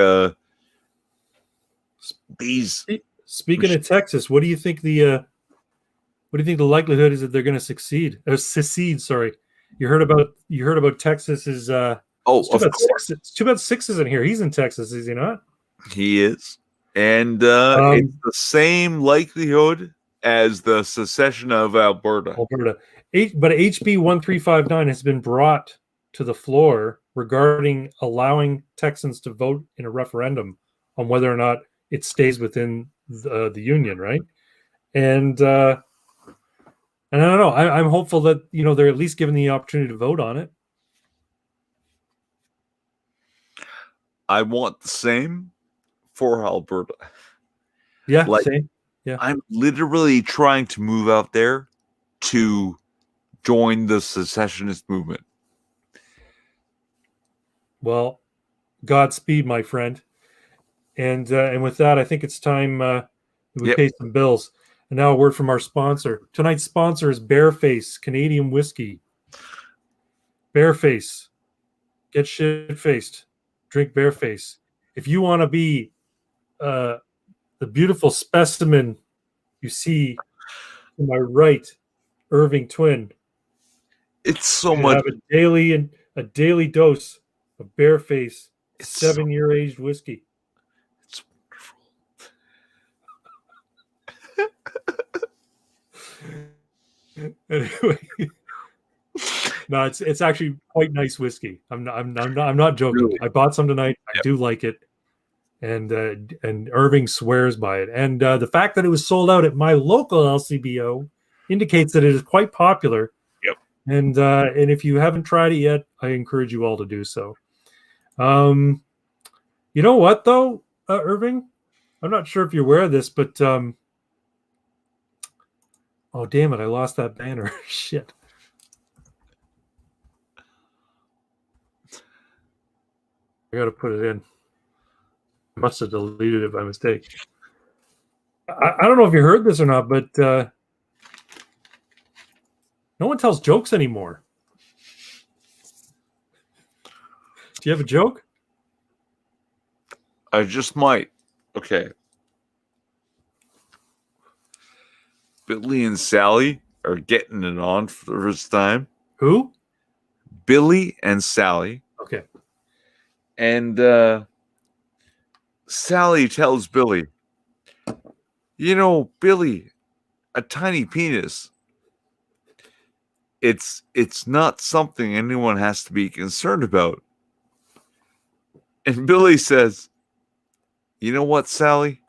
these? Speaking of Texas, what do you think the likelihood is that they're going to secede? Sorry, you heard about Texas's. It's too bad Six isn't here. He's in Texas, is he not? He is, and it's the same likelihood as the secession of Alberta. But HB 1359 has been brought to the floor regarding allowing Texans to vote in a referendum on whether or not it stays within the union, right? And I don't know. I'm hopeful that they're at least given the opportunity to vote on it. I want the same for Alberta. Yeah, same. Yeah, I'm literally trying to move out there to join the secessionist movement. Well, Godspeed, my friend. And with that, I think it's time we pay some bills. And now a word from our sponsor. Tonight's sponsor is Bareface Canadian Whiskey. Bareface. Get shit-faced. Drink Bareface. If you want to be the beautiful specimen you see to my right, Irving Twin. It's so much. Have a daily dose of Bareface 7-year aged whiskey. It's wonderful. Anyway, no, it's actually quite nice whiskey. I'm not joking. Really? I bought some tonight. I do like it, and Irving swears by it. And the fact that it was sold out at my local LCBO indicates that it is quite popular. Yep. And if you haven't tried it yet, I encourage you all to do so. You know what though, Irving? I'm not sure if you're aware of this, but oh damn it, I lost that banner. Shit. I gotta put it in. I must have deleted it by mistake. I don't know if you heard this or not, but no one tells jokes anymore. Do you have a joke? I just might. Okay. Billy and Sally are getting it on for the first time. Who? Billy and Sally. Okay. And Sally tells Billy, you know, Billy, a tiny penis. It's not something anyone has to be concerned about. And Billy says, you know what, Sally?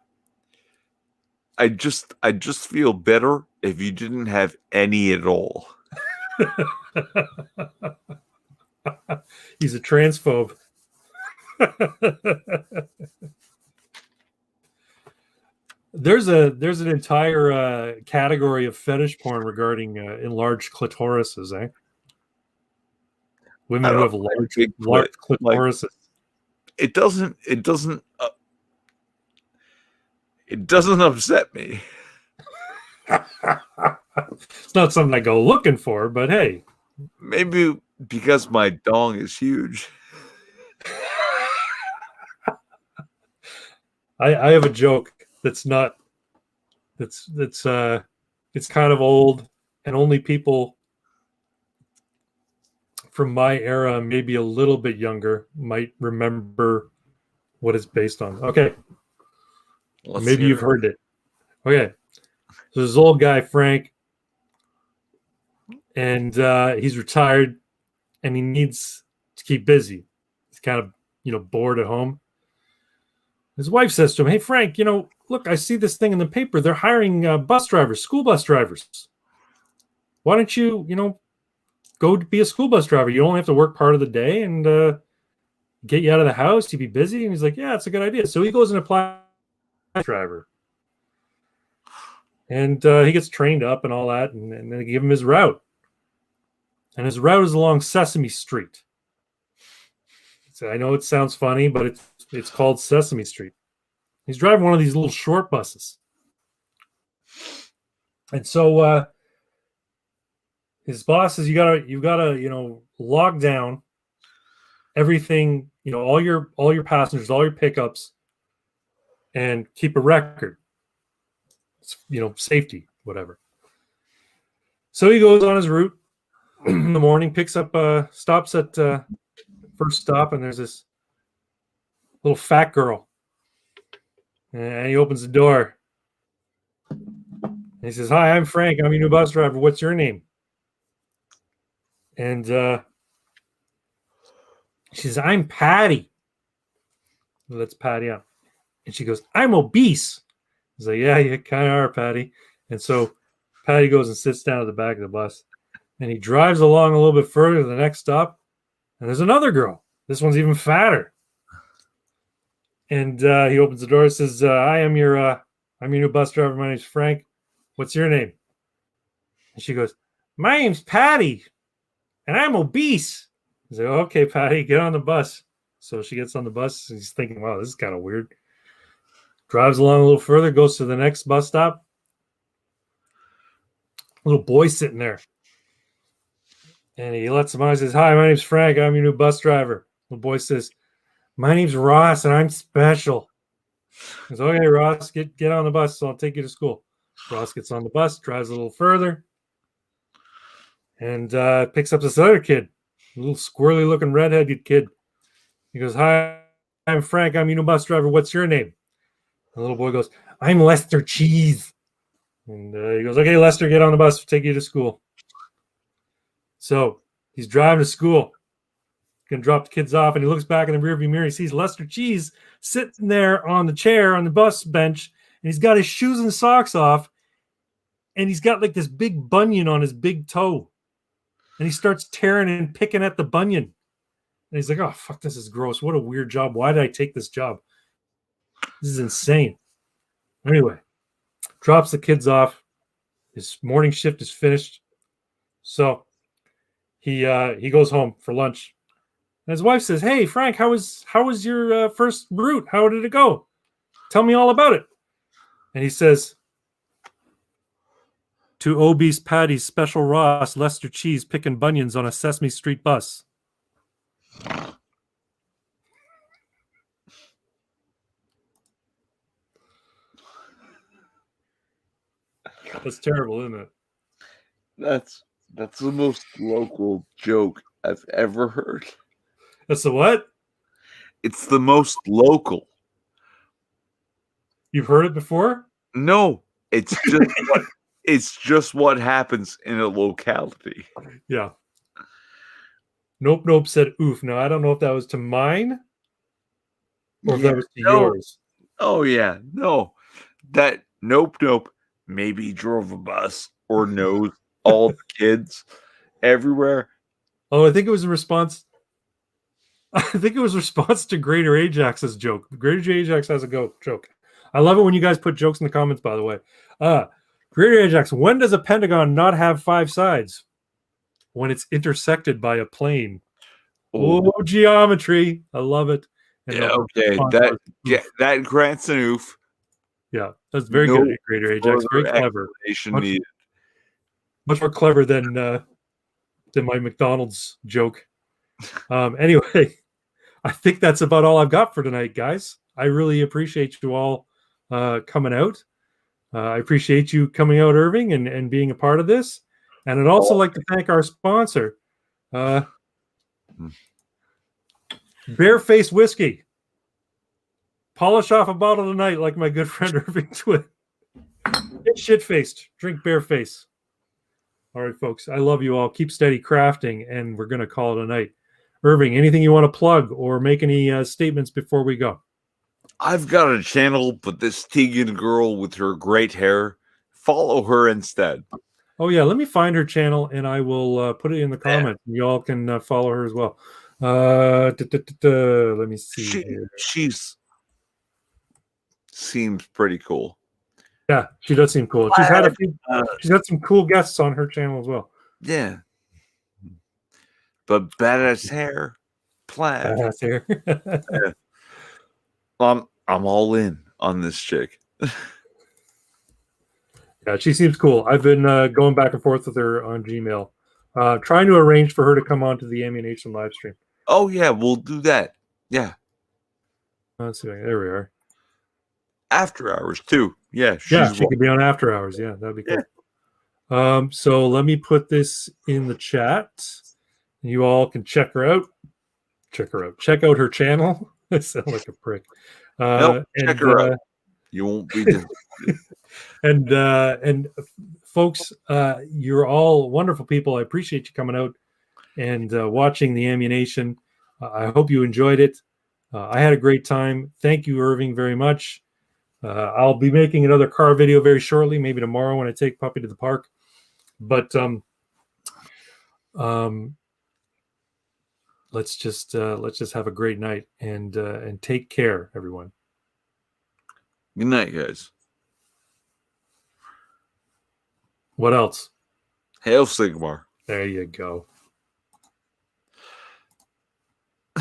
I just feel better if you didn't have any at all. He's a transphobe. There's an entire category of fetish porn regarding enlarged clitorises, eh? Women who have large clitorises. It doesn't upset me. It's not something I go looking for, but hey. Maybe because my dong is huge. I have a joke that's not it's kind of old, and only people from my era, maybe a little bit younger, might remember what it's based on. Okay. Maybe you've heard it. Okay. So this old guy, Frank, and he's retired, and he needs to keep busy. He's kind of, bored at home. His wife says to him, hey, Frank, look, I see this thing in the paper. They're hiring bus drivers, school bus drivers. Why don't you, go to be a school bus driver? You only have to work part of the day and get you out of the house. You'd be busy. And he's like, yeah, it's a good idea. So he goes and applies as a driver. And he gets trained up and all that. And then they give him his route. And his route is along Sesame Street. So I know it sounds funny, but it's called Sesame Street. He's driving one of these little short buses. And so his boss says, you gotta log down everything, all your passengers, all your pickups, and keep a record. It's, safety, whatever. So he goes on his route in the morning, picks up, stops at first stop, and there's this little fat girl. And he opens the door. And he says, hi, I'm Frank. I'm your new bus driver. What's your name? And she says, I'm Patty. Well, that's Patty up. And she goes, I'm obese. He's like, yeah, you kind of are, Patty. And so Patty goes and sits down at the back of the bus. And he drives along a little bit further to the next stop. And there's another girl. This one's even fatter. And he opens the door and says, hi, I'm your new bus driver. My name's Frank. What's your name? And she goes, my name's Patty. And I'm obese. He's like, okay, Patty, get on the bus. So she gets on the bus. And he's thinking, wow, this is kind of weird. Drives along a little further, goes to the next bus stop. Little boy sitting there. And he lets him on. He says, hi, my name's Frank. I'm your new bus driver. The boy says, my name's Ross, and I'm special. He says, okay, Ross, get on the bus, so I'll take you to school. Ross gets on the bus, drives a little further, and picks up this other kid, a little squirrely-looking redheaded kid. He goes, hi, I'm Frank. I'm your new bus driver. What's your name? The little boy goes, I'm Lester Cheese. And he goes, okay, Lester, get on the bus. We'll take you to school. So he's driving to school. Going to drop the kids off, and he looks back in the rearview mirror. He sees Lester Cheese sitting there on the chair on the bus bench, and he's got his shoes and socks off, and he's got like this big bunion on his big toe. And he starts tearing and picking at the bunion. And he's like, oh, fuck, this is gross. What a weird job. Why did I take this job? This is insane. Anyway, drops the kids off. His morning shift is finished. So he goes home for lunch. And his wife says, hey, Frank, how was your first route? How did it go? Tell me all about it. And he says, to obese Patty's special Ross, Lester Cheese picking bunions on a Sesame Street bus. That's terrible, isn't it? That's the most local joke I've ever heard. That's the what? It's the most local. You've heard it before? No, it's just what happens in a locality. Yeah. Nope said oof. Now I don't know if that was to mine or if that was to yours. Oh yeah, no. That nope. Maybe drove a bus or knows all the kids everywhere. Oh, I think it was a response. I think it was a response to Greater Ajax's joke. Greater Ajax has a joke. I love it when you guys put jokes in the comments, by the way. Greater Ajax, when does a pentagon not have 5 sides? When it's intersected by a plane. Oh, geometry. I love it. And yeah, okay. That grants an oof. Yeah, that's very good, Greater Ajax. Very clever. Much more clever than my McDonald's joke. Anyway, I think that's about all I've got for tonight, guys. I really appreciate you all coming out. I appreciate you coming out, Irving, and being a part of this. And I'd also like to thank our sponsor, Barefaced Whiskey. Polish off a bottle tonight like my good friend Irving Twin. Get shit-faced. Drink Bareface. All right, folks. I love you all. Keep steady crafting, and we're going to call it a night. Irving, anything you want to plug or make any statements before we go? I've got a channel, but this Tegan girl with her great hair, follow her instead. Oh, yeah. Let me find her channel, and I will put it in the comments. Yeah. You all can follow her as well. Let me see here. She's seems pretty cool. Yeah, she does seem cool. She's had a few. She's got some cool guests on her channel as well. Yeah, but badass hair, plaid. Badass hair. Yeah. I'm all in on this chick. Yeah, she seems cool. I've been going back and forth with her on Gmail, trying to arrange for her to come on to the Ammunation live stream. Oh yeah, we'll do that. Yeah. Let's see. There we are. After hours too. Yeah. She could be on after hours. Yeah, that'd be cool. Yeah. So let me put this in the chat. You all can check her out. Check out her channel. I sound like a prick. Check her out. You won't be. And folks, you're all wonderful people. I appreciate you coming out and watching the Ammunation. I hope you enjoyed it. I had a great time. Thank you, Irving, very much. I'll be making another car video very shortly, maybe tomorrow when I take Puppy to the park. But let's just have a great night and take care, everyone. Good night, guys. What else? Hail Sigmar. There you go.